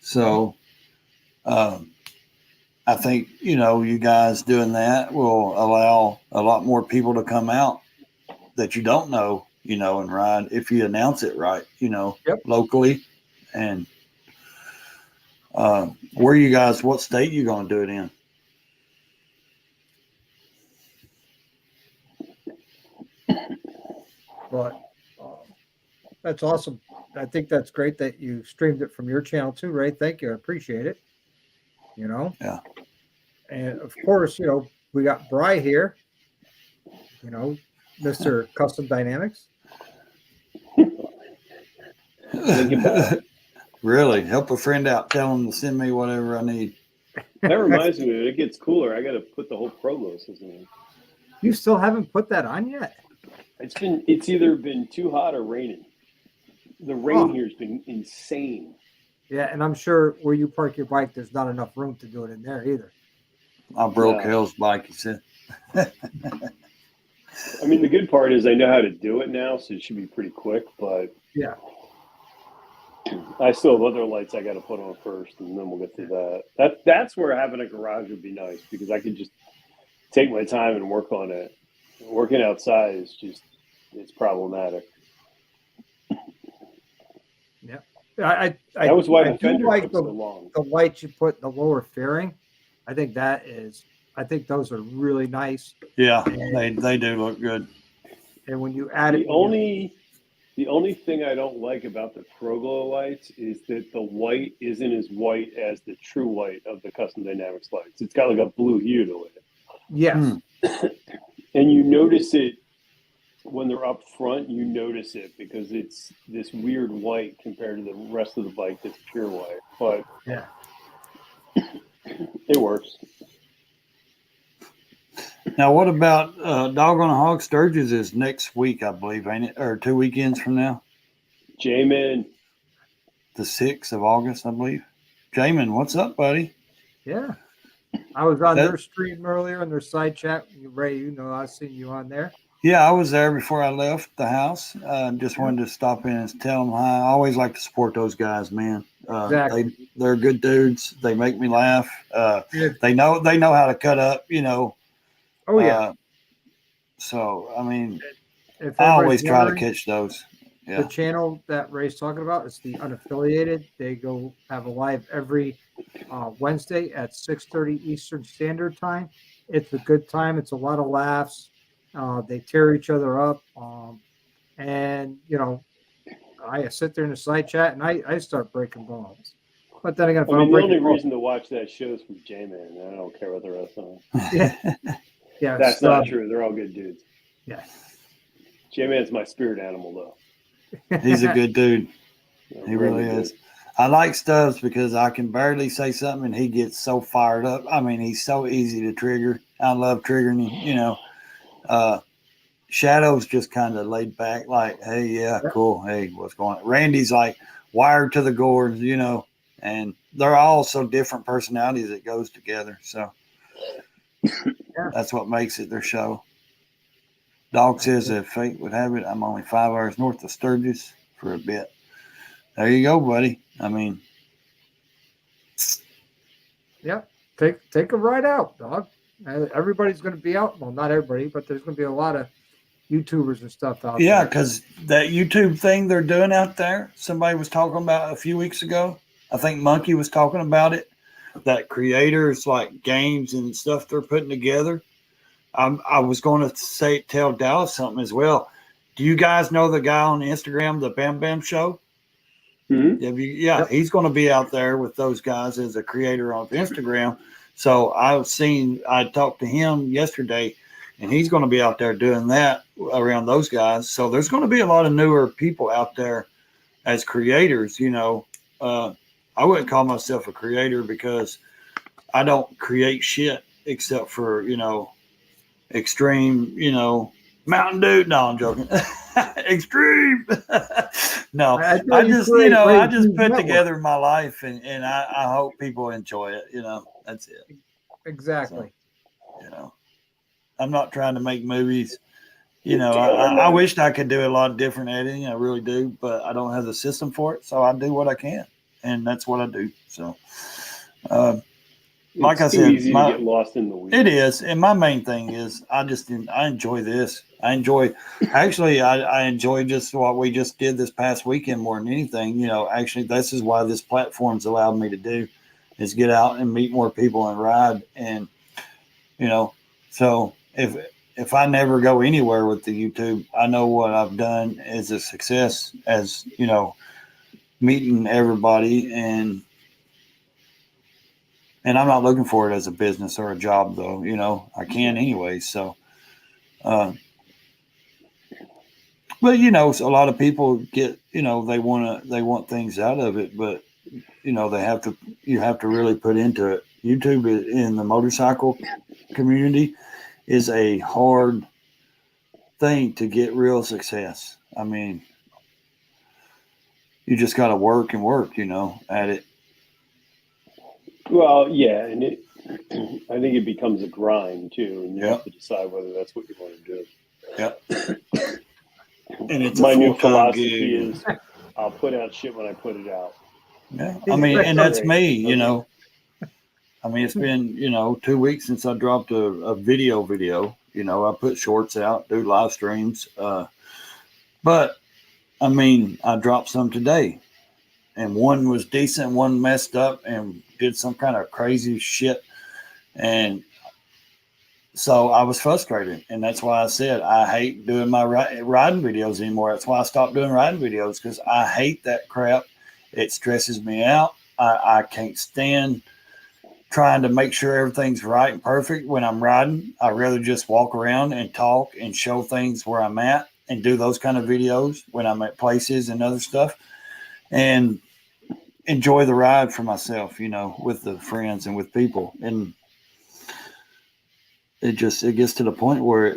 So, I think, you guys doing that will allow a lot more people to come out that you don't know, and ride if you announce it right, Yep. locally. And what state you going to do it in? But that's awesome. I think that's great that you streamed it from your channel too, Ray. Thank you. I appreciate it. Yeah. And of course, we got Bry here, Mr. Custom Dynamics. Really? Help a friend out. Tell them to send me whatever I need. That reminds me, when it gets cooler, I got to put the whole Provo system in. You still haven't put that on yet? It's either been too hot or raining. The rain here has been insane. Yeah, and I'm sure where you park your bike, there's not enough room to do it in there either. I broke Yeah. Hill's bike, he said. I mean, the good part is I know how to do it now, so it should be pretty quick, but Yeah. I still have other lights I got to put on first, and then we'll get to that. That's where having a garage would be nice, because I could just take my time and work on it. Working outside is it's problematic. Yeah. That was why I the do fender like took so long. the lights you put in the lower fairing. I think those are really nice. Yeah, they do look good. And when you add it, The only thing I don't like about the Proglo lights is that the white isn't as white as the true white of the Custom Dynamics lights. It's got like a blue hue to it. yes, And you notice it when they're up front, you notice it because it's this weird white compared to the rest of the bike that's pure white. But yeah. it works. Now, what about Dog on a Hog Sturgis is next week, I believe, ain't it? Or 2 weekends from now? J-Man, The 6th of August, I believe. Jamin, what's up, buddy? Yeah. I was on That- their stream earlier on their side chat. Ray, you know, I seen you on there. Yeah, I was there before I left the house. Just wanted to stop in and tell them hi. I always like to support those guys, man. Exactly. They're good dudes. They make me laugh. Yeah. They know how to cut up, you know. Oh yeah. So I mean, If I everybody's always try to wondering, catch those. Yeah. the channel that Ray's talking about is the unaffiliated. They go have a live every Wednesday at 6:30 Eastern Standard Time. It's a good time. It's a lot of laughs. They tear each other up. And you know, I sit there in the side chat and I start breaking bones. But then again, if I I mean, don't the break only reason to watch that show is from J-Man. I don't care what the rest of them. yeah, That's not true. They're all good dudes. Yeah. J-Man's my spirit animal, though. He's a good dude. Yeah, He really good is. dude. I like Stubbs because I can barely say something and he gets so fired up. I mean, he's so easy to trigger. I love triggering him, you know. Shadow's just kind of laid back, like, hey, yeah, cool. Hey, what's going on? Randy's like wired to the gourds, you know, and they're all so different personalities that goes together. So that's what makes it their show. Dog says if fate would have it, I'm only 5 hours north of Sturgis for a bit. There you go, buddy. I mean, Yeah, take a ride out, dog. Everybody's going to be out. Well, not everybody, but there's going to be a lot of YouTubers and stuff out yeah, there. because that YouTube thing they're doing out there, somebody was talking about a few weeks ago. I think Monkey was talking about it. That creators like games and stuff they're putting together. I was going to tell Dallas something as well. Do you guys know the guy on Instagram, the Bam Bam Show? Mm-hmm. Yeah, he's going to be out there with those guys as a creator on Instagram. So I talked to him yesterday, and he's going to be out there doing that around those guys. So there's going to be a lot of newer people out there as creators. You know, I wouldn't call myself a creator because I don't create shit except for, you know, extreme, you know, Mountain Dew. No, I'm joking. Extreme. No, I just put together my life and I hope people enjoy it. You know, that's it. Exactly. So, you know, I'm not trying to make movies. You know, I wished I could do a lot of different editing. I really do, but I don't have the system for it. So I do what I can, and that's what I do. So, like I said, easy to get lost in the weeds. It is, and my main thing is I enjoy this. I enjoy just what we just did this past weekend more than anything. You know, actually, this is why this platform's allowed me to do is get out and meet more people and ride, and you know, so if I never go anywhere with the YouTube, I know what I've done is a success. As you know, meeting everybody and I'm not looking for it as a business or a job, though. You know, I can anyway. So, but you know, a lot of people get, you know, they want things out of it, but you know, you have to really put into it. YouTube in the motorcycle community is a hard thing to get real success. I mean, you just got to work and work, you know, at it. Well, yeah, and I think it becomes a grind too, and you have to decide whether that's what you want to do. Yeah. And it's my new full-time philosophy gig. is I'll put out shit when I put it out. Yeah, I mean, and that's me, you know. I mean, it's been, you know, 2 weeks since I dropped a video. You know, I put shorts out, do live streams. But, I mean, I dropped some today. And one was decent, one messed up and did some kind of crazy shit. And so I was frustrated, and that's why I said I hate doing my riding videos anymore. That's why I stopped doing riding videos, because I hate that crap. It stresses me out. I can't stand trying to make sure everything's right and perfect when I'm riding. I rather just walk around and talk and show things where I'm at and do those kind of videos when I'm at places and other stuff, and enjoy the ride for myself, with the friends and with people. And it gets to the point where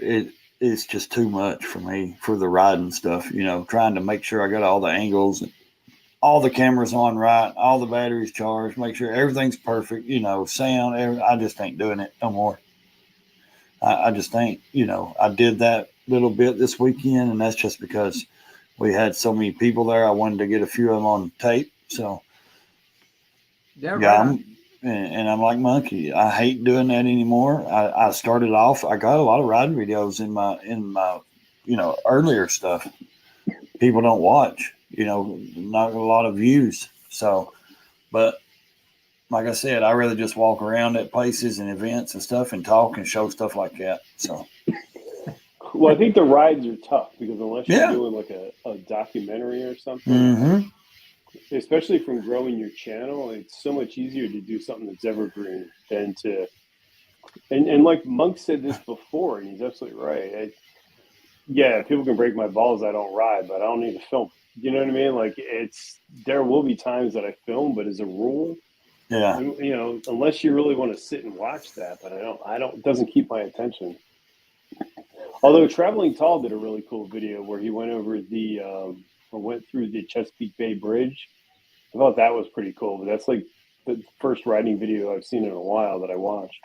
it's just too much for me for the riding stuff, trying to make sure I got all the angles, all the cameras on right, all the batteries charged, make sure everything's perfect, sound. I just ain't doing it no more. I just ain't, I did that little bit this weekend, and that's just because we had so many people there. I wanted to get a few of them on tape. So, Yeah, right. And I'm like Monkey. I hate doing that anymore. I started off. I got a lot of riding videos in my earlier stuff. People don't watch. Not a lot of views. So, but like I said, I rather just walk around at places and events and stuff and talk and show stuff like that. So, well, I think the rides are tough because unless you're Yeah. doing like a documentary or something, mm-hmm. especially from growing your channel, it's so much easier to do something that's evergreen than to. And like Monk said this before, and he's absolutely right. Yeah, people can break my balls. I don't ride, but I don't need to film. You know what I mean? Like there will be times that I film, but as a rule, Yeah. unless you really want to sit and watch that, but it doesn't keep my attention. Although Traveling Tall did a really cool video where he went over went through the Chesapeake Bay Bridge. I thought that was pretty cool, but that's like the first riding video I've seen in a while that I watched.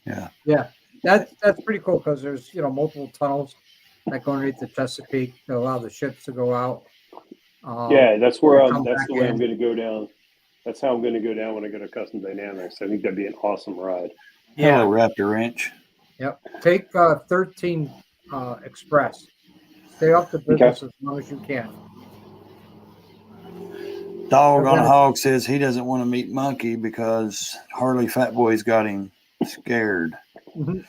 Yeah. Yeah, that's pretty cool because there's multiple tunnels that go underneath the Chesapeake that allow the ships to go out. Yeah, that's where come that's back the way I'm in. going to go down. That's how I'm going to go down when I go to Custom Dynamics. I think that'd be an awesome ride. Hello, Raptor Ranch. Yep. Take 13 Express. Stay off the business as long as you can. Dog on a Hog says he doesn't want to meet Monkey because Harley Fat Boy's got him scared. Mm-hmm.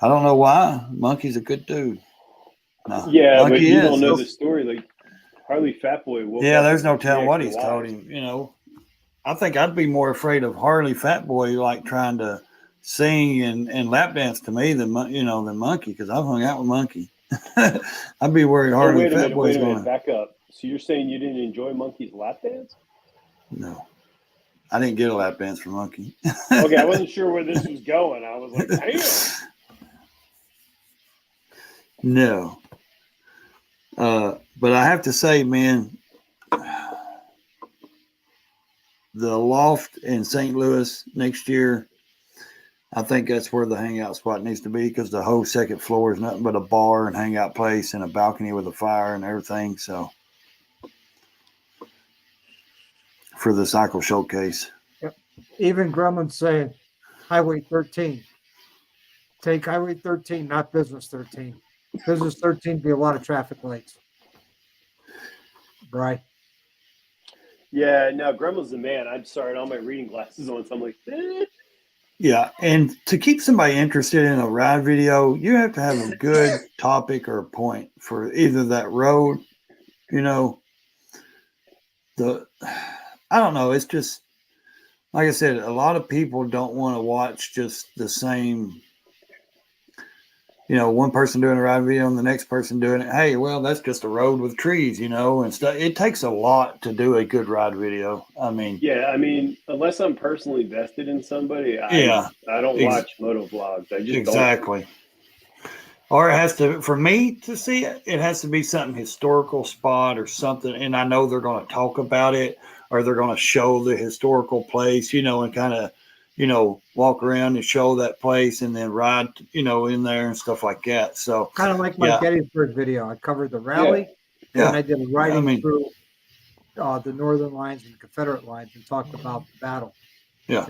I don't know why. Monkey's a good dude. No, Yeah, Monkey but you is. don't know the story. Like Harley Fat Boy woke Yeah, up there's no with telling what extra he's told lies. him. I think I'd be more afraid of Harley Fat Boy like trying to sing and lap dance to me than Monkey, because I've hung out with Monkey. I'd be worried Harley Fat Boy's Wait a minute, going. back up. So you're saying you didn't enjoy Monkey's lap dance? No, I didn't get a lap dance from Monkey. Okay, I wasn't sure where this was going. I was like, damn. No. But I have to say, man, the loft in St. Louis next year, I think that's where the hangout spot needs to be, because the whole second floor is nothing but a bar and hangout place and a balcony with a fire and everything. So for the cycle showcase. Yep. Even Grumman's saying Highway 13. Take Highway 13, not Business 13. Business 13 be a lot of traffic lights. Right. Yeah, no, Grandma's the man. I'm sorry, all my reading glasses on, so I'm like, eh. Yeah, and to keep somebody interested in a ride video, you have to have a good topic or a point for either that road, I don't know. It's just, like I said, a lot of people don't want to watch just the same, one person doing a ride video and the next person doing it. Hey, well, that's just a road with trees, and stuff. It takes a lot to do a good ride video. Yeah, unless I'm personally vested in somebody, I don't watch moto vlogs. I just exactly. Don't. Or it has to, for me to see it, it has to be something historical spot or something. And I know they're going to talk about it, or they're going to show the historical place, and kind of, walk around and show that place and then ride, in there and stuff like that. So kind of like my Gettysburg video. I covered the rally, and I did a riding through the Northern lines and the Confederate lines and talked about the battle. Yeah. That's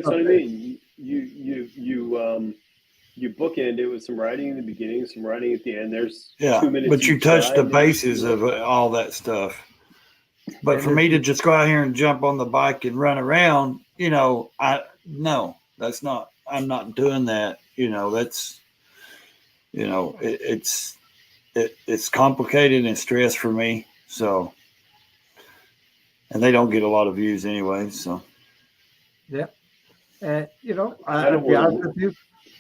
what I mean. You bookend it with some writing in the beginning, some writing at the end. There's 2 minutes. But you touch the bases of all that stuff. But for me to just go out here and jump on the bike and run around, I'm not doing that. That's, it's complicated and stress for me. So, and they don't get a lot of views anyway. So, Yeah. And, I I'll don't be honest want with you,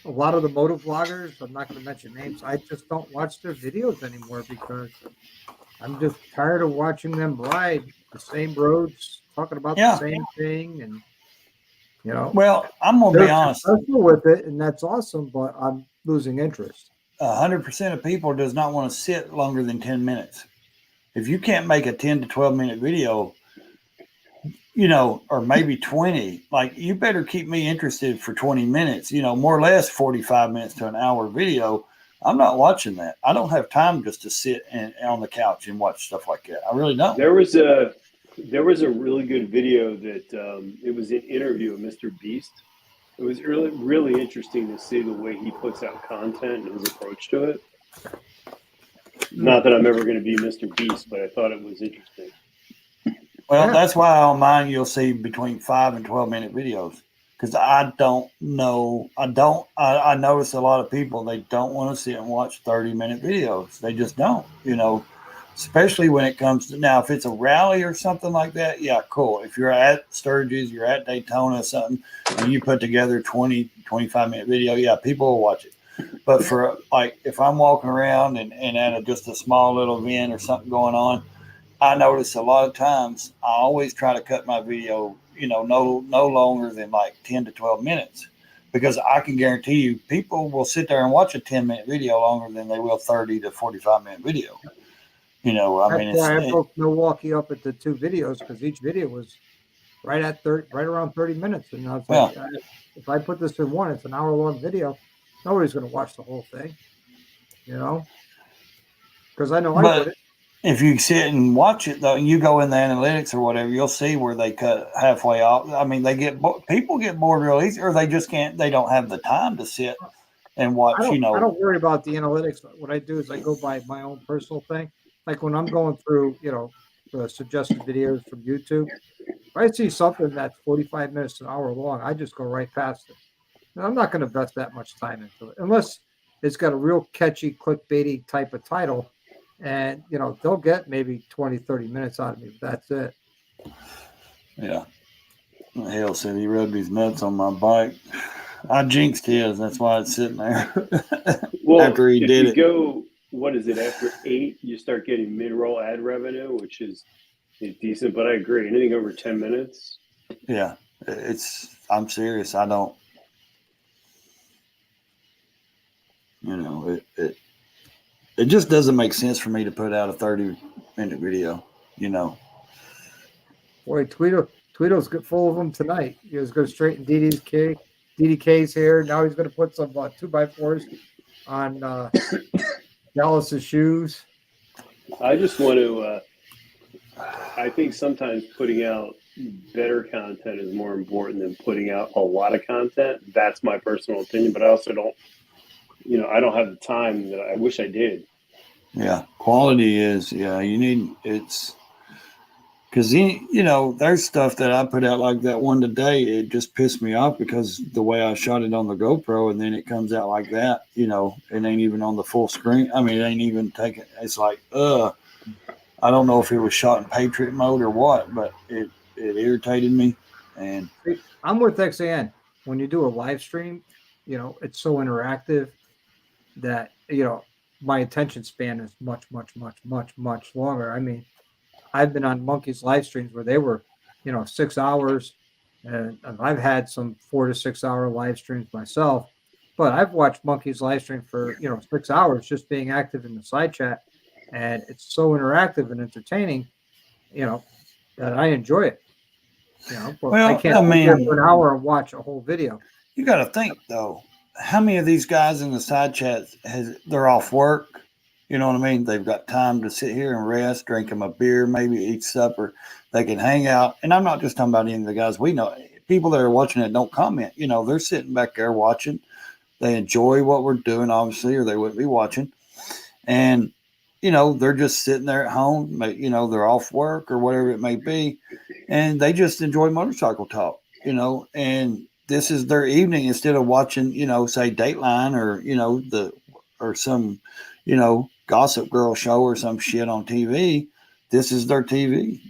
a lot of the motor vloggers, I'm not going to mention names, I just don't watch their videos anymore because I'm just tired of watching them ride the same roads, talking about the yeah. same thing. And, Well, I'm going to be they're honest. successful with it, and that's awesome, but I'm losing interest. 100% of people does not want to sit longer than 10 minutes. If you can't make a 10 to 12 minute video, or maybe 20, like you better keep me interested for 20 minutes, more or less 45 minutes to an hour video. I'm not watching that. I don't have time just to sit on the couch and watch stuff like that. I really don't. There was a really good video that it was an interview of Mr. Beast. It was really really interesting to see the way he puts out content and his approach to it. Not that I'm ever going to be Mr. Beast, but I thought it was interesting. Well, Yeah. that's why on mine you'll see between 5 and 12 minute videos, because I don't know. I notice a lot of people, they don't want to sit and watch 30-minute videos. They just don't, especially when it comes to, now, if it's a rally or something like that, yeah, cool. If you're at Sturgis, you're at Daytona or something, and you put together 20, 25-minute video, yeah, people will watch it. But for, like, if I'm walking around and at just a small little event or something going on, I notice a lot of times I always try to cut my video, no longer than like 10 to 12 minutes, because I can guarantee you people will sit there and watch a 10-minute video longer than they will 30 to 45-minute video. That's why I broke Milwaukee up into 2 videos, because each video was right around 30 minutes. And I was like, if I put this in one, it's an hour-long video. Nobody's going to watch the whole thing, because I know I but wouldn't. if you sit and watch it though, and you go in the analytics or whatever, you'll see where they cut halfway off. I mean, people get bored real easy, or they just can't. They don't have the time to sit and watch. I don't worry about the analytics. What I do is I go by my own personal thing. Like when I'm going through, the suggested videos from YouTube, if I see something that's 45 minutes to an hour long, I just go right past it. And I'm not going to invest that much time into it unless it's got a real catchy, clickbaity type of title. And, they'll get maybe 20, 30 minutes out of me, but that's it. Yeah. Hale said he rubbed his nuts on my bike. I jinxed his. That's why it's sitting there. Well, after he if did you it. go, what is it, after 8, you start getting mid-roll ad revenue, which is decent. But I agree, anything over 10 minutes. Yeah, I'm serious. I don't, it just doesn't make sense for me to put out a 30-minute video, Boy, Tweedle's full of them tonight. He was going straight in DDK's hair. Now he's going to put some 2x4s on Dallas's shoes. I just want to, I think sometimes putting out better content is more important than putting out a lot of content. That's my personal opinion, but I also don't, I don't have the time that I wish I did. Yeah, quality is, you need, it's, because, there's stuff that I put out like that one today. It just pissed me off because the way I shot it on the GoPro, and then it comes out like that, it ain't even on the full screen. I mean, it ain't even taken. It's like, I don't know if it was shot in Patriot mode or what, but it irritated me. And I'm with XAN. When you do a live stream, it's so interactive that, my attention span is much, much, much, much, much longer. I mean, I've been on Monkey's live streams where they were, 6 hours, and I've had some 4 to 6 hour live streams myself, but I've watched Monkey's live stream for, 6 hours just being active in the side chat. And it's so interactive and entertaining, that I enjoy it. But I can't sit there for an hour and watch a whole video. You got to think though, how many of these guys in the side chats they're off work? You know what I mean? They've got time to sit here and rest, drink them a beer, maybe eat supper. They can hang out. And I'm not just talking about any of the guys we know. People that are watching it don't comment. They're sitting back there watching. They enjoy what we're doing, obviously, or they wouldn't be watching. And, they're just sitting there at home. They're off work or whatever it may be. And they just enjoy motorcycle talk, and this is their evening instead of watching, say Dateline or, or some, Gossip Girl show or some shit on TV. This is their TV,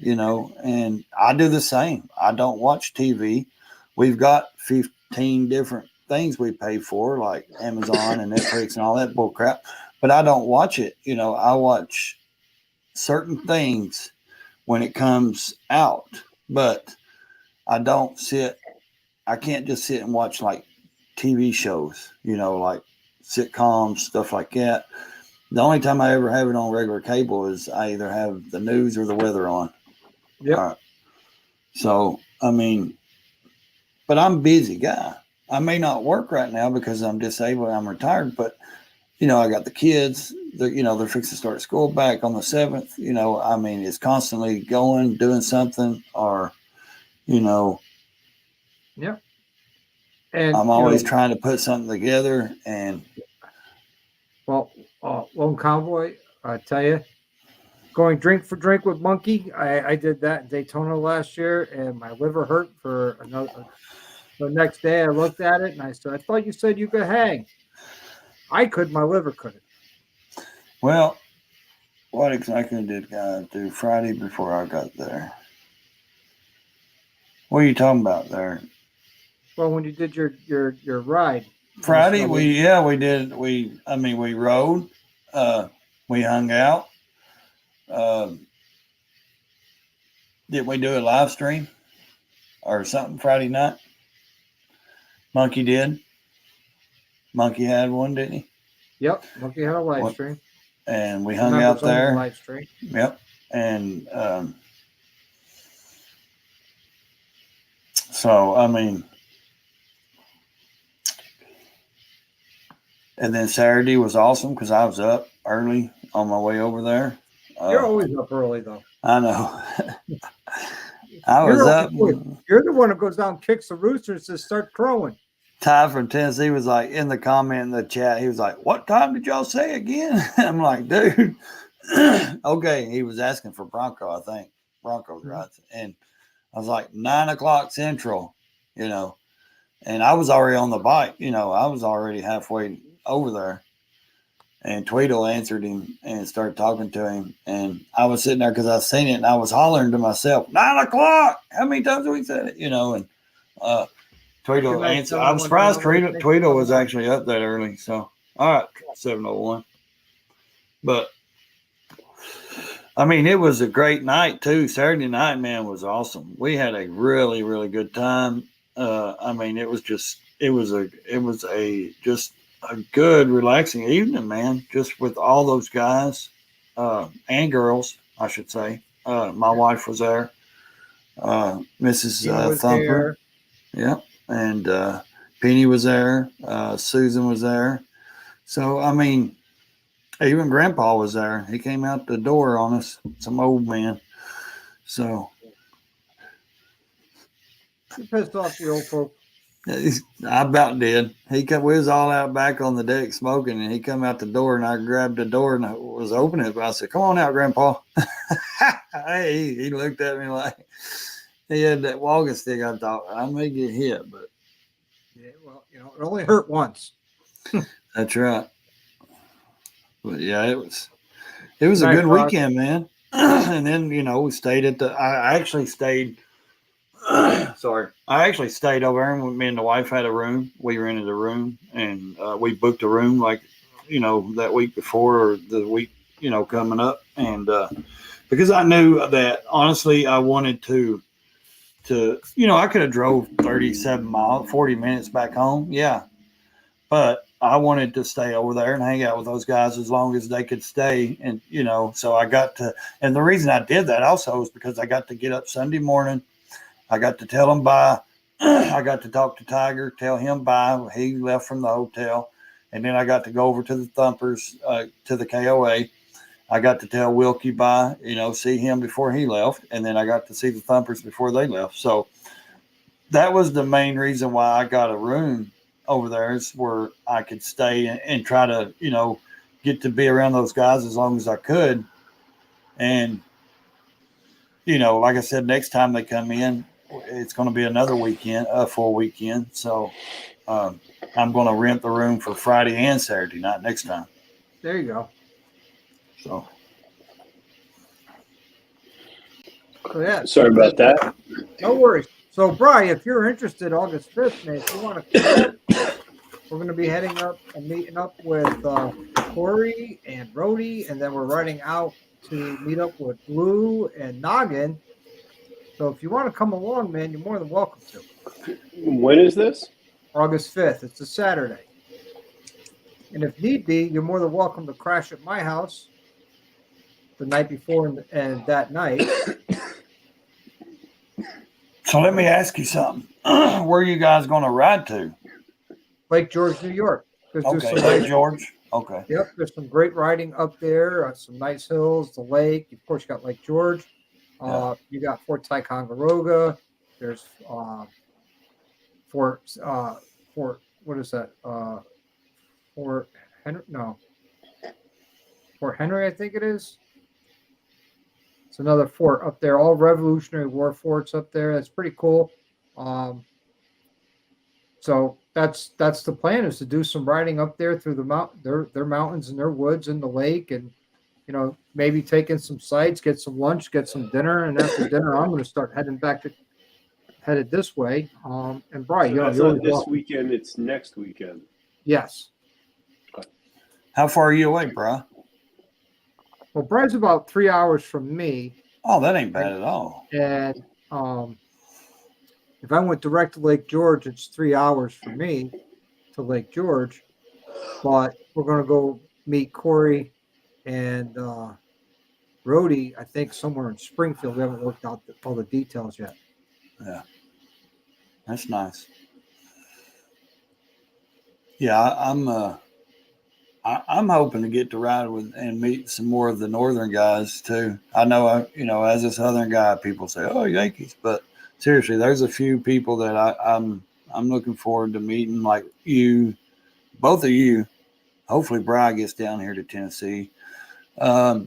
and I do the same. I don't watch TV. We've got 15 different things we pay for, like Amazon and Netflix and all that bull crap, but I don't watch it. I watch certain things when it comes out, but I can't just sit and watch like TV shows, like sitcoms, stuff like that. The only time I ever have it on regular cable is I either have the news or the weather on. Yep. So, but I'm a busy guy. I may not work right now because I'm disabled. I'm retired, but I got the kids. They're fixing to start school back on the 7th. It's constantly going, doing something, or Yeah. And I'm always trying to put something together. And Lone Cowboy, I tell you, going drink for drink with Monkey. I did that in Daytona last year, and my liver hurt for another. The next day, I looked at it and I said, "I thought you said you could hang." I could, my liver couldn't. Well, what exactly did I do Friday before I got there? What are you talking about there? Well, when you did your ride Friday, we did. We rode, we hung out. Did we do a live stream or something Friday night? Monkey did. Monkey had one, didn't he? Yep, Monkey had a live stream, and we hung out there. Live stream. Yep, and so and then Saturday was awesome because I was up early on my way over there. You're always up early, though. I know. I was up. You're the one who goes down, kicks the rooster, and says, "Start crowing." Ty from Tennessee was like in the comment in the chat. He was like, "What time did y'all say again?" I'm like, "Dude, okay." He was asking for Bronco, I think. Bronco's right, and I was like 9 o'clock Central, and I was already on the bike. I was already halfway over there. And Tweedle answered him and started talking to him. And I was sitting there because I seen it and I was hollering to myself, 9 o'clock. How many times have we said it? And Tweedle answered. I'm surprised Tweedle was actually up that early. So, all right, 7:01. But, it was a great night too. Saturday night, man, was awesome. We had a really, really good time. It was a good, relaxing evening, man, just with all those guys and girls, I should say. My wife was there, Mrs. Thumper. Yeah, and Penny was there. Susan was there. So, even Grandpa was there. He came out the door on us, some old man. So. You pissed off the old folk. I about did. We was all out back on the deck smoking, and he come out the door, and I grabbed the door and I was opening it. But I said, "Come on out, Grandpa." Hey, he looked at me like he had that walking stick. I thought I may get hit, but yeah, well, it only hurt once. That's right. But yeah, it was a good weekend, man. And then we stayed at I actually stayed. Sorry, I actually stayed over there, and me and the wife had a room. We rented a room, and we booked a room that week before or the week coming up, and because I knew that honestly I wanted to I could have drove 37 miles, 40 minutes back home, yeah, but I wanted to stay over there and hang out with those guys as long as they could stay, and so I got to, and the reason I did that also is because I got to get up Sunday morning. I got to tell him bye. I got to talk to Tiger, tell him bye. He left from the hotel. And then I got to go over to the Thumpers, to the KOA. I got to tell Wilkie bye, see him before he left. And then I got to see the Thumpers before they left. So that was the main reason why I got a room over there, is where I could stay and try to, get to be around those guys as long as I could. And, like I said, next time they come in, it's going to be another weekend, a full weekend. So I'm going to rent the room for Friday and Saturday night next time. There you go. So Yeah. Sorry about that. No worries. So, Bri, if you're interested, August 5th, man, if you want to come up, we're going to be heading up and meeting up with Corey and Rhodey, and then we're riding out to meet up with Blue and Noggin. So, if you want to come along, man, you're more than welcome to. When is this? August 5th. It's a Saturday. And if need be, you're more than welcome to crash at my house the night before and that night. So let me ask you something. Where are you guys going to ride to? Lake George, New York. Okay, Lake George. Okay. Yep, there's some great riding up there. Some nice hills, the lake. Of course, you got Lake George. You got Fort Ticonderoga. There's Fort. What is that? Fort Henry? No. Fort Henry, I think it is. It's another fort up there. All Revolutionary War forts up there. That's pretty cool. So that's the plan, is to do some riding up there through the their mountains and their woods and the lake, and maybe take in some sights, get some lunch, get some dinner, and after dinner I'm going to start headed this way. And Brian, So that's not this weekend, it's next weekend. Yes. How far are you away, bro? Well, Brian's about 3 hours from me. Oh, that ain't bad at all. And if I went direct to Lake George, it's 3 hours for me to Lake George. But we're going to go meet Corey and Rhodey, I think, somewhere in Springfield. We haven't worked out all the details yet. Yeah. That's nice. Yeah, I'm hoping to get to ride with and meet some more of the northern guys too. I know, as a southern guy, people say, "Oh, Yankees," but seriously, there's a few people that I'm looking forward to meeting, like you, both of you. Hopefully, Bri gets down here to Tennessee. Rhodey,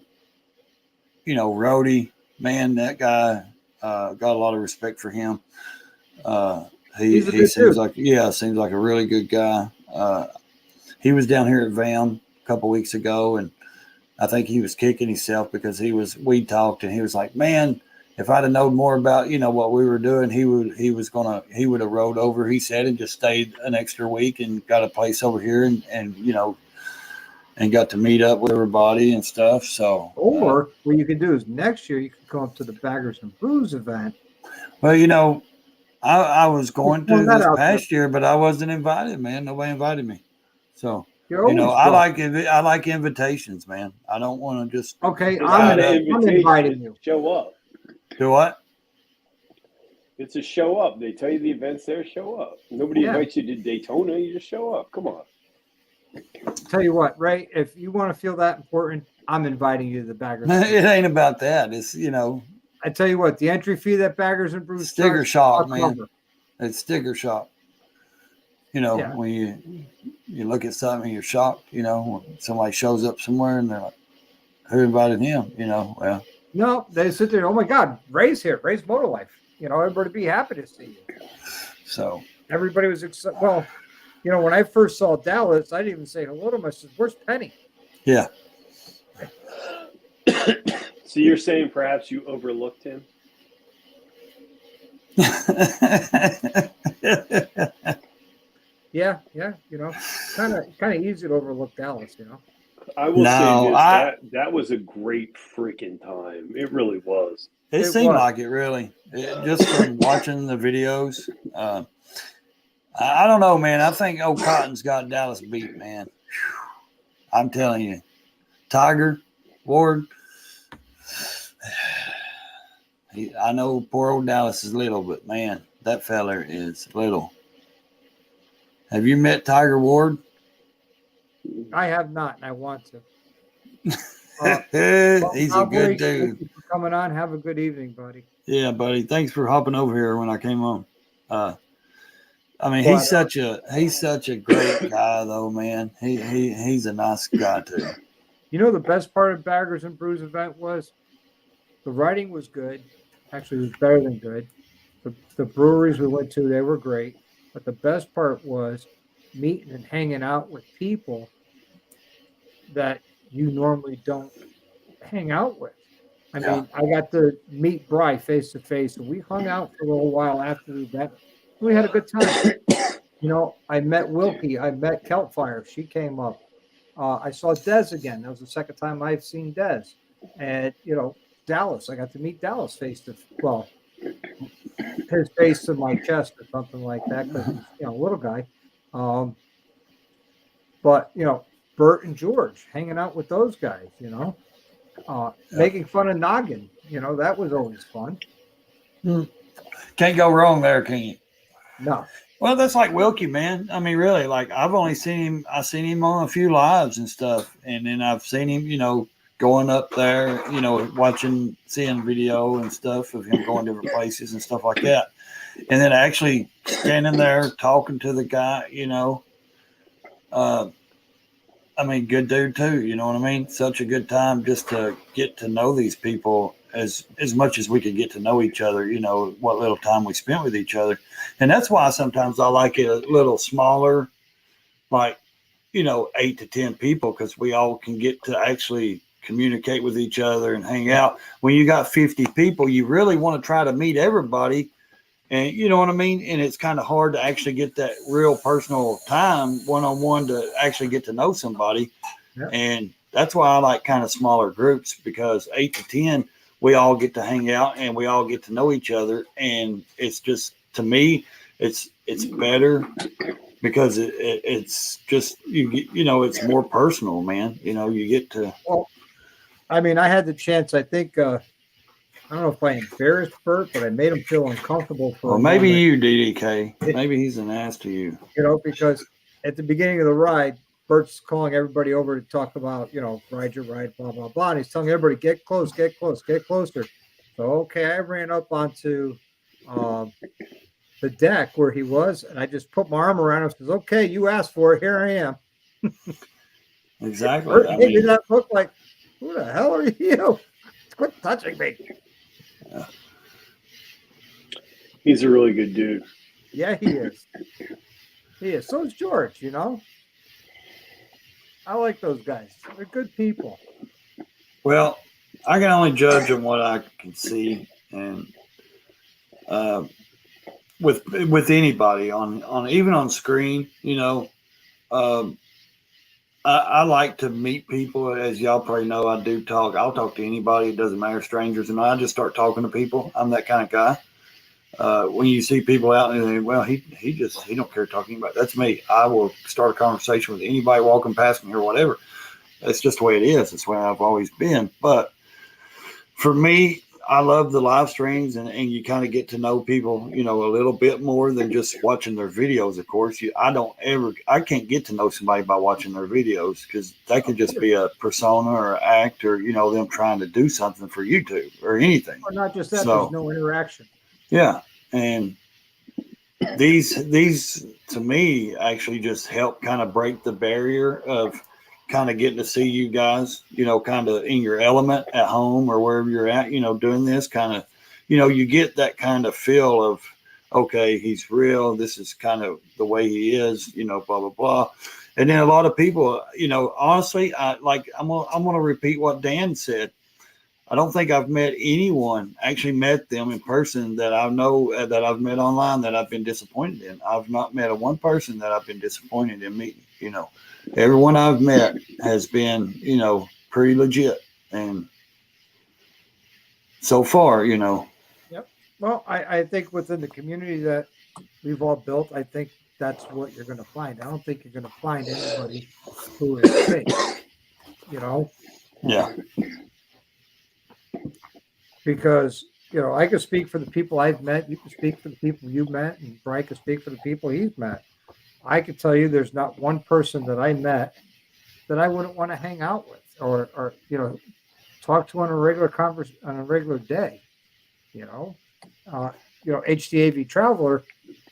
man, that guy, got a lot of respect for him. He seems like a really good guy. He was down here at VAM a couple weeks ago, and I think he was kicking himself because we talked, and he was like, "Man, if I'd have known more about what we were doing, he would have rode over." He said, and just stayed an extra week and got a place over here, and got to meet up with everybody and stuff. So, or what you could do is next year you could come up to the Baggers and Brews event. Well, I was going to this past year, but I wasn't invited, man. Nobody invited me. So, I like invitations, man. I don't want to just. Okay, I'm inviting you. Show up. Do what? It's a show up. They tell you the event's there, show up. Nobody invites you to Daytona. You just show up. Come on. Tell you what, Ray, if you want to feel that important, I'm inviting you to the Baggers. It ain't about that. It's, I tell you what, the entry fee that Baggers and Brews sticker shock, man. It's sticker shock. When you look at something, you're shocked. When somebody shows up somewhere and they're like, "Who invited him?" Well, no, they sit there. Oh my God, Ray's here. Ray's Motor Life. Everybody be happy to see you. So everybody was excited. Well, when I first saw Dallas, I didn't even say hello to him. I said, "Where's Penny?" Yeah. So you're saying perhaps you overlooked him? Yeah, kind of easy to overlook Dallas, I will say this, that was a great freaking time. It really was. It seemed like it, really. Just from watching the videos. I don't know, man. I think old Cotton's got Dallas beat, man. I'm telling you. Tiger, Ward. I know poor old Dallas is little, but man, that feller is little. Have you met Tiger Ward? I have not, and I want to. He's a good dude. Thank you for coming on. Have a good evening, buddy. Yeah, buddy. Thanks for hopping over here when I came on. He's such a great guy, though, man. He's a nice guy too. The best part of Baggers and Brews event was the riding was good. Actually, it was better than good. the breweries we went to, they were great. But the best part was meeting and hanging out with people that you normally don't hang out with. I Yeah. mean, I got to meet Bry face to face, and we hung out for a little while after the event. We had a good time. You know, I met Wilkie. I met Kelpfire. She came up. I saw Dez again. That was the second time I've seen Dez. And, you know, Dallas. I got to meet Dallas face to well, his face to my chest or something like that because he's, you know, a little guy. Um, but, you know, Bert and George, hanging out with those guys, you know, making fun of Noggin. You know, that was always fun. Can't go wrong there, can you? No. Well, that's like Wilkie, man. I mean, really, like I've only seen him. I've seen him on a few lives and stuff, and then I've seen him, you know, going up there, you know, seeing video and stuff of him going different places and stuff like that, and then actually standing there talking to the guy, you know. I mean, good dude too. You know what I mean? Such a good time just to get to know these people as much as we could get to know each other. You know, what little time we spent with each other, and that's why sometimes I like it a little smaller, like, you know, 8 to 10 people, because we all can get to actually communicate with each other and hang out. When you got 50 people, you really want to try to meet everybody. And you know what I mean? And it's kind of hard to actually get that real personal time one-on-one to actually get to know somebody. Yeah. And that's why I like kind of smaller groups, because 8 to 10, we all get to hang out and we all get to know each other. And it's just, to me, it's better because it's just, you know, it's more personal, man. You know, you get to. Well, I mean, I had the chance, I think, I don't know if I embarrassed Bert, but I made him feel uncomfortable for Well, a maybe moment, you, DDK. Maybe he's an ass to you. you know, because at the beginning of the ride, Bert's calling everybody over to talk about, you know, ride your ride, blah, blah, blah. And he's telling everybody, get close, get close, get closer. So, okay, I ran up onto the deck where he was, and I just put my arm around him and says, okay, you asked for it. Here I am. Exactly. Bert I gave me mean, that look like, who the hell are you? Quit touching me. He's a really good dude. Yeah, he is. He is. So is George, you know. I like those guys. They're good people. well, I can only judge on what I can see, and with anybody on even on screen, you know. I like to meet people, as y'all probably know. I do talk. I'll talk to anybody. It doesn't matter, strangers, and I just start talking to people. I'm that kind of guy. When you see people out and they, well, he don't care talking about. That's me. I will start a conversation with anybody walking past me or whatever. That's just the way it is. It's the way I've always been. But for me, I love the live streams, and you kind of get to know people, you know, a little bit more than just watching their videos. Of course, I can't get to know somebody by watching their videos, because that could just be a persona or act, or, you know, them trying to do something for YouTube or anything. Or not just that, So, there's no interaction. Yeah, and these to me actually just help kind of break the barrier of kind of getting to see you guys, you know, kind of in your element at home or wherever you're at, you know, doing this kind of, you know, you get that kind of feel of, okay, he's real. This is kind of the way he is, you know, blah, blah, blah. And then a lot of people, you know, honestly, I'm going to repeat what Dan said. I don't think I've actually met them in person that I know, that I've met online, that I've been disappointed in. I've not met a one person that I've been disappointed in meeting. You know, everyone I've met has been, you know, pretty legit. And so far, you know. Yep. Well, I think within the community that we've all built, I think that's what you're going to find. I don't think you're going to find anybody who is fake, you know? Yeah. Because, you know, I can speak for the people I've met. You can speak for the people you met, and Brian can speak for the people he's met. I can tell you there's not one person that I met that I wouldn't want to hang out with or you know, talk to on a regular day. You know, HDAV Traveler,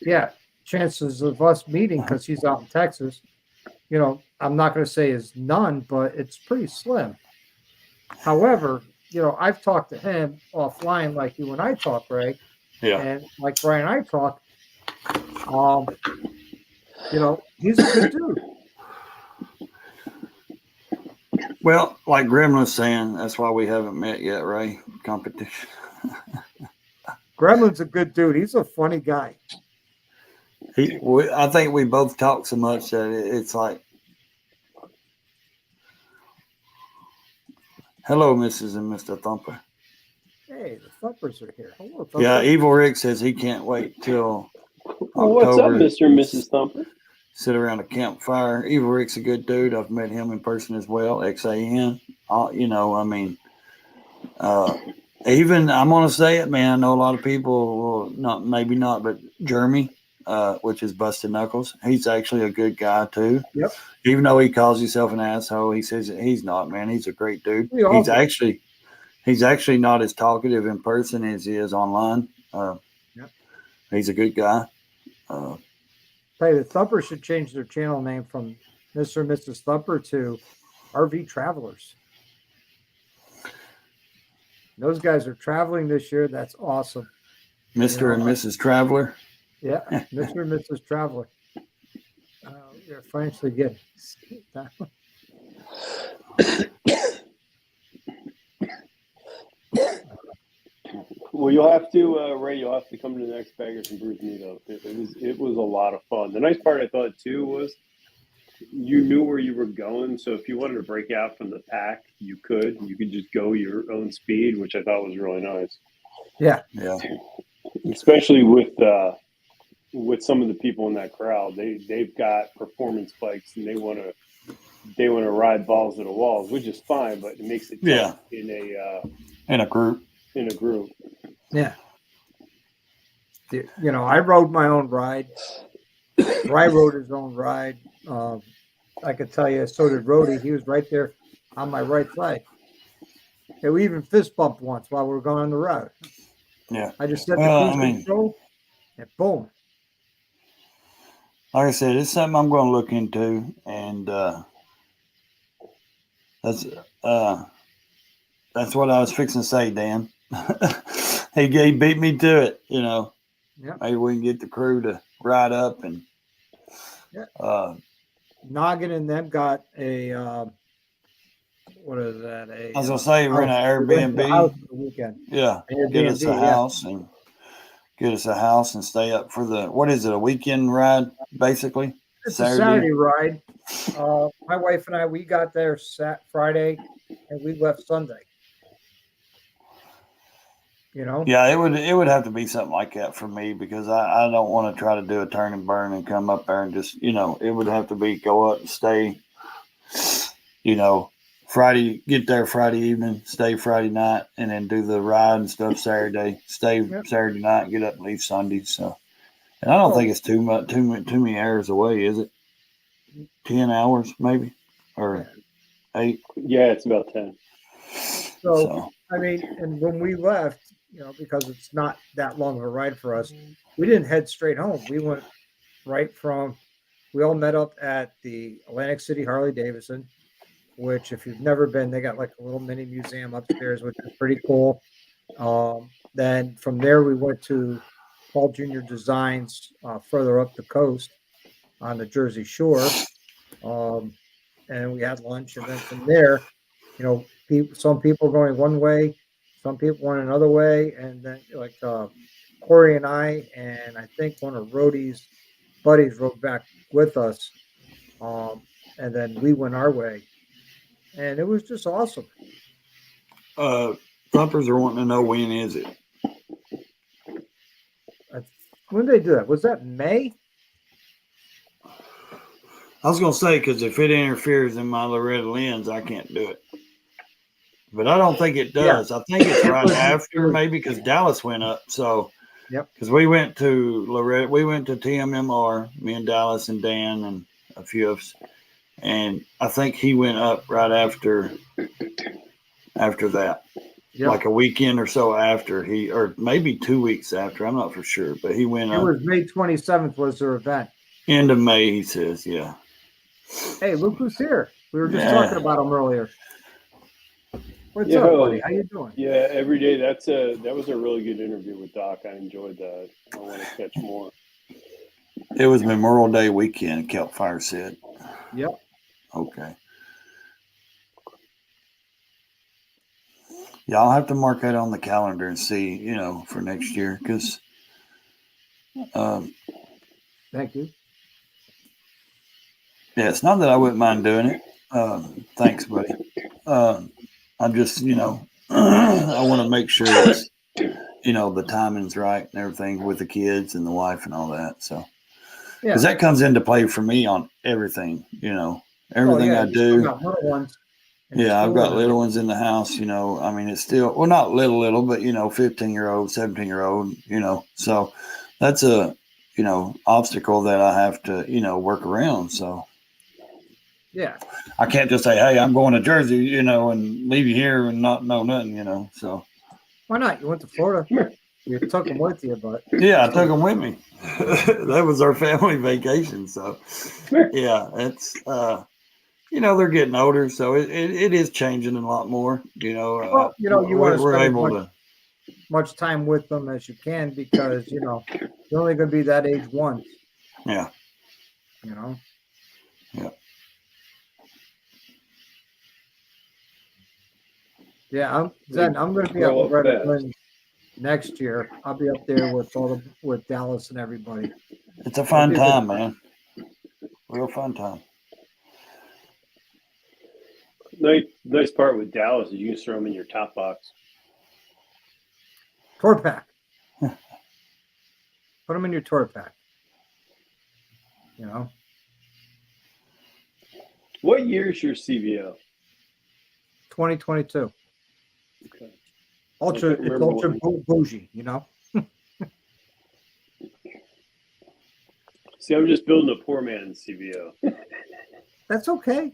yeah, chances of us meeting, because he's out in Texas, you know, I'm not going to say is none, but it's pretty slim. However, you know, I've talked to him offline like you and I talk, Greg, Yeah. And like Brian and I talk, he's a good dude. Well, like Grim was saying, that's why we haven't met yet, Ray. Competition. Gremlin's a good dude. He's a funny guy. I think we both talk so much that it's like, hello, Mrs. and Mr. Thumper. Hey, the Thumpers are here. Hello, Thumper. Yeah, Evil Rick says he can't wait till Well, what's up, October. Mr. and Mrs. Thumper? Sit around a campfire. Evil Rick's a good dude. I've met him in person as well. XAN. Even I'm gonna say it, man. I know a lot of people will not, maybe not, but Jeremy, which is Busted Knuckles, he's actually a good guy too. Yep. Even though he calls himself an asshole, he says he's not, man. He's a great dude. We all do. He's actually not as talkative in person as he is online. Yep. He's a good guy. Hey, the Thumper should change their channel name from Mr. and Mrs. Thumper to RV Travelers. Those guys are traveling this year. That's awesome. Mr. and Mrs. Traveler. Yeah, Mr. and Mrs. Traveler. You're financially good. Well, you'll have to, Ray. You'll have to come to the next Baggers and Brews meetup. It was a lot of fun. The nice part I thought too was you knew where you were going, so if you wanted to break out from the pack, you could. You could just go your own speed, which I thought was really nice. Yeah. Especially with some of the people in that crowd, they've got performance bikes and they want to ride balls to the walls, which is fine, but it makes it tough in a group. In a group. Yeah. I rode my own ride. Ry rode his own ride. I could tell you, so did Rody. He was right there on my right side. And we even fist bumped once while we were going on the road. Yeah. I just set the cruise control and boom. Like I said, it's something I'm going to look into, and that's what I was fixing to say, Dan. He beat me to it, Yeah. Maybe we can get the crew to ride up and. Yeah. Noggin and them got a what is that? I was gonna say rent an Airbnb. House for the weekend. Yeah, get us a house and stay up for what is it? A weekend ride, basically. It's a Saturday ride. My wife and I, we got there Friday, and we left Sunday. Yeah, it would have to be something like that for me because I don't want to try to do a turn and burn and come up there and just it would have to be go up and stay. Friday, get there Friday evening, stay Friday night, and then do the ride and stuff Saturday. Stay Saturday night, get up and leave Sunday. So, and I don't think it's too many hours away, is it? 10 hours maybe, or 8? Yeah, it's about 10. So I mean, and when we left, because it's not that long of a ride for us, we didn't head straight home. We went we all met up at the Atlantic City Harley Davidson, which if you've never been, they got like a little mini museum upstairs, which is pretty cool. Then from there, we went to Paul Jr. Designs further up the coast on the Jersey Shore. And we had lunch. And then from there, some people going one way, some people went another way. And then like Corey and I think one of Rhodey's buddies rode back with us. And then we went our way. And it was just awesome. Thumpers are wanting to know when is it? When did they do that? Was that May? I was going to say, because if it interferes in my Loretta lens, I can't do it. But I don't think it does. Yeah. I think it's right after, maybe, because Dallas went up. So, because we went to Loretta, we went to TMMR, me and Dallas and Dan and a few of us. And I think he went up right after that. Yep. Like a weekend or so after or maybe 2 weeks after. I'm not for sure, but he went up. It was May 27th was their event. End of May, he says, yeah. Hey, look who's here. We were just talking about him earlier. What's up, buddy? How you doing? Yeah, every day. That was a really good interview with Doc. I enjoyed that. I want to catch more. It was Memorial Day weekend, Kelp Fire said. Yep. Okay. Yeah, I'll have to mark that on the calendar and see, for next year, because Thank you. yeah, it's not that I wouldn't mind doing it. Thanks, buddy. I'm just, I want to make sure it's, the timing's right and everything with the kids and the wife and all that. So, Yeah. because that comes into play for me on everything, everything I You still do. got little ones. Yeah, I've got school. little ones in the house, I mean, it's still, well, not little, but, 15-year-old, 17-year-old, so that's a, obstacle that I have to, work around. So Yeah. I can't just say, hey, I'm going to Jersey, and leave you here and not know nothing, so. Why not? You went to Florida. You took them with you, but Yeah, I took them with me. That was our family vacation. So yeah, it's, they're getting older, so it is changing a lot more. you want to we're spend able to. much time with them as you can because you're only going to be that age once. Yeah. Yeah. Yeah, I'm going to be up in Redmond next year. I'll be up there with with Dallas and everybody. It's a fun time, man. Real fun time. Nice part with Dallas is you can throw them in your top box. Tour pack. Put them in your tour pack. What year is your CVO? 2022. Okay. It's ultra bougie, See, I'm just building a poor man's CVO. That's okay.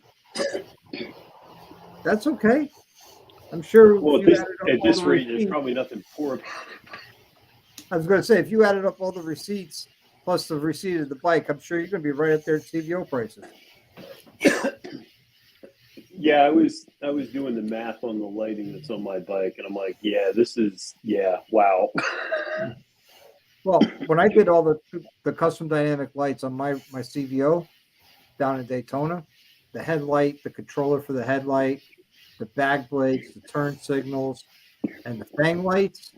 That's okay. I'm sure. Well, at this rate, there's probably nothing poor about it. I was going to say, if you added up all the receipts plus the receipt of the bike, I'm sure you're going to be right up there at CVO prices. Yeah, I was doing the math on the lighting that's on my bike, and I'm like, wow. Well, when I did all the custom dynamic lights on my CVO down in Daytona, the headlight, the controller for the headlight, the back blades, the turn signals, and the fang lights,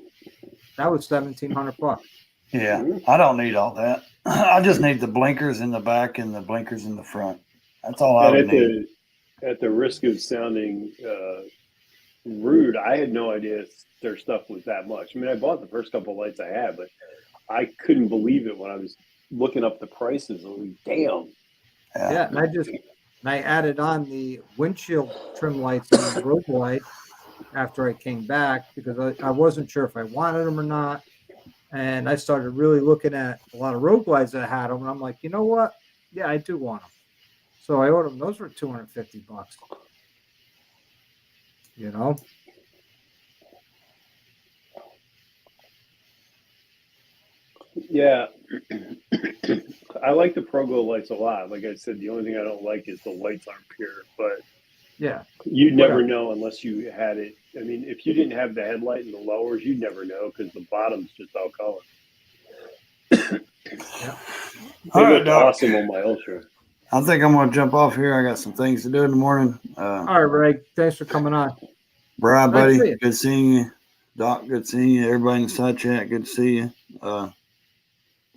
that was $1,700. Yeah, I don't need all that. I just need the blinkers in the back and the blinkers in the front. That's all I would need. At the risk of sounding rude, I had no idea their stuff was that much. I mean, I bought the first couple of lights I had, but I couldn't believe it when I was looking up the prices. I was like, damn. Yeah, and I added on the windshield trim lights on the road glide after I came back because I wasn't sure if I wanted them or not. And I started really looking at a lot of road glides that had them, and I'm like, you know what? Yeah, I do want them. So I ordered them. Those were $250. Yeah. I like the Progo lights a lot. Like I said, the only thing I don't like is the lights aren't pure. But yeah, you'd never know unless you had it. I mean, if you didn't have the headlight and the lowers, you'd never know because the bottom's just all color. Yeah. They looked awesome on my Ultra. I think I'm going to jump off here. I got some things to do in the morning. All right, Ray. Thanks for coming on. Brian, buddy, good seeing you. Doc, good seeing you. Everybody in the side chat, good to see you.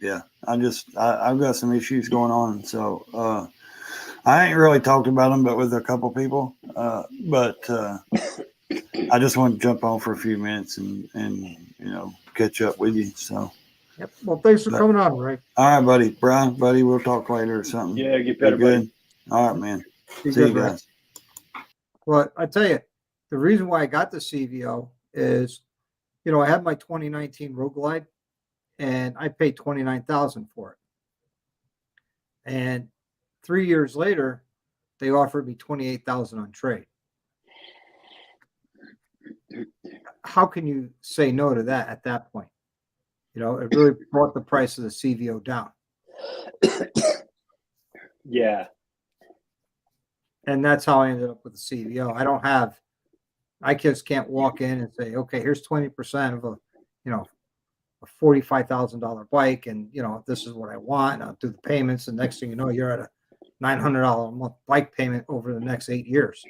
Yeah, I've got some issues going on. So I ain't really talked about them, but with a couple people. But I just want to jump on for a few minutes and catch up with you. So. Yep. Well, thanks for coming on, Ray. All right, buddy. Brian, buddy, we'll talk later or something. Yeah, get better, good. All right, man. See you guys. Well, I tell you, the reason why I got the CVO is, I had my 2019 Road Glide, and I paid $29,000 for it. And 3 years later, they offered me $28,000 on trade. How can you say no to that at that point? It really brought the price of the CVO down. Yeah. And that's how I ended up with the CVO. I don't have I just can't walk in and say, okay, here's 20% of a, a $45,000 bike. And, this is what I want. And I'll do the payments. And next thing you know, you're at a $900 a month bike payment over the next 8 years.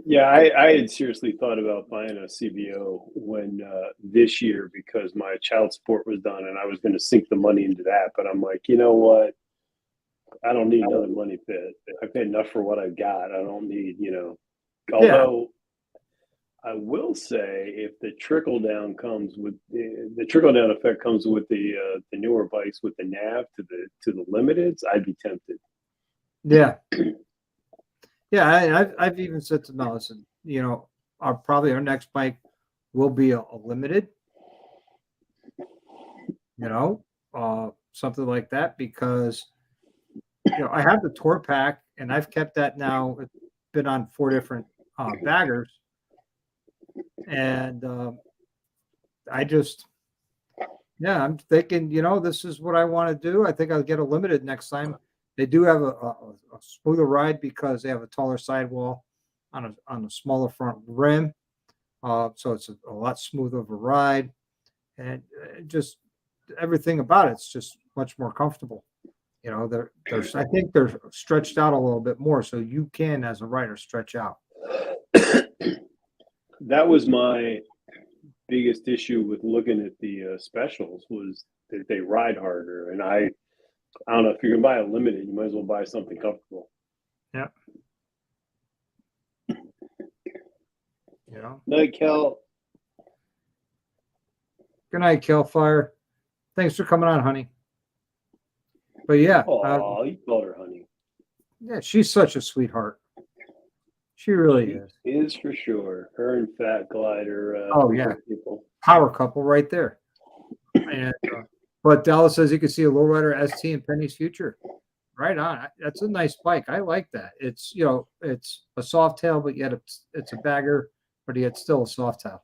Yeah, I had seriously thought about buying a CBO when this year because my child support was done and I was going to sink the money into that. But I'm like, you know what? I don't need another money pit. I paid enough for what I've got. I don't need, although I will say if the trickle down comes with the trickle down effect comes with the newer bikes with the nav to the limiteds, I'd be tempted. Yeah. Yeah, I've even said to Mel, I said, our next bike will be a limited, something like that, because I have the tour pack and I've kept that now. It's been on 4 different baggers, and I'm thinking, this is what I want to do. I think I'll get a limited next time. They do have a smoother ride because they have a taller sidewall on a smaller front rim. So it's a lot smoother of a ride, and just everything about it's just much more comfortable. I think they're stretched out a little bit more, so you can, as a rider, stretch out. That was my biggest issue with looking at the specials was that they ride harder, and I don't know, if you're gonna buy a limited, you might as well buy something comfortable. Yeah. Night, Kel. Good night, Kelfire. Thanks for coming on, honey. But yeah. Oh, you called her honey. Yeah, she's such a sweetheart. She really is. Is for sure. Her and Fat Glider. Oh yeah. People. Power couple right there. And but Dallas says you can see a lowrider ST in Penny's future. Right on. That's a nice bike. I like that. It's it's a soft tail, but yet it's a bagger, but yet still a soft tail.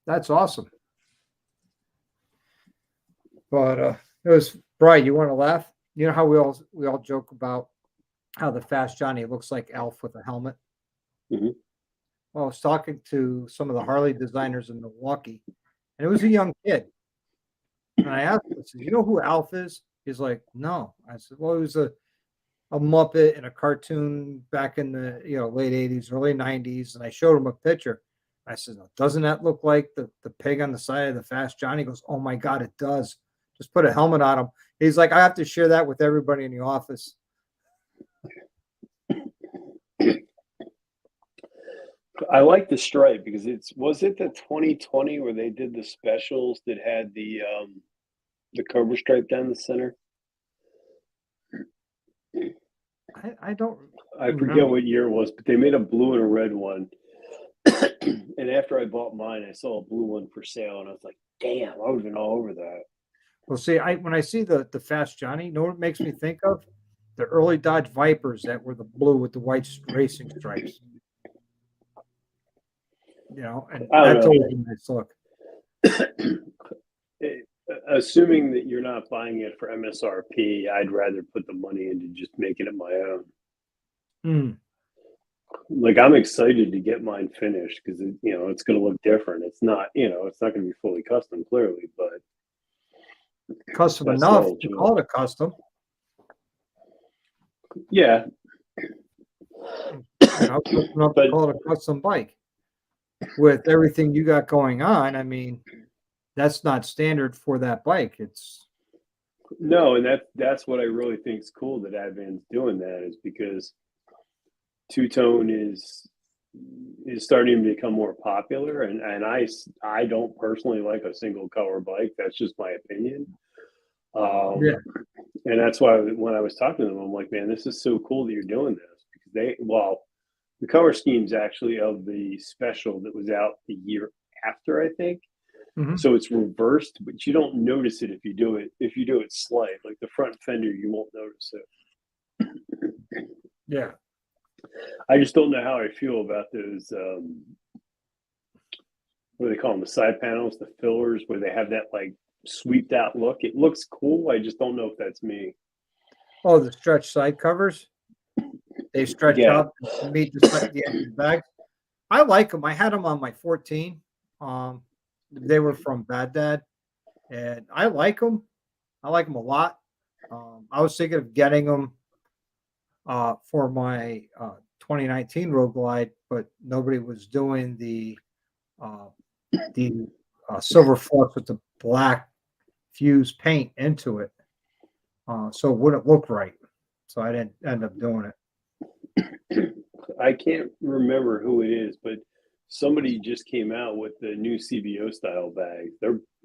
That's awesome. But it was Brian. You want to laugh? You know how we all joke about how the Fast Johnny looks like Alf with a helmet. Mm-hmm. Well, I was talking to some of the Harley designers in Milwaukee, and it was a young kid. And I asked him, I said, "You know who Alf is?" He's like, "No." I said, "Well, he was a Muppet in a cartoon back in the late 80s, early 90s." And I showed him a picture. I said, "Doesn't that look like the pig on the side of the Fast Johnny?" He goes, "Oh my God, it does. Just put a helmet on him." He's like, "I have to share that with everybody in the office." I like the stripe because was it the 2020 where they did the specials that had the Cobra stripe down the center? I don't. I forget what year it was, but they made a blue and a red one. And after I bought mine, I saw a blue one for sale, and I was like, "Damn, I would have been all over that." Well, see, when I see the Fast Johnny, you know what it makes me think of? The early Dodge Vipers that were the blue with the white racing stripes. And that's always a nice look. Assuming that you're not buying it for MSRP, I'd rather put the money into just making it my own. Like, I'm excited to get mine finished because it's going to look different. It's not it's not going to be fully custom, clearly, but custom enough to call it a custom. Yeah, but call it a custom bike. With everything you got going on, I mean, that's not standard for that bike. It's no, and that's what I really think is cool that Advan's doing that, is because two-tone is starting to become more popular, and I don't personally like a single color bike. That's just my opinion. And that's why when I was talking to them, I'm like, man, this is so cool that you're doing this, because the color scheme's actually of the special that was out the year after, I think. Mm-hmm. So it's reversed, but you don't notice it if you do it slight, like the front fender, you won't notice it. Yeah. I just don't know how I feel about those, what do they call them? The side panels, the fillers, where they have that like sweeped out look. It looks cool. I just don't know if that's me. Oh, the stretch side covers? They stretch Yeah. up to meet the end of the bag. I like them. I had them on my 14. They were from Bad Dad, and I like them. I like them a lot. I was thinking of getting them for my 2019 Road Glide, but nobody was doing the uh, silver flux with the black fused paint into it, so it wouldn't look right. So I didn't end up doing it. I can't remember who it is, but somebody just came out with the new CBO style bag.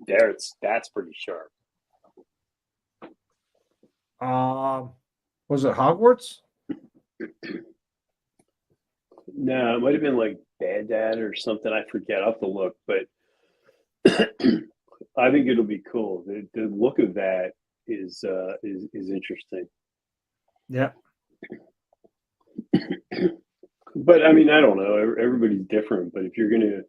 That's pretty sharp. Was it Hogwarts? No, it might have been like Bad Dad or something. I forget. I'll have to look, but I think it'll be cool. The look of that is interesting. Yeah. But I mean, I don't know. Everybody's different. But if you're gonna,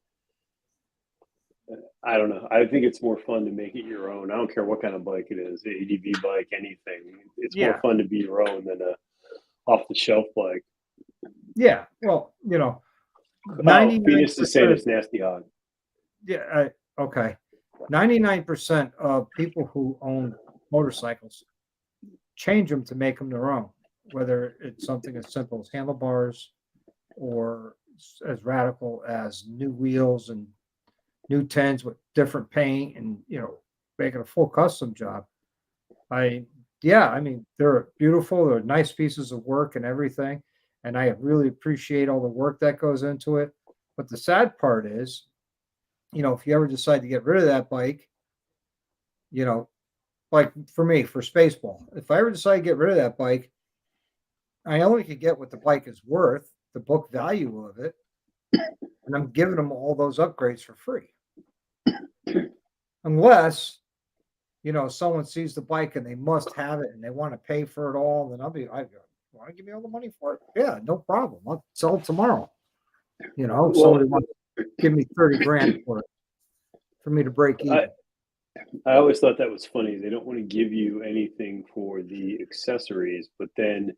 I don't know. I think it's more fun to make it your own. I don't care what kind of bike it is, ADV bike, anything. It's more fun to be your own than a off the shelf bike. Yeah. Well, Oh, Venus is saying it's nasty hog. Yeah. Okay. 99% of people who own motorcycles change them to make them their own, whether it's something as simple as handlebars or as radical as new wheels and new tens with different paint and, making a full custom job. I mean, they're beautiful. They're nice pieces of work and everything. And I really appreciate all the work that goes into it. But the sad part is, if you ever decide to get rid of that bike, like for me, for Spaceball, if I ever decide to get rid of that bike, I only could get what the bike is worth, the book value of it. And I'm giving them all those upgrades for free. Unless, someone sees the bike and they must have it and they want to pay for it all, then I want to give me all the money for it. Yeah, no problem. I'll sell it tomorrow. Somebody wants to give me 30 grand for it for me to break even. I always thought that was funny. They don't want to give you anything for the accessories, but then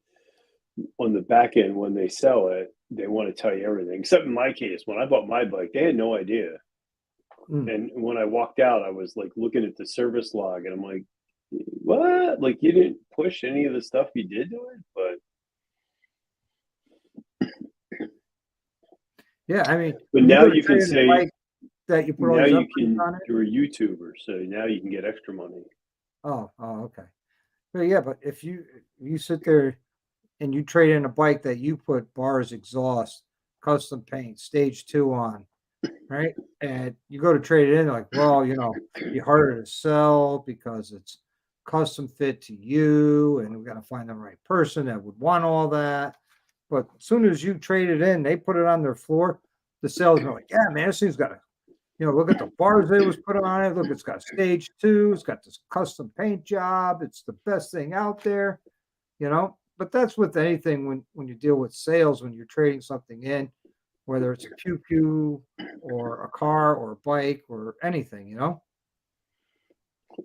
on the back end, when they sell it, they want to tell you everything. Except in my case, when I bought my bike, they had no idea. And when I walked out, I was like looking at the service log and I'm like, what? Like you didn't push any of the stuff you did to it? But yeah, I mean, but now you can say that you put now all you can, you're a YouTuber, so now you can get extra money. Oh, okay. Well, yeah, but if you sit there and you trade in a bike that you put bars, exhaust, custom paint, stage 2 on, right? And you go to trade it in, like, well, it'd be harder to sell because it's custom fit to you, and we got to find the right person that would want all that. But as soon as you trade it in, they put it on their floor. The salesman are like, yeah, man, this thing's got look at the bars that was put on it. Look, it's got stage 2. It's got this custom paint job. It's the best thing out there, But that's with anything when you deal with sales, when you're trading something in, whether it's a pew or a car or a bike or anything,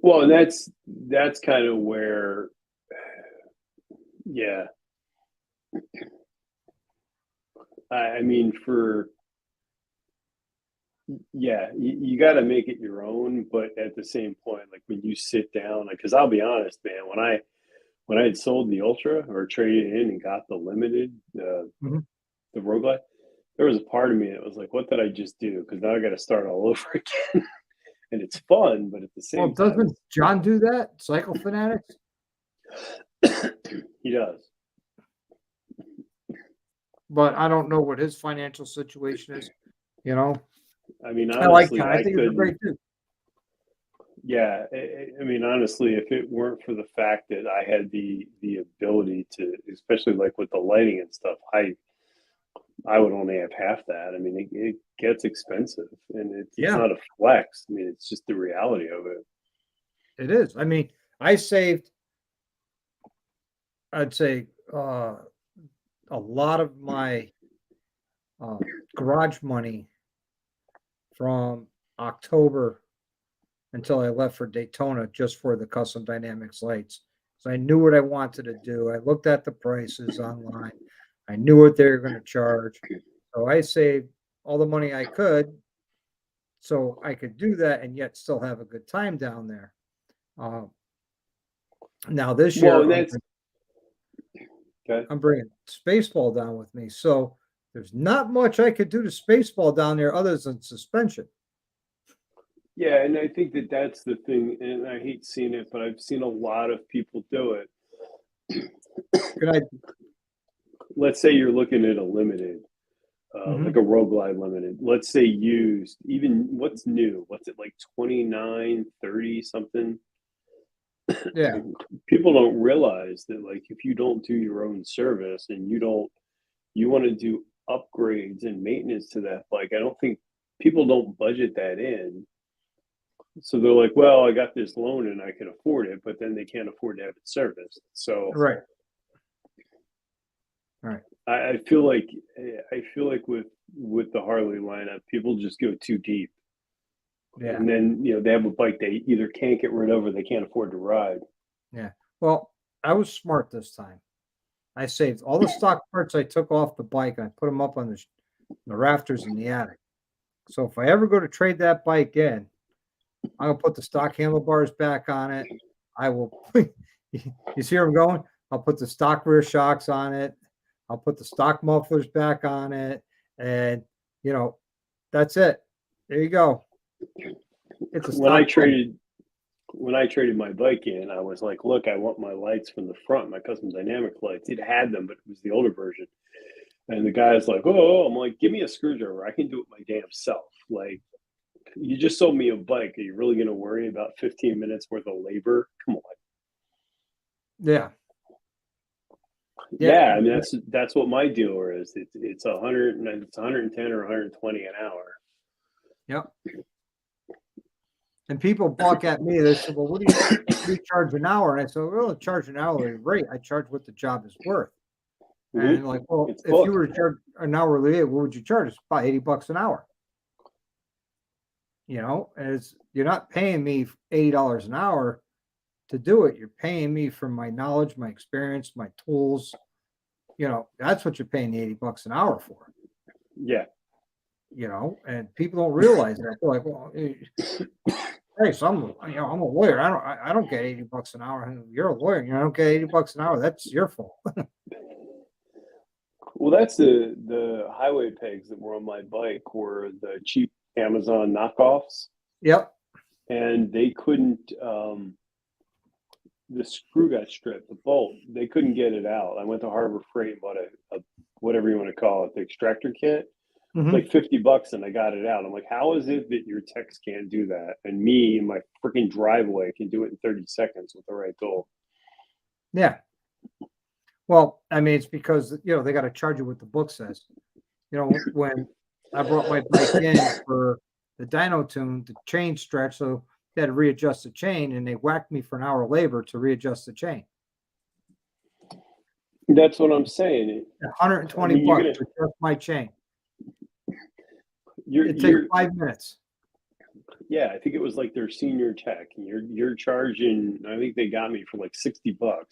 Well, and that's kind of where, yeah. I mean, you got to make it your own, but at the same point, like when you sit down, because I'll be honest, man, when I had sold the Ultra or traded in and got the limited, the Road Glide, there was a part of me that was like, what did I just do? Because now I got to start all over again. And it's fun, but at the same time. Doesn't John do that? Cycle Fanatics? He does. But I don't know what his financial situation is, I mean, honestly, I like John. I think he's a great dude. Yeah, I mean, honestly, if it weren't for the fact that I had the ability to, especially like with the lighting and stuff, I would only have half that. I mean, it gets expensive, and it's not a flex. I mean, it's just the reality of it. It is. I mean, I saved, I'd say, a lot of my garage money from October until I left for Daytona just for the custom dynamics lights. So I knew what I wanted to do. I looked at the prices online. I knew what they were going to charge. So I saved all the money I could so I could do that and yet still have a good time down there. Now this year, Well, and that's okay. I'm bringing Spaceball down with me. So there's not much I could do to Spaceball down there other than suspension. Yeah, and I think that that's the thing, and I hate seeing it, but I've seen a lot of people do it. Could I? Let's say you're looking at a limited, like a Road Glide limited. Let's say used, even what's new? What's it like 29, 30 something? Yeah. People don't realize that, like, if you don't do your own service and you want to do upgrades and maintenance to that bike, I don't think people don't budget that in. So they're like, well, I got this loan and I can afford it, but then they can't afford to have it serviced. So Right. I feel like with the Harley lineup, people just go too deep. Yeah. And then, they have a bike they either can't get rid of or they can't afford to ride. Yeah. Well, I was smart this time. I saved all the stock parts I took off the bike and I put them up on the rafters in the attic. So if I ever go to trade that bike in, I'm gonna put the stock handlebars back on it. I will. You see where I'm going? I'll put the stock rear shocks on it. I'll put the stock mufflers back on it, and that's it. There you go. It's a When I stock bike. traded my bike in, I was like, look, I want my lights from the front, my custom dynamic lights. It had them, but it was the older version. And the guy's like, oh, I'm like, give me a screwdriver. I can do it my damn self. Like, you just sold me a bike. Are you really going to worry about 15 minutes worth of labor? Come on. Yeah. Yeah, I mean that's what my dealer is. It's 100 and it's 110 or 120 an hour. Yep. And people balk at me. They say, well, what do you charge an hour? And I said, well, I don't charge an hourly rate. I charge what the job is worth. And like, well, if you were to charge an hourly rate, what would you charge? It's about $80 an hour. As you're not paying me $80 an hour to do it. You're paying me for my knowledge, my experience, my tools. That's what you're paying the $80 an hour for. Yeah. And people don't realize that. They're like, well, hey, so I'm a lawyer. I don't get $80 an hour. You're a lawyer. I don't get $80 an hour. That's your fault. Well, that's the highway pegs that were on my bike were the cheap Amazon knockoffs. Yep. And they couldn't, the screw got stripped, the bolt, they couldn't get it out. I went to Harbor Freight and bought a whatever you want to call it, the extractor kit. It's like $50 and I got it out. I'm like, how is it that your techs can't do that? And me in my freaking driveway can do it in 30 seconds with the right tool. Yeah. Well, I mean, it's because, they got to charge you what the book says. When I brought my bike in for the dyno tune, the chain stretch, so they had to readjust the chain, and they whacked me for an hour of labor to readjust the chain. That's what I'm saying. $120 to adjust my chain. It takes 5 minutes. Yeah, I think it was like their senior tech. And you're charging. I think they got me for like $60.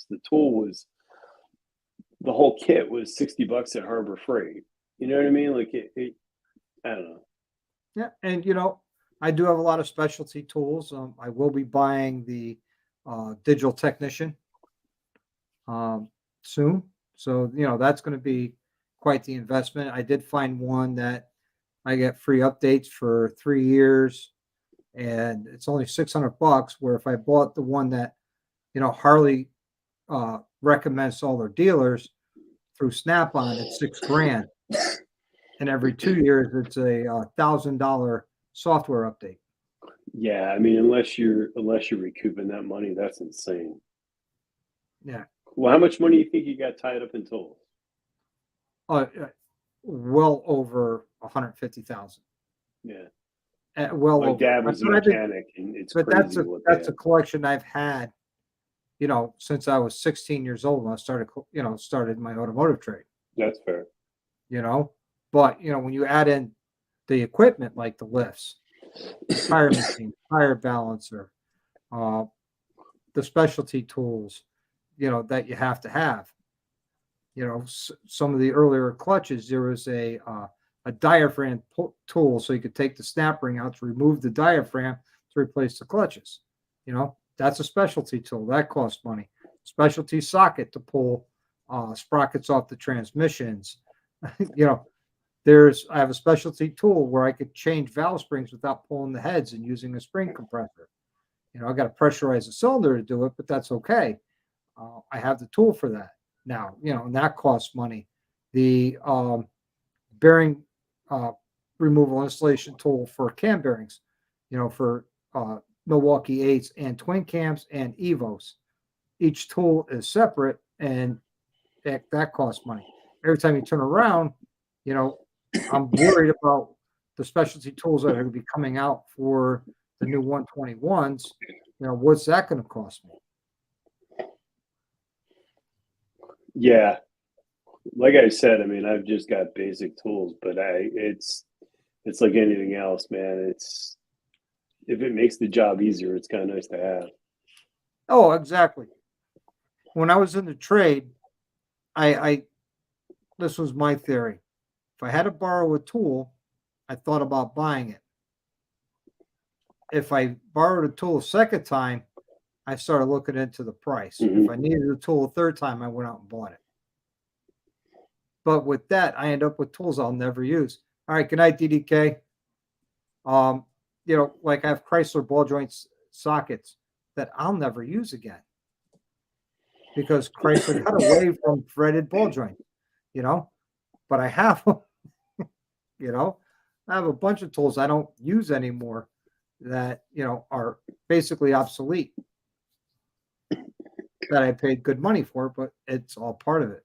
The tool was, the whole kit was $60 at Harbor Freight. You know what I mean? Like it I don't know. Yeah, and I do have a lot of specialty tools. I will be buying the digital technician soon. So, that's going to be quite the investment. I did find one that I get free updates for 3 years, and it's only $600. Where if I bought the one that, Harley recommends to all their dealers through Snap-on, it's $6,000. And every 2 years, it's a $1,000 software update. Yeah, I mean, unless you're recouping that money, that's insane. Yeah. Well, how much money do you think you got tied up in tools? Well over 150,000. Yeah. Well My over. dad was a mechanic, and it's But crazy. that's a collection I've had, since I was 16 years old when I started my automotive trade. That's fair. But when you add in the equipment like the lifts, tire machine, tire balancer, the specialty tools, that you have to have, some of the earlier clutches, there was a diaphragm tool, so you could take the snap ring out to remove the diaphragm to replace the clutches. That's a specialty tool that costs money. Specialty socket to pull sprockets off the transmissions. I have a specialty tool where I could change valve springs without pulling the heads and using a spring compressor. I got to pressurize the cylinder to do it, but that's okay. I have the tool for that now, and that costs money. The bearing removal installation tool for cam bearings, for Milwaukee 8s and twin cams and Evos. Each tool is separate, and that costs money. Every time you turn around, I'm worried about the specialty tools that are going to be coming out for the new 121s. What's that going to cost me? Yeah. Like I said, I mean, I've just got basic tools, but it's like anything else, man. If it makes the job easier, it's kind of nice to have. Oh, exactly. When I was in the trade, this was my theory. If I had to borrow a tool, I thought about buying it. If I borrowed a tool a second time, I started looking into the price. Mm-hmm. If I needed a tool a third time, I went out and bought it. But with that, I end up with tools I'll never use. All right, good night, DDK. Like I have Chrysler ball joint sockets that I'll never use again because Chrysler got away from threaded ball joint, but I have them, I have a bunch of tools I don't use anymore that, are basically obsolete that I paid good money for, but it's all part of it.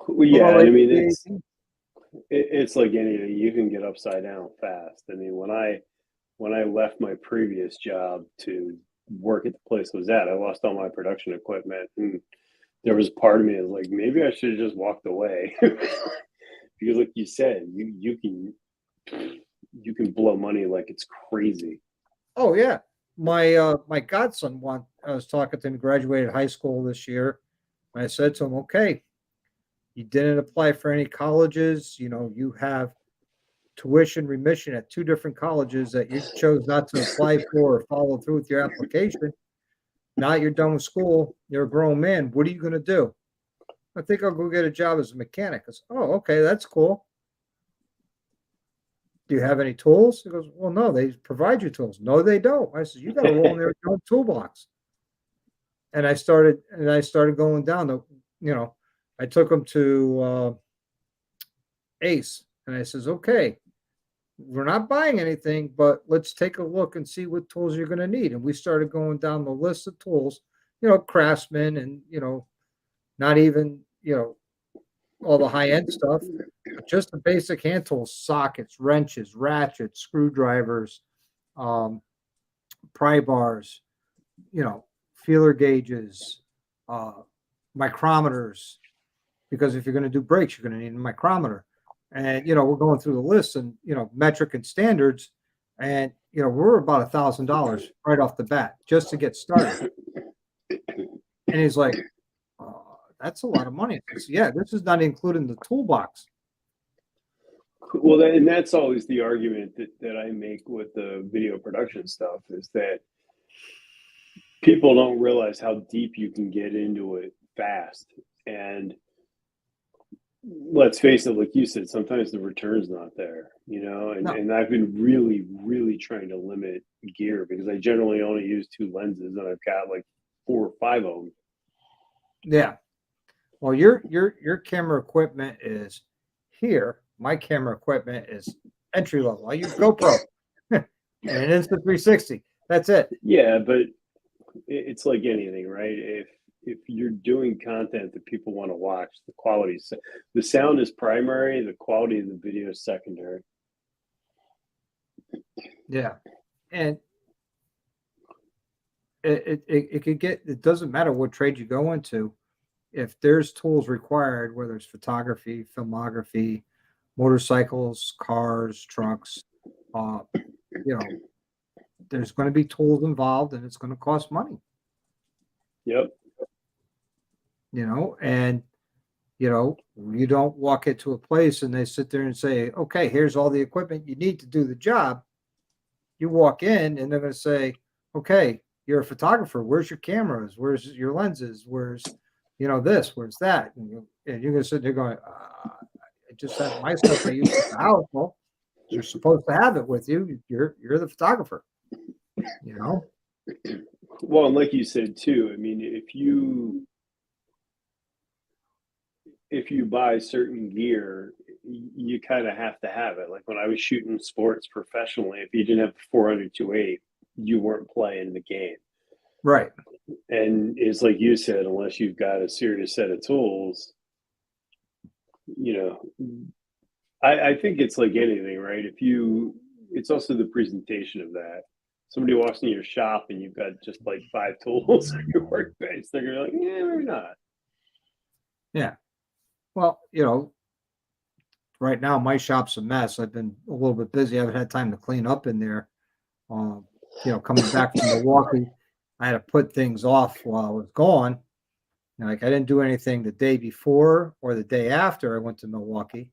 Well, yeah, I mean, it's like anything. You can get upside down fast. I mean, when I left my previous job to work at the place I was at, I lost all my production equipment, and there was part of me that was like, maybe I should have just walked away because, like you said, you can blow money like it's crazy. Oh yeah, my godson I was talking to him. Graduated high school this year. And I said to him, okay, you didn't apply for any colleges. You have tuition remission at 2 different colleges that you chose not to apply for or follow through with your application. Now you're done with school. You're a grown man. What are you going to do? I think I'll go get a job as a mechanic. I said, oh, okay, that's cool. Do you have any tools? He goes, well, no, they provide you tools. No, they don't. I said, you got to roll in there with your own toolbox. And I started going down the, I took him to Ace, and I says, okay, we're not buying anything, but let's take a look and see what tools you're going to need. And we started going down the list of tools, Craftsman and, not even, all the high end stuff, but just the basic hand tools, sockets, wrenches, ratchets, screwdrivers, pry bars, feeler gauges, micrometers, because if you're going to do brakes, you're going to need a micrometer. And, we're going through the list and, metric and standards. And, we're about $1,000 right off the bat just to get started. And he's like, that's a lot of money. I said, yeah, this is not including the toolbox. Well, and that's always the argument that I make with the video production stuff is that people don't realize how deep you can get into it fast. And let's face it, like you said, sometimes the return's not there, no. And I've been really, really trying to limit gear because I generally only use 2 lenses and I've got like 4 or 5 of them. Yeah. Well, your camera equipment is here. My camera equipment is entry level. I use GoPro and an Insta360. That's it. Yeah, but it's like anything, right? If you're doing content that people want to watch, the sound is primary, the quality of the video is secondary. Yeah, and it could get. It doesn't matter what trade you go into. If there's tools required, whether it's photography, filmography, motorcycles, cars, trucks, there's going to be tools involved, and it's going to cost money. Yep. And You know, you don't walk into a place and they sit there and say, okay, here's all the equipment you need to do the job. You walk in and they're going to say, okay, you're a photographer. Where's your cameras? Where's your lenses? Where's, this, where's that? And you're going to sit there going, I just have my stuff I use at the house. Well, you're supposed to have it with you. You're the photographer, you know? Well, and like you said too, I mean, if you buy certain gear, you kind of have to have it. Like when I was shooting sports professionally, if you didn't have the 400-2.8, you weren't playing the game. Right. And it's like you said, unless you've got a serious set of tools, I think it's like anything, right? It's also the presentation of that. Somebody walks in your shop and you've got just like 5 tools on your workbench, they're gonna be like, yeah, maybe not. Yeah. Well, right now my shop's a mess. I've been a little bit busy. I haven't had time to clean up in there. Coming back from Milwaukee, I had to put things off while I was gone. Like I didn't do anything the day before or the day after I went to Milwaukee.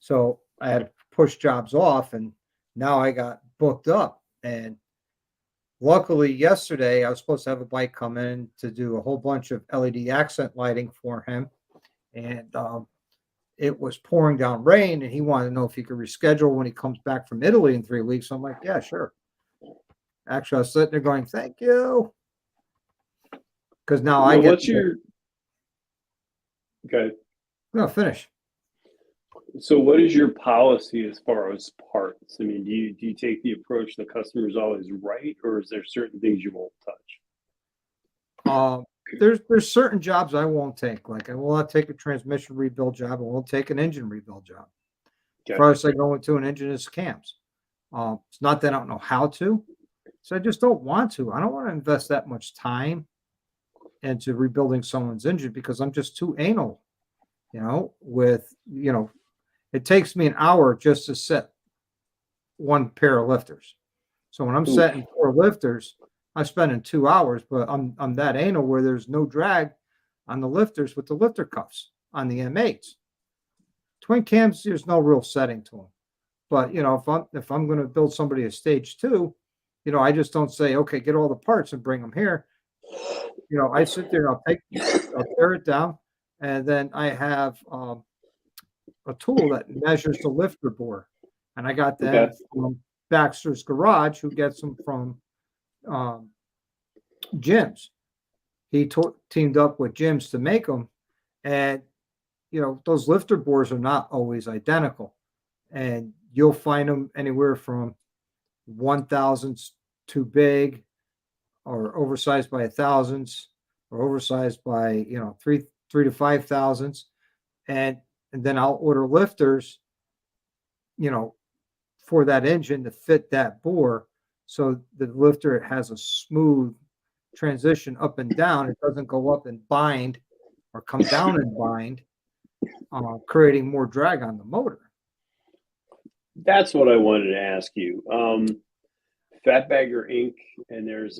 So I had to push jobs off and now I got booked up. And luckily yesterday I was supposed to have a bike come in to do a whole bunch of LED accent lighting for him. And it was pouring down rain and he wanted to know if he could reschedule when he comes back from Italy in 3 weeks. I'm like, yeah, sure. Actually, I was sitting there going, thank you. Because now I get Okay. No, finish. So what is your policy as far as parts? I mean, do you take the approach the customer's always right, or is there certain things you won't touch? There's certain jobs I won't take. Like I will not take a transmission rebuild job. I won't take an engine rebuild job. Okay. First, I go into an engine is cams. It's not that I don't know how to. So I just don't want to. I don't want to invest that much time into rebuilding someone's engine because I'm just too anal, it takes me an hour just to set one pair of lifters. So when I'm setting 4 lifters, I'm spending 2 hours, but I'm that anal where there's no drag on the lifters with the lifter cuffs on the M8s. Twin cams, there's no real setting to them. But if I'm going to build somebody a stage 2, I just don't say, okay, get all the parts and bring them here. I sit there, I'll tear it down, and then I have a tool that measures the lifter bore, and I got that from Baxter's Garage, who gets them from Jim's. He teamed up with Jim's to make them, and those lifter bores are not always identical, and you'll find them anywhere from 1,000ths too big, or oversized by 1,000ths, or oversized by 3 to 5,000ths, and then I'll order lifters, for that engine to fit that bore, so the lifter has a smooth transition up and down. It doesn't go up and bind or come down and bind, creating more drag on the motor. That's what I wanted to ask you. Fatbagger Inc. and there's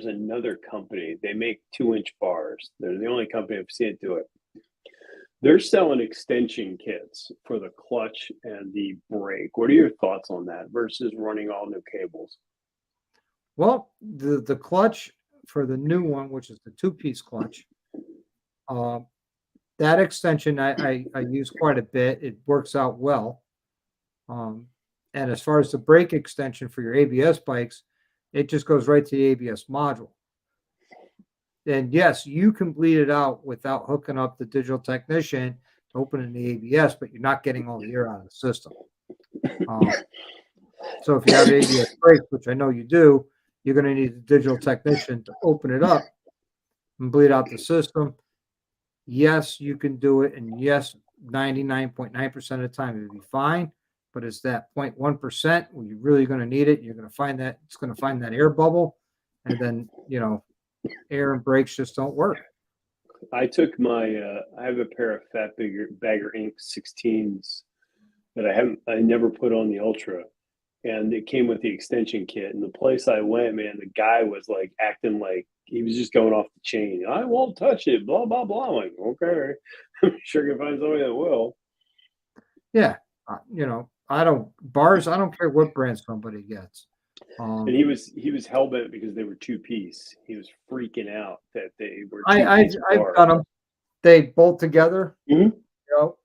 another company. They make 2-inch bars. They're the only company I've seen do it. They're selling extension kits for the clutch and the brake. What are your thoughts on that versus running all new cables? Well, the clutch for the new one, which is the 2-piece clutch, that extension I use quite a bit. It works out well. And as far as the brake extension for your ABS bikes, it just goes right to the ABS module. And yes, you can bleed it out without hooking up the digital technician to open the ABS, but you're not getting all the air out of the system. So if you have ABS brakes, which I know you do, you're going to need the digital technician to open it up and bleed out the system. Yes, you can do it. And yes, 99.9% of the time it'll be fine. But it's that 0.1% where you're really going to need it. You're going to find that it's going to find that air bubble. And then, air and brakes just don't work. I took I have a pair of Fatbagger Inc. 16s that I never put on the Ultra. and it came with the extension kit. And the place I went, man, the guy was like acting like he was just going off the chain. I won't touch it, blah blah blah. I'm like, okay, I'm sure you can find somebody that will. Yeah, I don't care what brand somebody gets. And he was hell bent because they were 2-piece. He was freaking out that they were I've 2-piece done bars. them. They bolt together. Mhm. You know,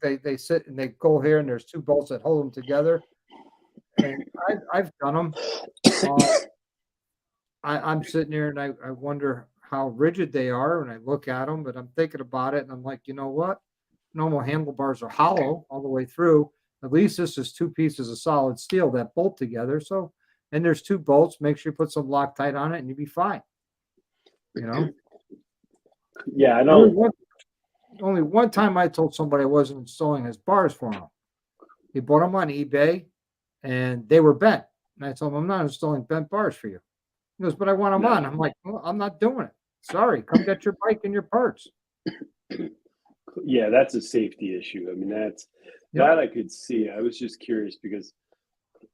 they sit and they go here, and there's two bolts that hold them together. And I've done them. I'm sitting here and I wonder how rigid they are, and I look at them, but I'm thinking about it, and I'm like, you know what? Normal handlebars are hollow all the way through. At least this is two pieces of solid steel that bolt together. So, and there's two bolts. Make sure you put some Loctite on it, and you'll be fine. You know. Yeah, I don't. Only one time I told somebody I wasn't installing his bars for him. He bought them on eBay, and they were bent. And I told him, I'm not installing bent bars for you. He goes, but I want them on. I'm like, well, I'm not doing it. Sorry, come get your bike and your parts. Yeah, that's a safety issue. I mean, that I could see. I was just curious because,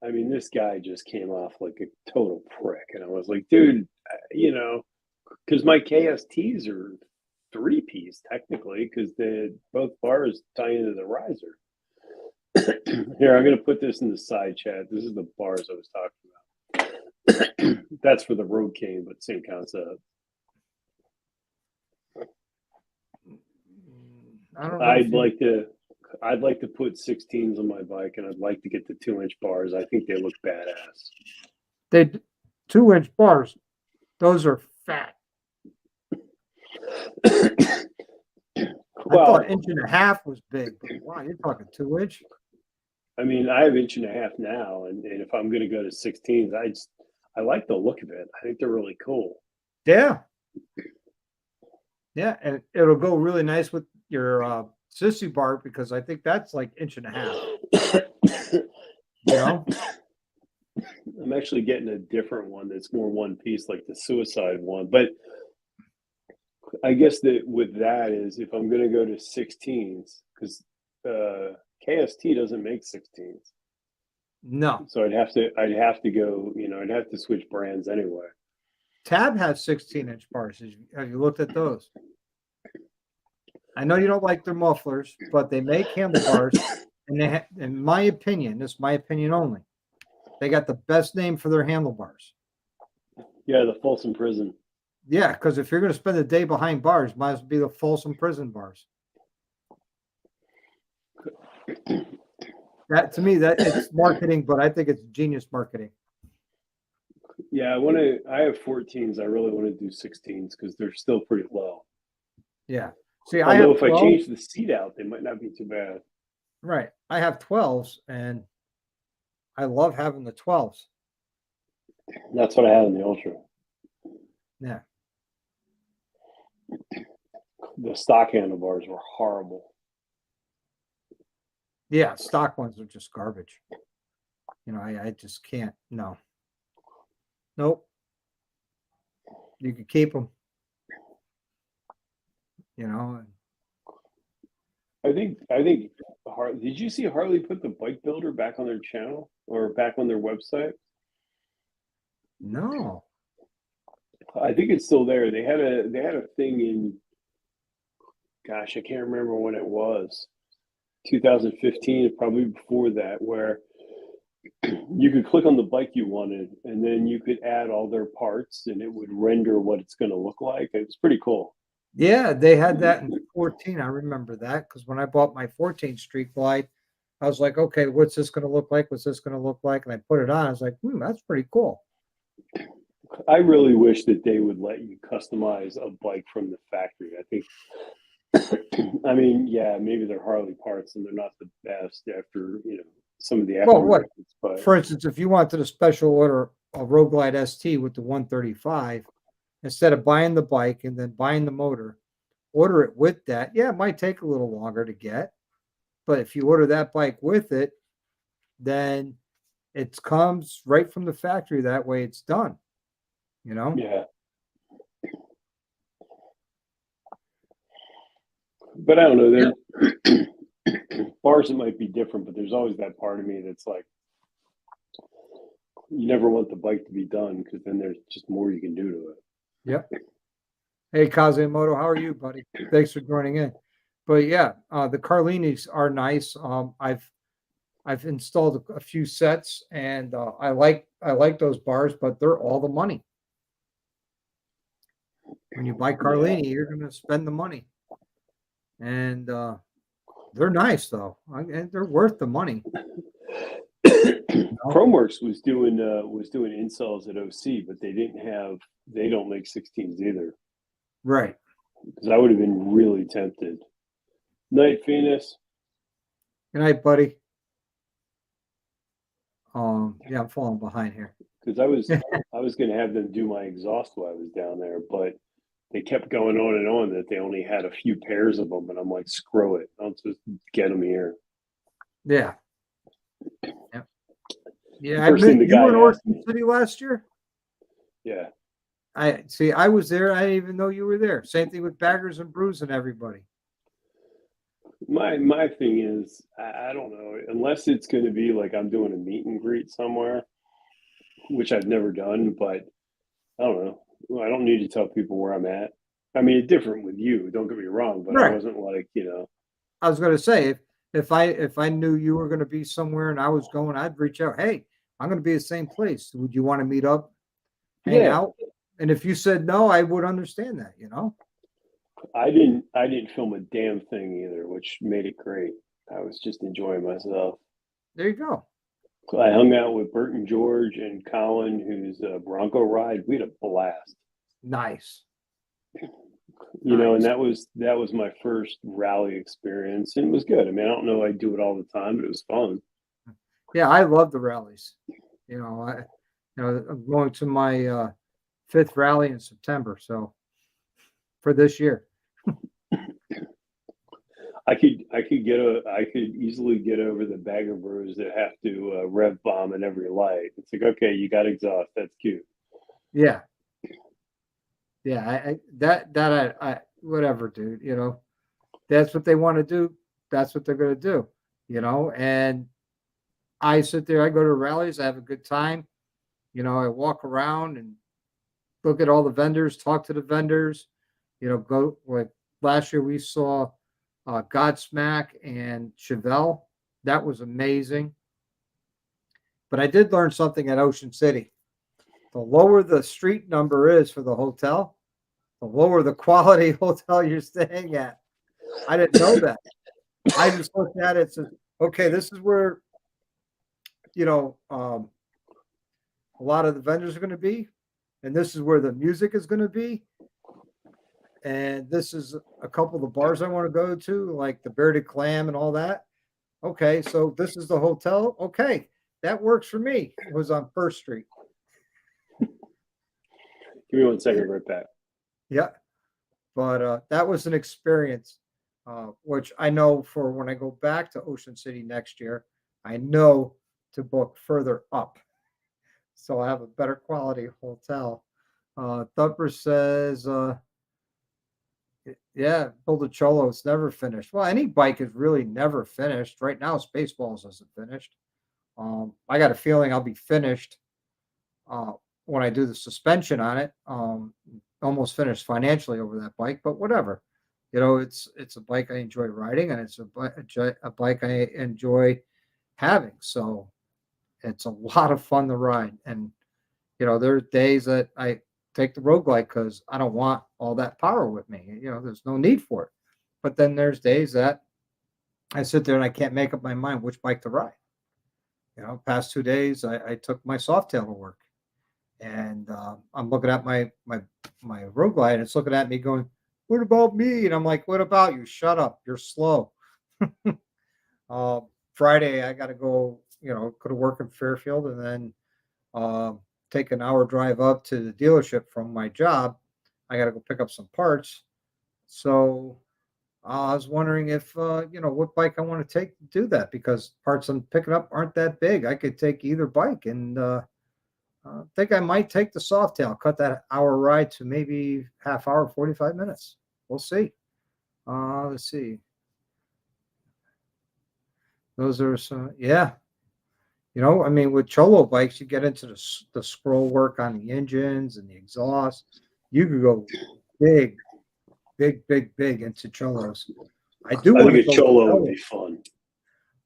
I mean, this guy just came off like a total prick, and I was like, dude, because my KSTs are 3-piece technically, because both bars tie into the riser. Here, I'm going to put this in the side chat. This is the bars I was talking about. That's for the Road King, but same concept. I'd like to put 16s on my bike, and I'd like to get the 2-inch bars. I think they look badass. They 2-inch bars, those are fat. I thought 1.5 was big, but wow, you're talking 2-inch. I mean, I have 1.5 now, and if I'm going to go to 16s, I like the look of it. I think they're really cool. Yeah. Yeah, and it'll go really nice with your sissy bar, because I think that's like 1.5. You know? I'm actually getting a different one that's more 1-piece, like the Suicide one. But I guess that with that is if I'm going to go to 16s, because KST doesn't make 16s. No. So I'd have to go, I'd have to switch brands anyway. Tab has 16-inch bars. Have you looked at those? I know you don't like their mufflers, but they make handlebars, and they in my opinion, this is my opinion only, they got the best name for their handlebars. Yeah, the Folsom Prison. Yeah, because if you're going to spend a day behind bars, might as well be the Folsom Prison bars. That, to me, that it's marketing, but I think it's genius marketing. Yeah, I have 14s. I really want to do 16s because they're still pretty low. Yeah. See, although if I change the seat out, they might not be too bad. Right. I have 12s, and I love having the 12s. That's what I had in the Ultra. Yeah. The stock handlebars were horrible. Yeah, stock ones are just garbage. I just can't. No. Nope. You can keep them. I think. Did you see Harley put the bike builder back on their channel or back on their website? No. I think it's still there. They had a thing in. Gosh, I can't remember when it was. 2015, probably before that, where you could click on the bike you wanted, and then you could add all their parts, and it would render what it's going to look like. It was pretty cool. Yeah, they had that in 14. I remember that because when I bought my 14 Street Glide, I was like, okay, what's this going to look like? What's this going to look like? And I put it on. I was like, that's pretty cool. I really wish that they would let you customize a bike from the factory. I think, I mean, yeah, maybe they're Harley parts and they're not the best after, some of the aftermarkets. But for instance, if you wanted a special order a Road Glide ST with the 135, instead of buying the bike and then buying the motor, order it with that. Yeah, it might take a little longer to get, but if you order that bike with it, then it comes right from the factory. That way it's done, Yeah. But I don't know. Bars, it might be different, but there's always that part of me that's like, you never want the bike to be done because then there's just more you can do to it. Yep. Hey, Kazemoto, how are you, buddy? Thanks for joining in. But yeah, the Carlinis are nice. I've installed a few sets, and I like those bars, but they're all the money. When you buy Carlini, you're going to spend the money, and they're nice though, and they're worth the money. Chromeworks was doing installs at OC, but they don't make 16s either. Right. Because I would have been really tempted. Night, Venus. Good night, buddy. Yeah, I'm falling behind here. Because I was going to have them do my exhaust while I was down there, but they kept going on and on that they only had a few pairs of them, and I'm like, screw it, I'll just get them here. Yeah. Yep. Yeah, I met you in Orson City last year. Yeah. I was there. I didn't even know you were there. Same thing with Baggers and Brews and everybody. My thing is, I don't know, unless it's going to be like I'm doing a meet and greet somewhere, which I've never done, but I don't know. I don't need to tell people where I'm at. I mean, it's different with you. Don't get me wrong, but right. I wasn't like, I was going to say, if I knew you were going to be somewhere and I was going, I'd reach out. Hey, I'm going to be the same place. Would you want to meet up, hang out? And if you said no, I would understand that. I didn't film a damn thing either, which made it great. I was just enjoying myself. There you go. I hung out with Bert and George and Colin, who's a Bronco ride. We had a blast. Nice. And that was my first rally experience, and it was good. I mean, I don't know I do it all the time, but it was fun. Yeah, I love the rallies. I'm going to my 5th rally in September, so for this year. I could easily get over the bagger bros that have to rev bomb at every light. It's like, okay, you got exhaust. That's cute. Yeah. Yeah. I whatever, dude, that's what they want to do. That's what they're going to do, and I sit there, I go to rallies, I have a good time. I walk around and look at all the vendors, talk to the vendors, go like last year we saw Godsmack and Chevelle. That was amazing. But I did learn something at Ocean City. The lower the street number is for the hotel, the lower the quality hotel you're staying at. I didn't know that. I just looked at it and said, okay, this is where, a lot of the vendors are going to be, and this is where the music is going to be. And this is a couple of the bars I want to go to, like the Bearded Clam and all that. Okay, so this is the hotel. Okay, that works for me. It was on First Street. Give me 1 second, right back. Yeah, but that was an experience, which I know for when I go back to Ocean City next year, I know to book further up. So I have a better quality hotel. Thumper says, yeah, build a Cholo. It's never finished. Well, any bike is really never finished. Right now, Spaceballs isn't finished. I got a feeling I'll be finished when I do the suspension on it. Almost finished financially over that bike, but whatever. It's a bike I enjoy riding, and it's a bike I enjoy having. So it's a lot of fun to ride. And there are days that I take the road glide because I don't want all that power with me. There's no need for it. But then there's days that I sit there and I can't make up my mind which bike to ride. Past 2 days I took my Softail to work, and I'm looking at my road glide, and it's looking at me going, "What about me?" And I'm like, "What about you? Shut up! You're slow." Friday I got to go to work in Fairfield, and then take an hour drive up to the dealership from my job. I got to go pick up some parts. So I was wondering if, what bike I want to take to do that, because parts I'm picking up aren't that big. I could take either bike, and I think I might take the Softail, cut that hour ride to maybe half hour, 45 minutes. We'll see. Let's see. Those are some, yeah. You know, I mean, with Cholo bikes, you get into the scroll work on the engines and the exhaust. You could go big, big into Cholos. I do I want think to a build a Cholo would Cholo. be fun.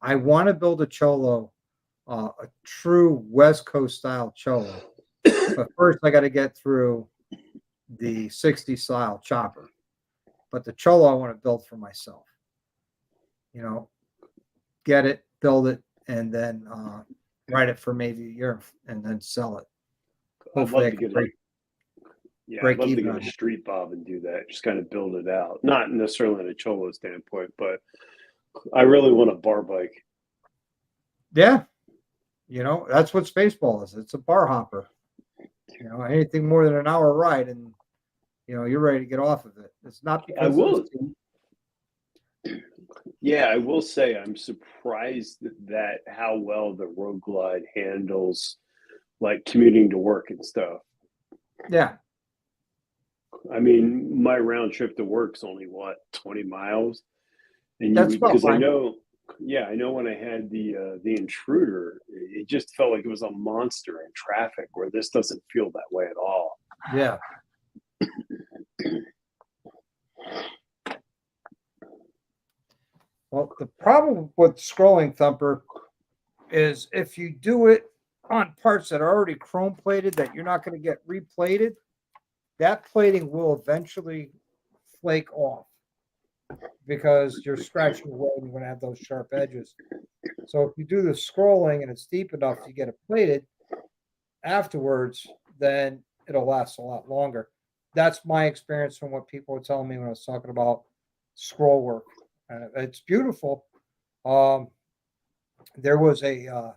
I want to build a Cholo, a true West Coast style Cholo. But first, I got to get through the 60 style chopper. But the Cholo, I want to build for myself. You know, get it, build it, and then ride it for maybe a year and then sell it. I'd Hopefully, love I to can get break, I'd break love to even get on a it. street bob and do that. Just kind of build it out. Not necessarily in a Cholo standpoint, but I really want a bar bike. Yeah. You know, that's what Spaceball is. It's a bar hopper. You know, anything more than an hour ride and, you know, you're ready to get off of it. It's not I because will. Yeah, I will say I'm surprised that how well the Road Glide handles like commuting to work and stuff. Yeah. I mean, my round trip to work's only what, 20 miles? And That's about because I fine. know, yeah, I know when I had the intruder, it just felt like it was a monster in traffic where this doesn't feel that way at all. Yeah. Well, the problem with scrolling Thumper is if you do it on parts that are already chrome plated that you're not going to get replated, that plating will eventually flake off because you're scratching away and you're going to have those sharp edges. So if you do the scrolling and it's deep enough to get it plated afterwards, then it'll last a lot longer. That's my experience from what people were telling me when I was talking about scroll work. It's beautiful. There was a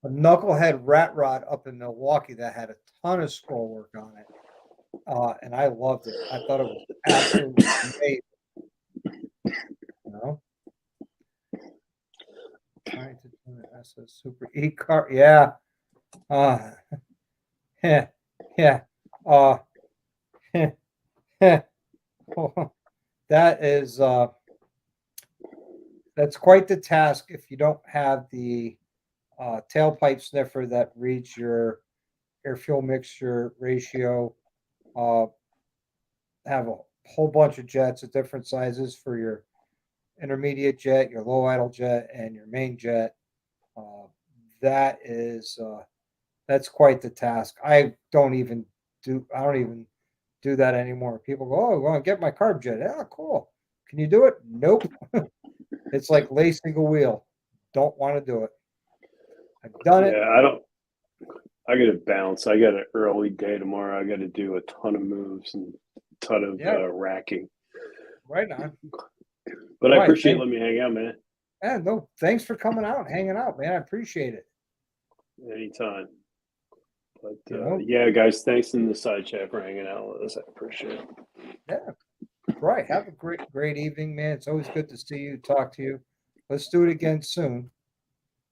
knucklehead rat rod up in Milwaukee that had a ton of scroll work on it, and I loved it. I thought it was absolutely amazing. You know, trying to do an SS Super E car, yeah, uh, yeah, yeah, uh, that is that's quite the task if you don't have the tailpipe sniffer that reads your air fuel mixture ratio. Uh, have a whole bunch of jets of different sizes for your intermediate jet, your low idle jet, and your main jet. Uh, that is that's quite the task. I don't even do that anymore. People go, "Oh, I want to get my carb jet." Yeah, cool. Can you do it? Nope. It's like lacing a wheel. Don't want to do it. I've done it. Yeah, I don't. I got to bounce. I got an early day tomorrow. I got to do a ton of moves and a ton of Yeah, racking. right on. But I Right. appreciate letting me hang out, man. Yeah, no, thanks for coming out and hanging out, man. I appreciate it. Anytime. But You know, yeah, guys, thanks in the side chat for hanging out with us. I appreciate it. yeah, right. Have a great evening, man. It's always good to see you, talk to you. Let's do it again soon.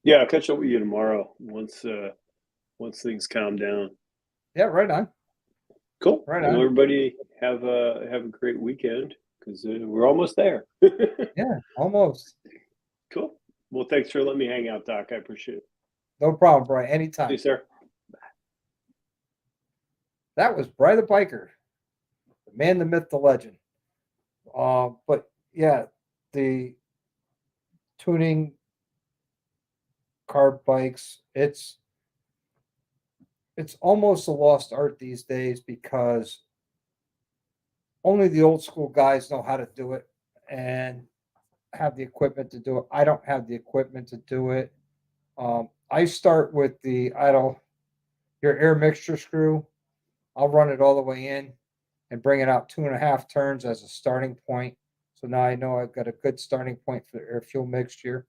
Yeah, I'll catch up with you tomorrow once things calm down. Yeah, right on. Cool. Right Well, on. everybody have a great weekend because we're almost there. Yeah, almost. Cool. Well, thanks for letting me hang out, Doc. I appreciate it. No problem, Brian. See Anytime. you, sir. That was Brian the Biker, the man, the myth, the legend. But yeah, the tuning carb bikes, it's almost a lost art these days because only the old school guys know how to do it and have the equipment to do it. I don't have the equipment to do it. I start with your air mixture screw. I'll run it all the way in and bring it out 2.5 turns as a starting point. So now I know I've got a good starting point for the air fuel mixture.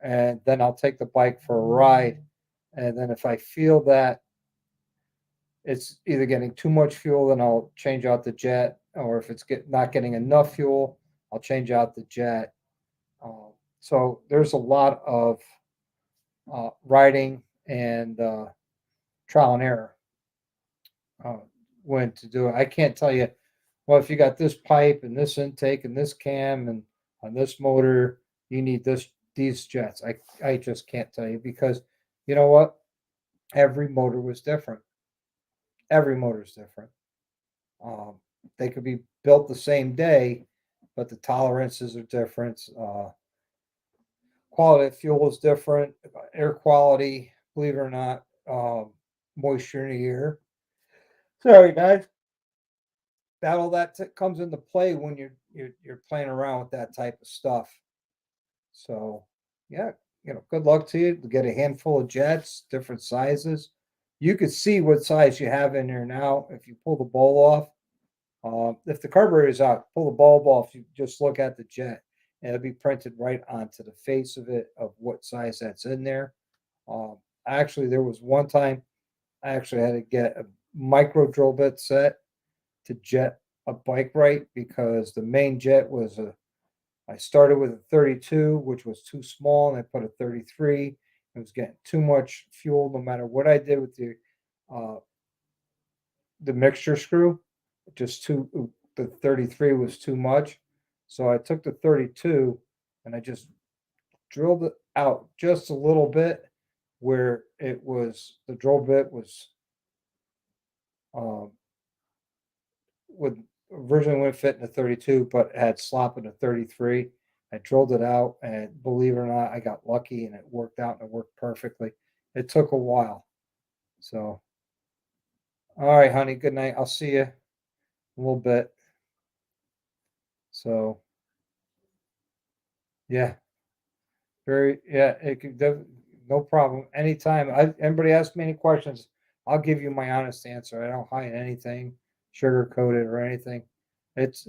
And then I'll take the bike for a ride. And then if I feel that it's either getting too much fuel, then I'll change out the jet. Or if it's not getting enough fuel, I'll change out the jet. So there's a lot of riding and trial and error when to do it. I can't tell you, well, if you got this pipe and this intake and this cam and on this motor, you need these jets. I just can't tell you because you know what? Every motor was different. Every motor is different. Um, they could be built the same day, but the tolerances are different. Quality of fuel is different. Air quality, believe it or not, moisture in the air. Sorry, guys. That all that comes into play when you're playing around with that type of stuff. So, yeah, good luck to you. Get a handful of jets, different sizes. You could see what size you have in there now if you pull the bowl off. If the carburetor is out, pull the bulb off. You just look at the jet, and it'll be printed right onto the face of it of what size that's in there. Actually, there was one time I actually had to get a micro drill bit set to jet a bike right because the main jet was I started with a 32, which was too small, and I put a 33. It was getting too much fuel no matter what I did with uh, the mixture screw. Just too the 33 was too much. So I took the 32 and I just drilled it out just a little bit where it was the drill bit was um, would originally wouldn't fit in a 32, but it had slop in a 33. I drilled it out, and believe it or not, I got lucky and it worked out and it worked perfectly. It took a while. So, all right, honey, good night. I'll see you in a little bit. So, yeah, yeah, it could, no problem. Anytime. Anybody ask me any questions, I'll give you my honest answer. I don't hide anything, sugarcoat it or anything. It's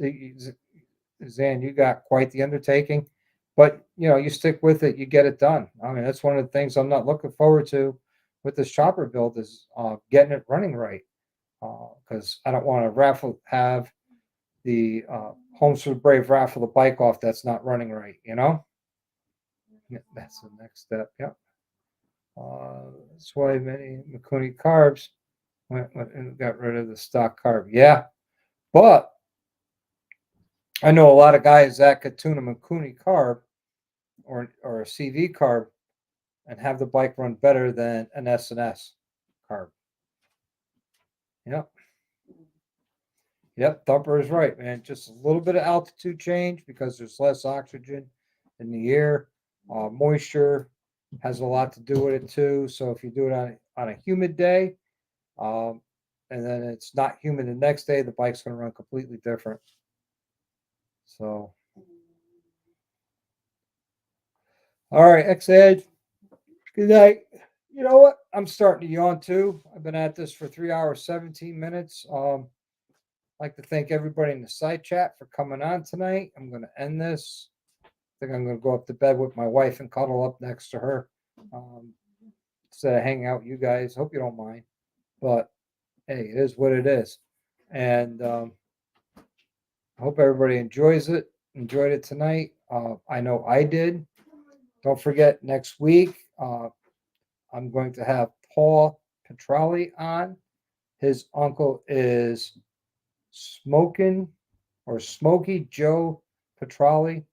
Zan, you got quite the undertaking, but you stick with it, you get it done. I mean, that's one of the things I'm not looking forward to with this chopper build is getting it running right. Because I don't want to have the Homes for the Brave raffle the bike off that's not running right. Yeah, that's the next step. Yep. That's why many Mikuni carbs went and got rid of the stock carb. Yeah, but I know a lot of guys that could tune a Mikuni carb or a CV carb and have the bike run better than an S&S carb. Yep. Yep, Thumper is right, man. Just a little bit of altitude change because there's less oxygen in the air. Moisture has a lot to do with it too. So if you do it on a humid day, and then it's not humid the next day, the bike's going to run completely different. So, all right, X-Edge. Good night. You know what? I'm starting to yawn too. I've been at this for 3 hours, 17 minutes. I'd like to thank everybody in the side chat for coming on tonight. I'm going to end this. I think I'm going to go up to bed with my wife and cuddle up next to her instead of hanging out with you guys. Hope you don't mind. But hey, it is what it is. And I hope everybody enjoyed it tonight. I know I did. Don't forget, next week, I'm going to have Paul Petrali on. His uncle is Smoky Joe Petrali,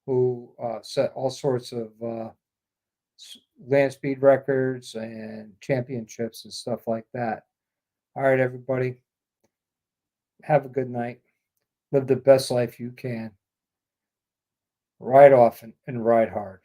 who set all sorts of land speed records and championships and stuff like that. All right, everybody. Have a good night. Live the best life you can. Ride often and ride hard.